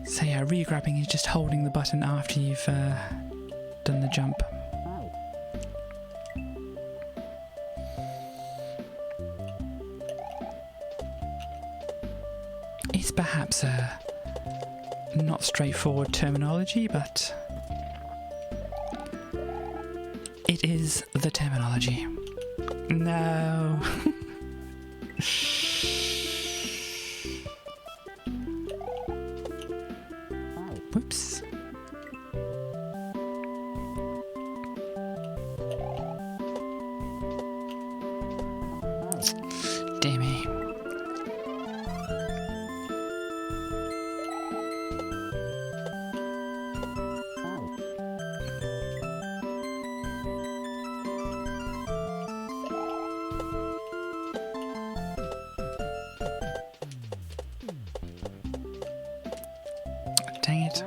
So yeah, re-grabbing is just holding the button after you've done the jump. It's perhaps a not straightforward terminology, but it is the terminology. No. Whoops. Dear me. Dang it.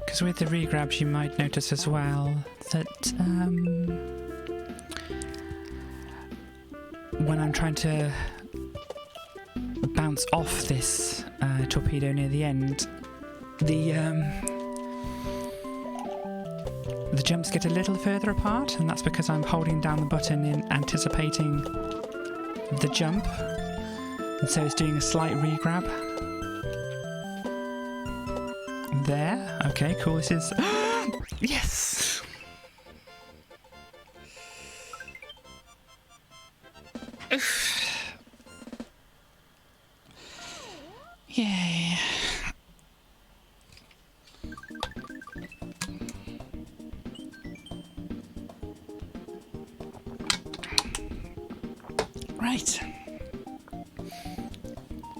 Because with the re-grabs you might notice as well that when I'm trying to bounce off this torpedo near the end, the jumps get a little further apart, and that's because I'm holding down the button in anticipating the jump, and so it's doing a slight re-grab. There. Okay, cool. This is... Yes! Yay. Right.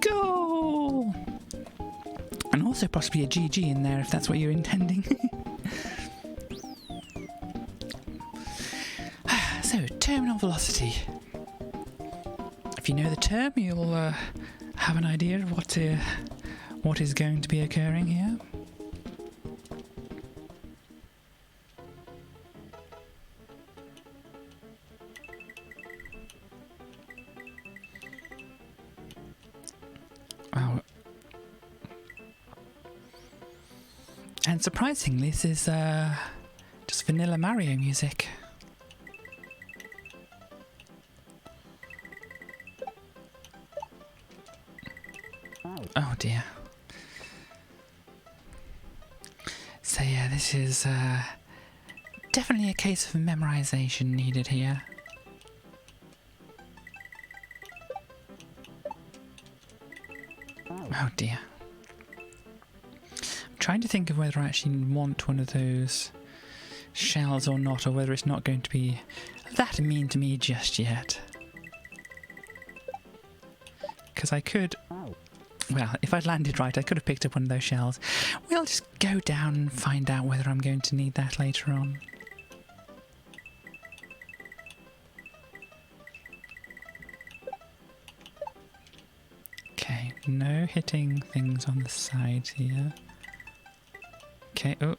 Go! And also possibly a GG in there if that's what you're intending. So, terminal velocity. If you know the term, you'll have an idea of what is going to be occurring here. Oh. And surprisingly, this is just vanilla Mario music. Oh dear. So yeah, this is definitely a case of memorization needed here. Oh dear. I'm trying to think of whether I actually want one of those shells or not, or whether it's not going to be that mean to me just yet. Because I could... Well, if I'd landed right, I could have picked up one of those shells. We'll just go down and find out whether I'm going to need that later on. Okay, no hitting things on the sides here. Okay, oh.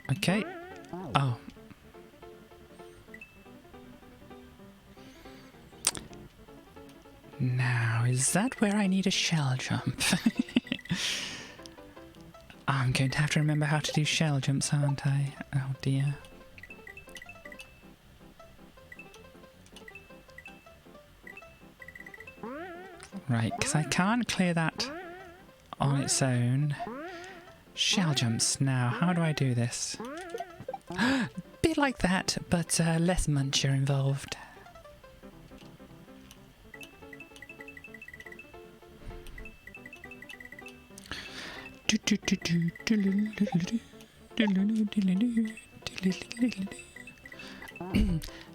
Okay. Oh. Now, is that where I need a shell jump? I'm going to have to remember how to do shell jumps, aren't I? Oh dear. Right, because I can't clear that on its own. Shell jumps. Now, how do I do this? Bit like that, but less muncher involved.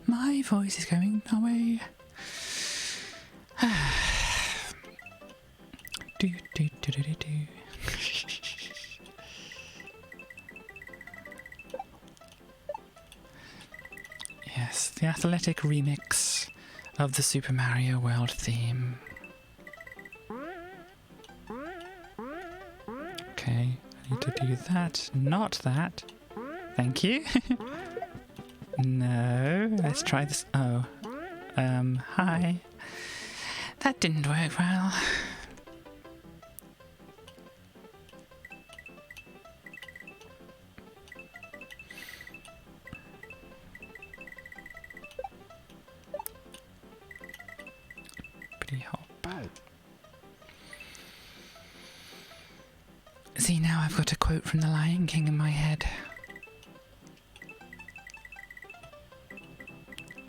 My voice is going away. Yes, the athletic remix of the Super Mario World theme. Okay, I need to do that, not that. Thank you. No, let's try this. Oh, hi. That didn't work well. Pretty hop. See, now I've got a quote from The Lion King in my head.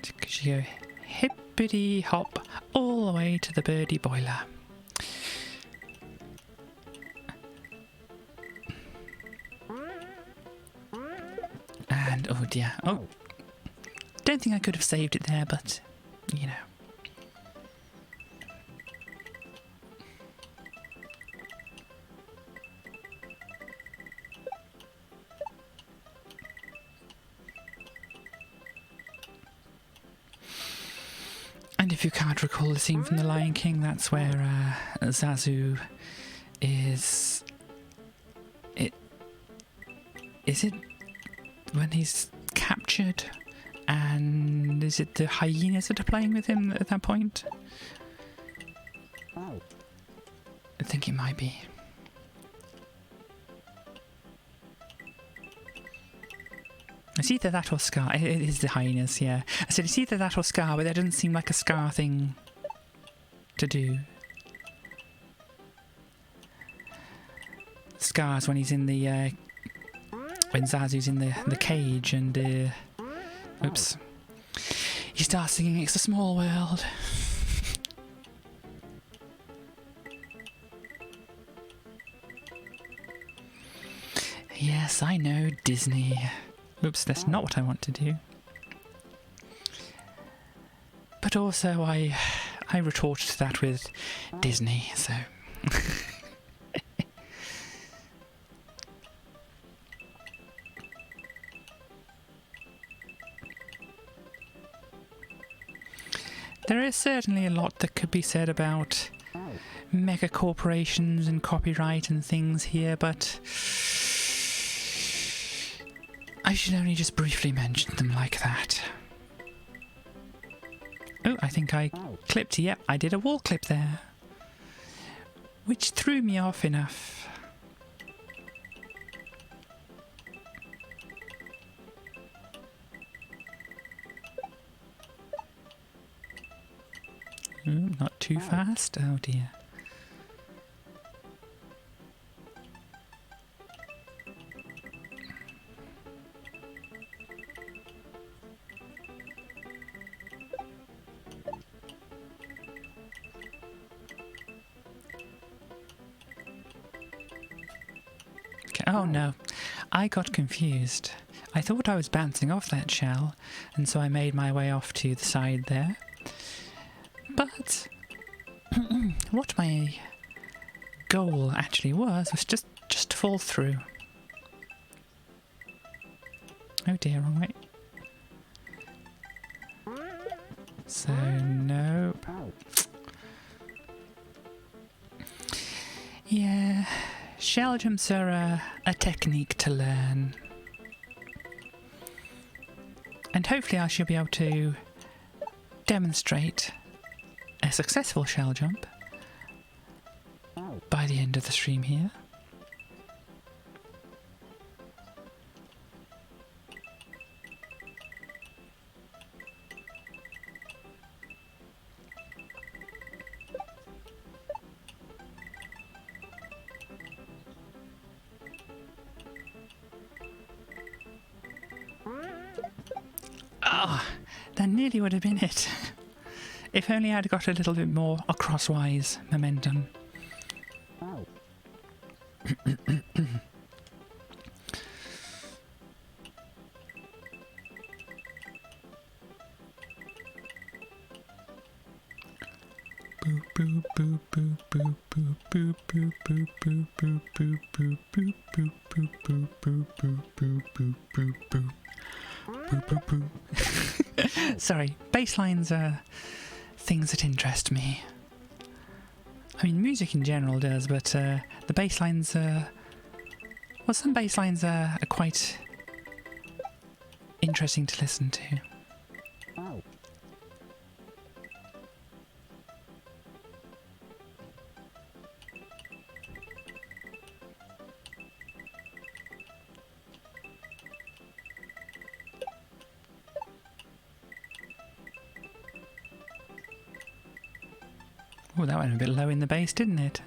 Because you go hippity hop all the way to the birdie boiler. And oh dear, oh, don't think I could have saved it there, but you know. And if you can't recall the scene from The Lion King, that's where Zazu is... Is it when he's captured? And is it the hyenas that are playing with him at that point? I think it might be. It's either that or Scar. It is the hyenas, yeah. I said it's either that or Scar, but that doesn't seem like a Scar thing to do. Scar's when he's in the... when Zazu's in the cage and... oops. He starts singing It's a Small World. Yes, I know, Disney. Oops, that's not what I want to do. But also, I retorted that with Disney, so... There is certainly a lot that could be said about mega corporations and copyright and things here, but... I should only just briefly mention them like that. Oh, I think I clipped. Yep, I did a wall clip there. Which threw me off enough. Ooh, not too fast. Oh dear. Oh no, I got confused. I thought I was bouncing off that shell, and so I made my way off to the side there. But what my goal actually was just to fall through. Oh dear, wrong way. So, nope. Yeah. Shell jumps are a technique to learn. And hopefully I shall be able to demonstrate a successful shell jump by the end of the stream here. Ah, that nearly would have been it. If only I'd got a little bit more crosswise momentum. Sorry, bass lines are things that interest me. I mean, music in general does, but the bass lines are... Well, some bass lines are quite interesting to listen to. Oh, that went a bit low in the bass, didn't it?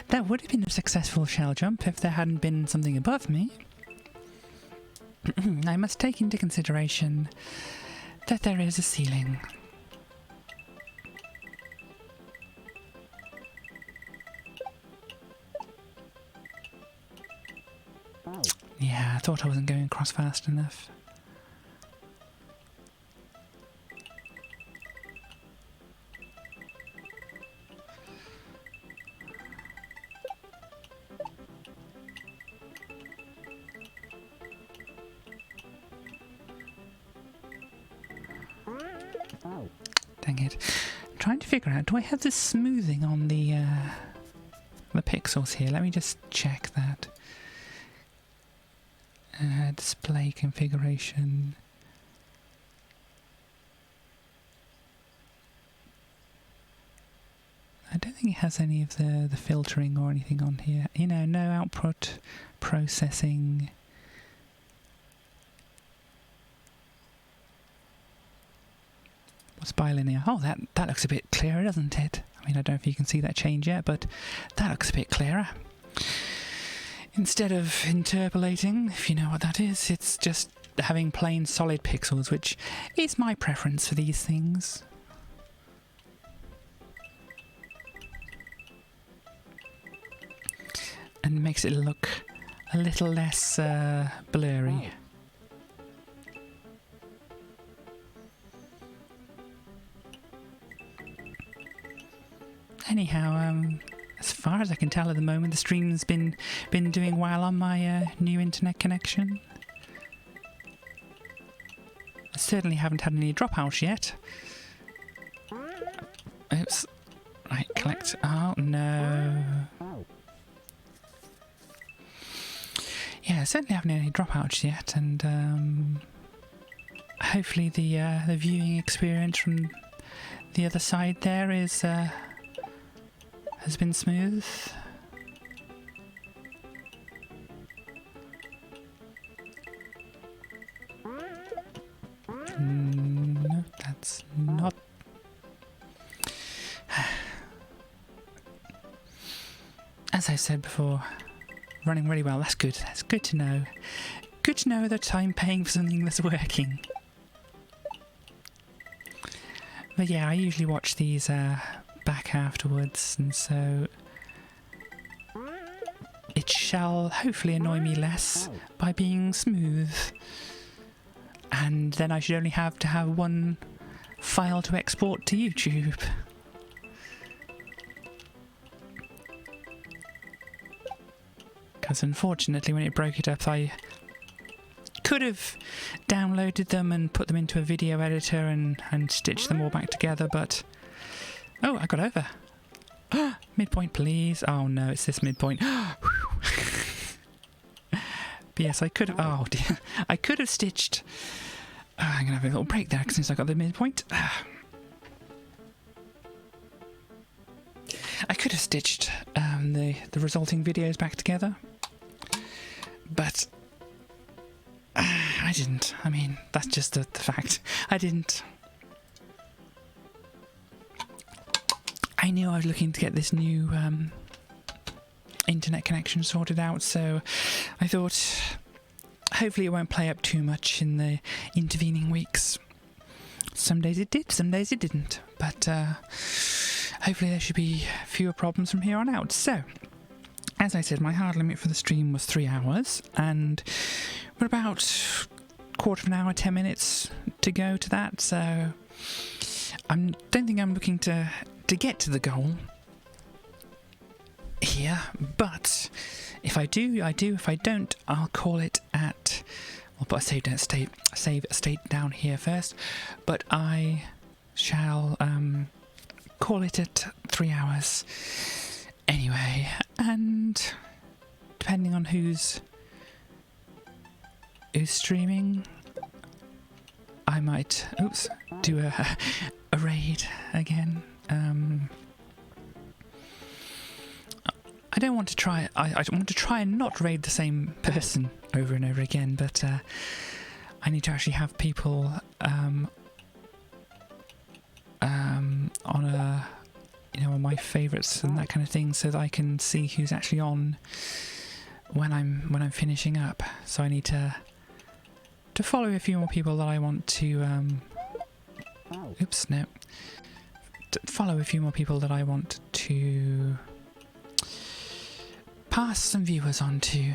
That would have been a successful shell jump if there hadn't been something above me. I must take into consideration that there is a ceiling. Yeah, I thought I wasn't going across fast enough. Dang it. I'm trying to figure out, do I have this smoothing on the pixels here? Let me just check that. Display configuration. I don't think it has any of the filtering or anything on here. You know, no output processing. What's bilinear? Oh, that looks a bit clearer, doesn't it? I mean, I don't know if you can see that change yet, but that looks a bit clearer. Instead of interpolating, if you know what that is, it's just having plain solid pixels, which is my preference for these things. And makes it look a little less blurry. Anyhow, as far as I can tell at the moment, the stream's been doing well on my new internet connection. I certainly haven't had any dropouts yet. Oops. Right, collect. Oh, no. Yeah, I certainly haven't had any dropouts yet, and hopefully the viewing experience from the other side there is has been smooth. No, that's not. As I said before, running really well. That's good. That's good to know. Good to know that I'm paying for something that's working. But yeah, I usually watch these back afterwards, and so it shall hopefully annoy me less by being smooth. And then I should only have to have one file to export to YouTube. Because unfortunately when it broke it up, I could have downloaded them and put them into a video editor and stitched them all back together, but... Oh, I got over. Midpoint, please. Oh no, it's this midpoint. But yes, I could have... Oh dear. I could have stitched... I'm going to have a little break there since I got the midpoint. I could have stitched the resulting videos back together. But... I didn't. I mean, that's just the fact. I didn't. I knew I was looking to get this new internet connection sorted out, so I thought hopefully it won't play up too much in the intervening weeks. Some days it did, some days it didn't, but hopefully there should be fewer problems from here on out. So, as I said, my hard limit for the stream was 3 hours, and we're about quarter of an hour, 10 minutes to go to that, so I don't think I'm looking to get to the goal here, but if I do, I do. If I don't, I'll call it at... I'll put a save state down here first, but I shall call it at 3 hours anyway, and depending on who's streaming, I might do a raid again. I don't want to try. I want to try and not raid the same person over and over again, but I need to actually have people on on my favourites and that kind of thing, so that I can see who's actually on when I'm finishing up. So I need to follow a few more people that I want to. To follow a few more people that I want to pass some viewers on to.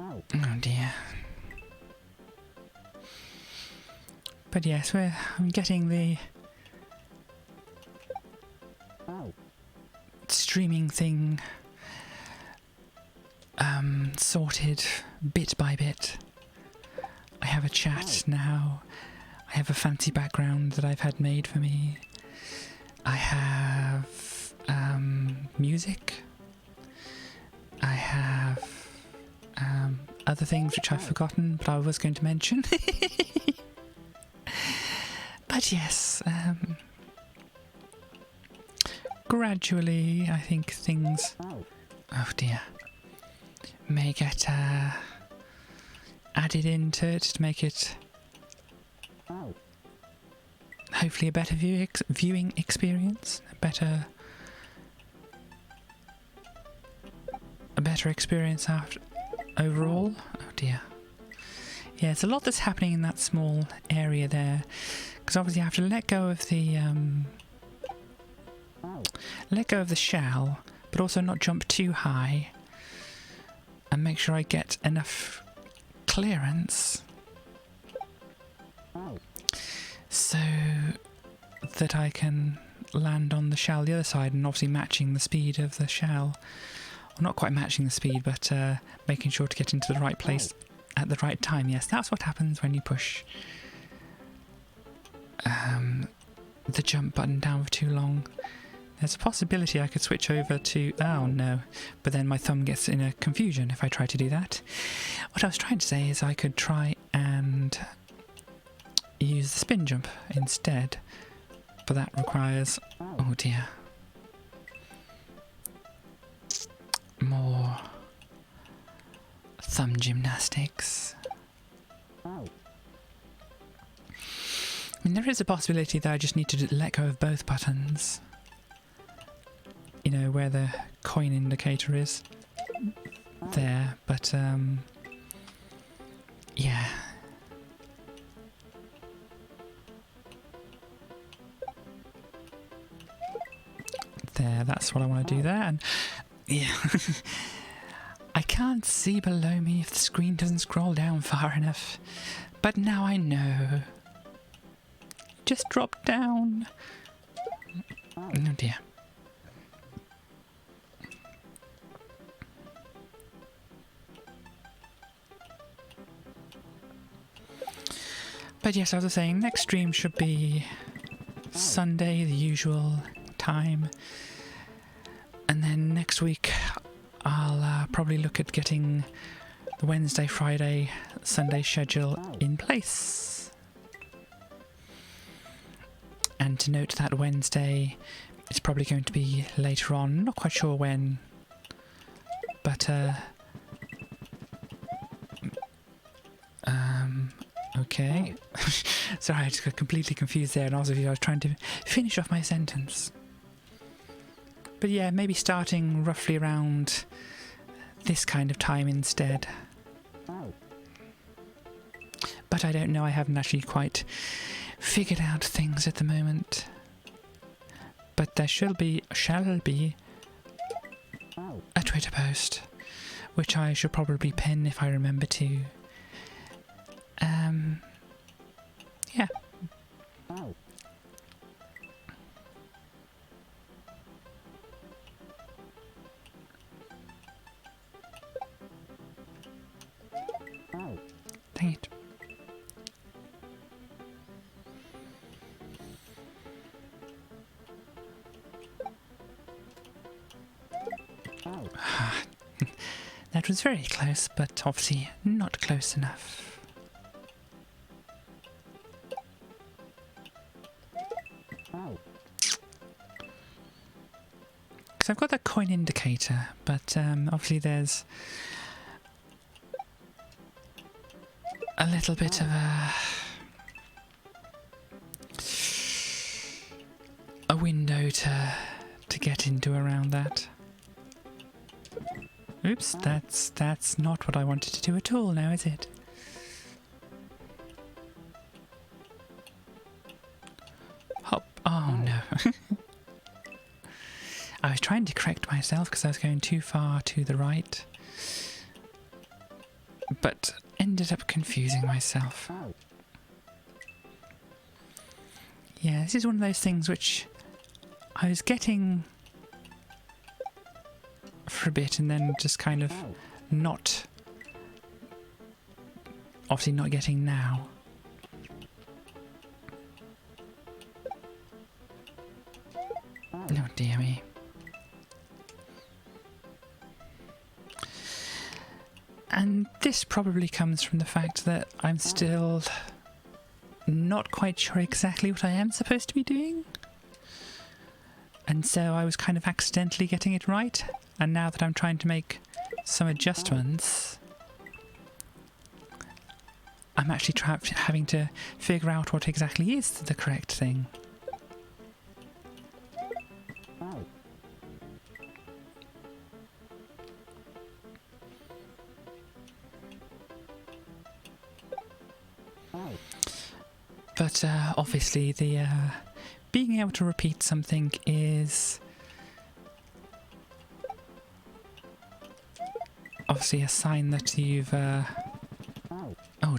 Oh dear. But yes, I'm getting the streaming thing sorted bit by bit. I have a chat now. I have a fancy background that I've had made for me. I have music. I have other things which I've forgotten, but I was going to mention. But yes, gradually I think things, oh dear, may get added into it to make it hopefully a better viewing experience, a better experience after overall. Oh dear. Yeah, it's a lot that's happening in that small area there, because obviously I have to let go of the shell, but also not jump too high, and make sure I get enough clearance so that I can land on the shell the other side, and obviously matching the speed of the shell. Well, not quite matching the speed, but making sure to get into the right place at the right time. Yes, that's what happens when you push the jump button down for too long. There's a possibility I could switch over to... Oh no, but then my thumb gets in a confusion if I try to do that. What I was trying to say is I could try and use the spin jump instead, but that requires... Oh dear. More thumb gymnastics. I mean, there is a possibility that I just need to let go of both buttons. You know, where the coin indicator is. There, but yeah. There, that's what I want to do there, and yeah. I can't see below me if the screen doesn't scroll down far enough, but now I know. Just drop down. Oh dear. But yes, as I was saying, next stream should be Sunday, the usual time. And then next week, I'll probably look at getting the Wednesday, Friday, Sunday schedule in place. And to note that Wednesday, it's probably going to be later on, not quite sure when, but Okay. Sorry, I just got completely confused there, and also I was trying to finish off my sentence. But yeah, maybe starting roughly around this kind of time instead. But I don't know, I haven't actually quite figured out things at the moment. But there shall be a Twitter post, which I should probably pen if I remember to. Yeah. Dang it. That was very close, but obviously not close enough. Because I've got that coin indicator, but obviously there's a little bit of a window to get into around that. Oops, that's not what I wanted to do at all now, is it? Hop. Oh no. I was trying to correct myself because I was going too far to the right, but ended up confusing myself. Yeah, this is one of those things which I was getting for a bit and then just kind of obviously not getting now. Oh dear me. And this probably comes from the fact that I'm still not quite sure exactly what I am supposed to be doing. And so I was kind of accidentally getting it right. And now that I'm trying to make some adjustments, I'm actually having to figure out what exactly is the correct thing. But obviously the being able to repeat something is obviously a sign that you've oh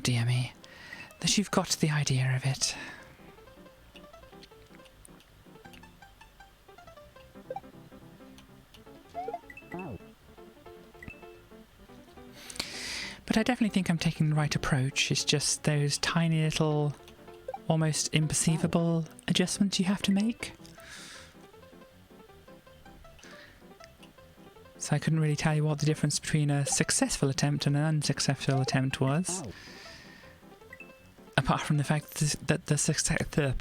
dear me, that you've got the idea of it. But I definitely think I'm taking the right approach. It's just those tiny little, almost imperceivable adjustments you have to make. So I couldn't really tell you what the difference between a successful attempt and an unsuccessful attempt was. Apart from the fact that the successful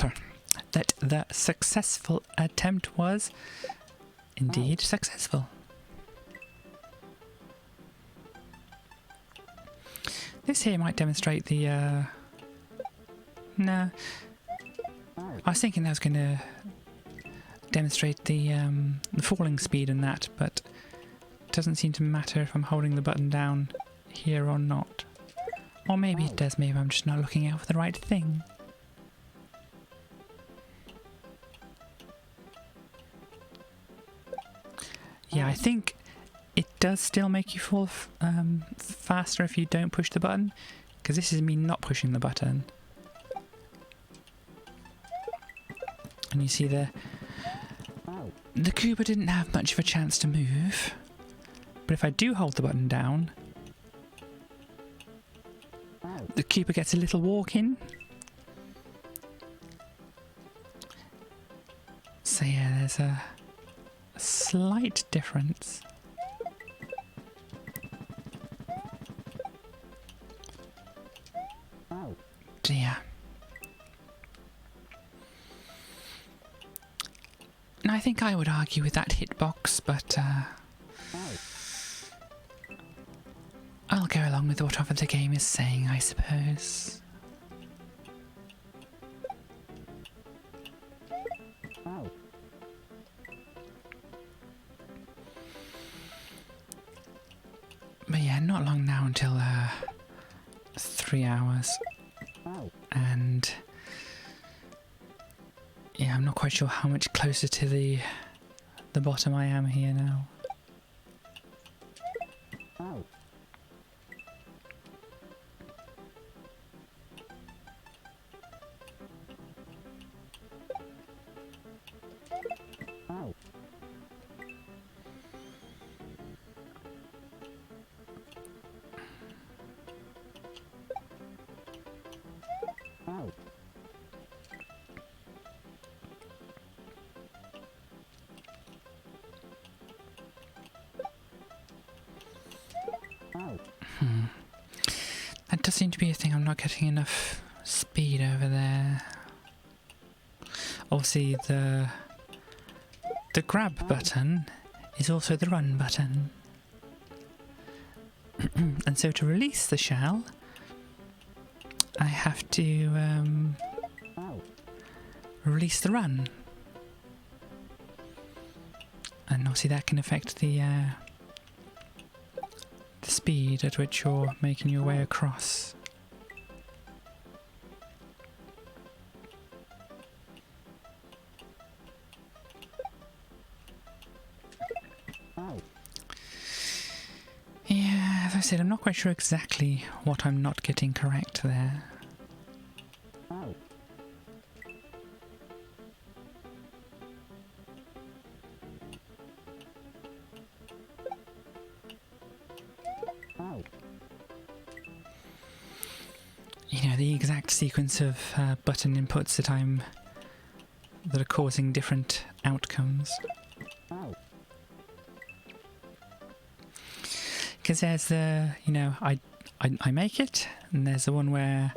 attempt was indeed successful. This here might demonstrate the no. I was thinking that was going to demonstrate the falling speed and that, but it doesn't seem to matter if I'm holding the button down here or not. Or maybe it does, maybe I'm just not looking out for the right thing. Yeah, I think it does still make you fall faster if you don't push the button, because this is me not pushing the button. And you see the Koopa didn't have much of a chance to move, but if I do hold the button down, the Koopa gets a little walk in. So yeah, there's a slight difference. Dear. And I think I would argue with that hitbox, but I'll go along with whatever the game is saying, I suppose. But yeah, not long now until 3 hours. And yeah, I'm not quite sure how much closer to the bottom I am here now. That does seem to be a thing. I'm not getting enough speed over there. Obviously, the grab button is also the run button. And so to release the shell, I have to release the run. And obviously that can affect the speed at which you're making your way across. Yeah, as I said, I'm not quite sure exactly what I'm not getting correct there. You know, the exact sequence of button inputs that are causing different outcomes. Because there's the, you know, I make it, and there's the one where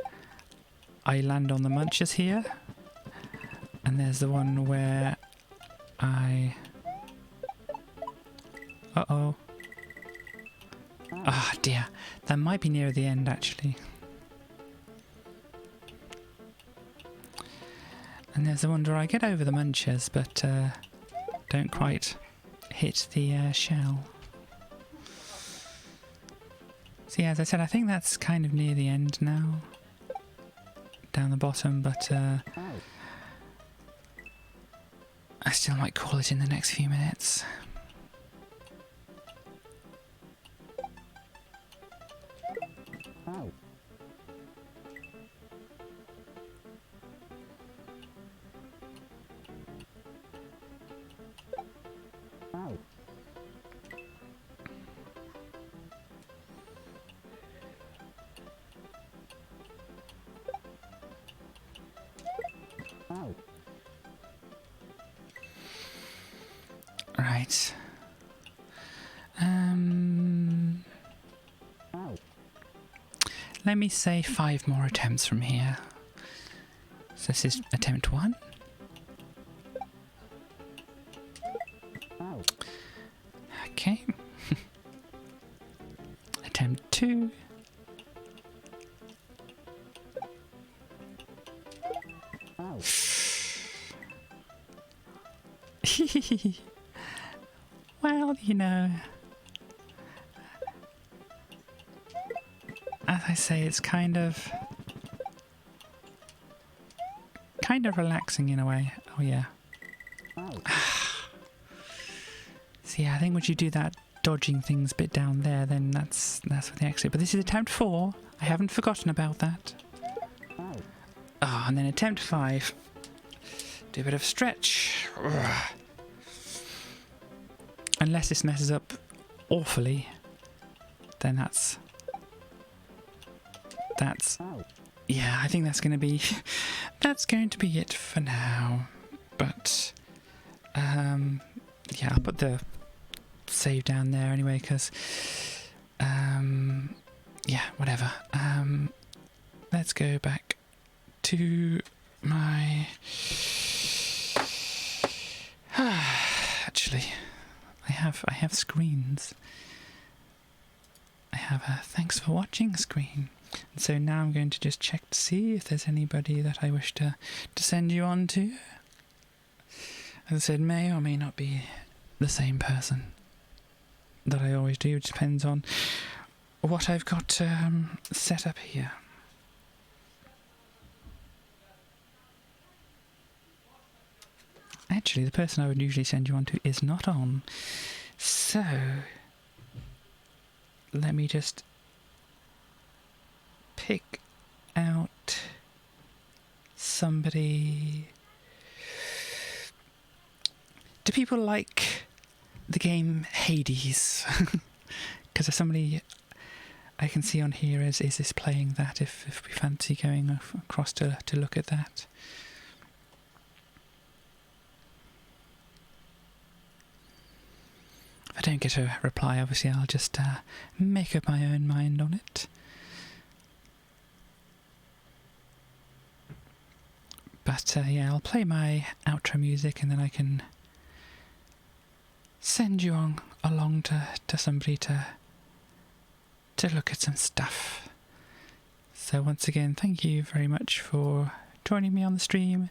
I land on the munches here, and there's the one where I... Uh-oh. Ah, dear. That might be near the end, actually. And there's the one where I get over the munches, but don't quite hit the shell. So yeah, as I said, I think that's kind of near the end now. Down the bottom, but I still might call it in the next few minutes. Right. Let me say 5 more attempts from here. So this is attempt 1. Okay. Attempt 2. Well, you know, as I say, it's kind of relaxing in a way. Oh yeah. So yeah, I think once you do that dodging things bit down there, then that's for the exit. But this is attempt 4. I haven't forgotten about that. Oh, and then attempt 5. Do a bit of stretch. Unless this messes up awfully, then that's yeah, I think that's going to be it for now. But yeah, I'll put the save down there anyway, because yeah, whatever. Let's go back to my actually, I have screens. I have a thanks for watching screen. And so now I'm going to just check to see if there's anybody that I wish to send you on to. As I said, may or may not be the same person that I always do. It depends on what I've got set up here. Actually, the person I would usually send you on to is not on. So, let me just pick out somebody. Do people like the game Hades? Because there's somebody I can see on here is this playing that, if we fancy going across to look at that. If I don't get a reply, obviously I'll just make up my own mind on it. But yeah, I'll play my outro music and then I can send you along to somebody to look at some stuff. So once again, thank you very much for joining me on the stream,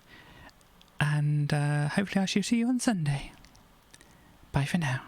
and hopefully I shall see you on Sunday. Bye for now.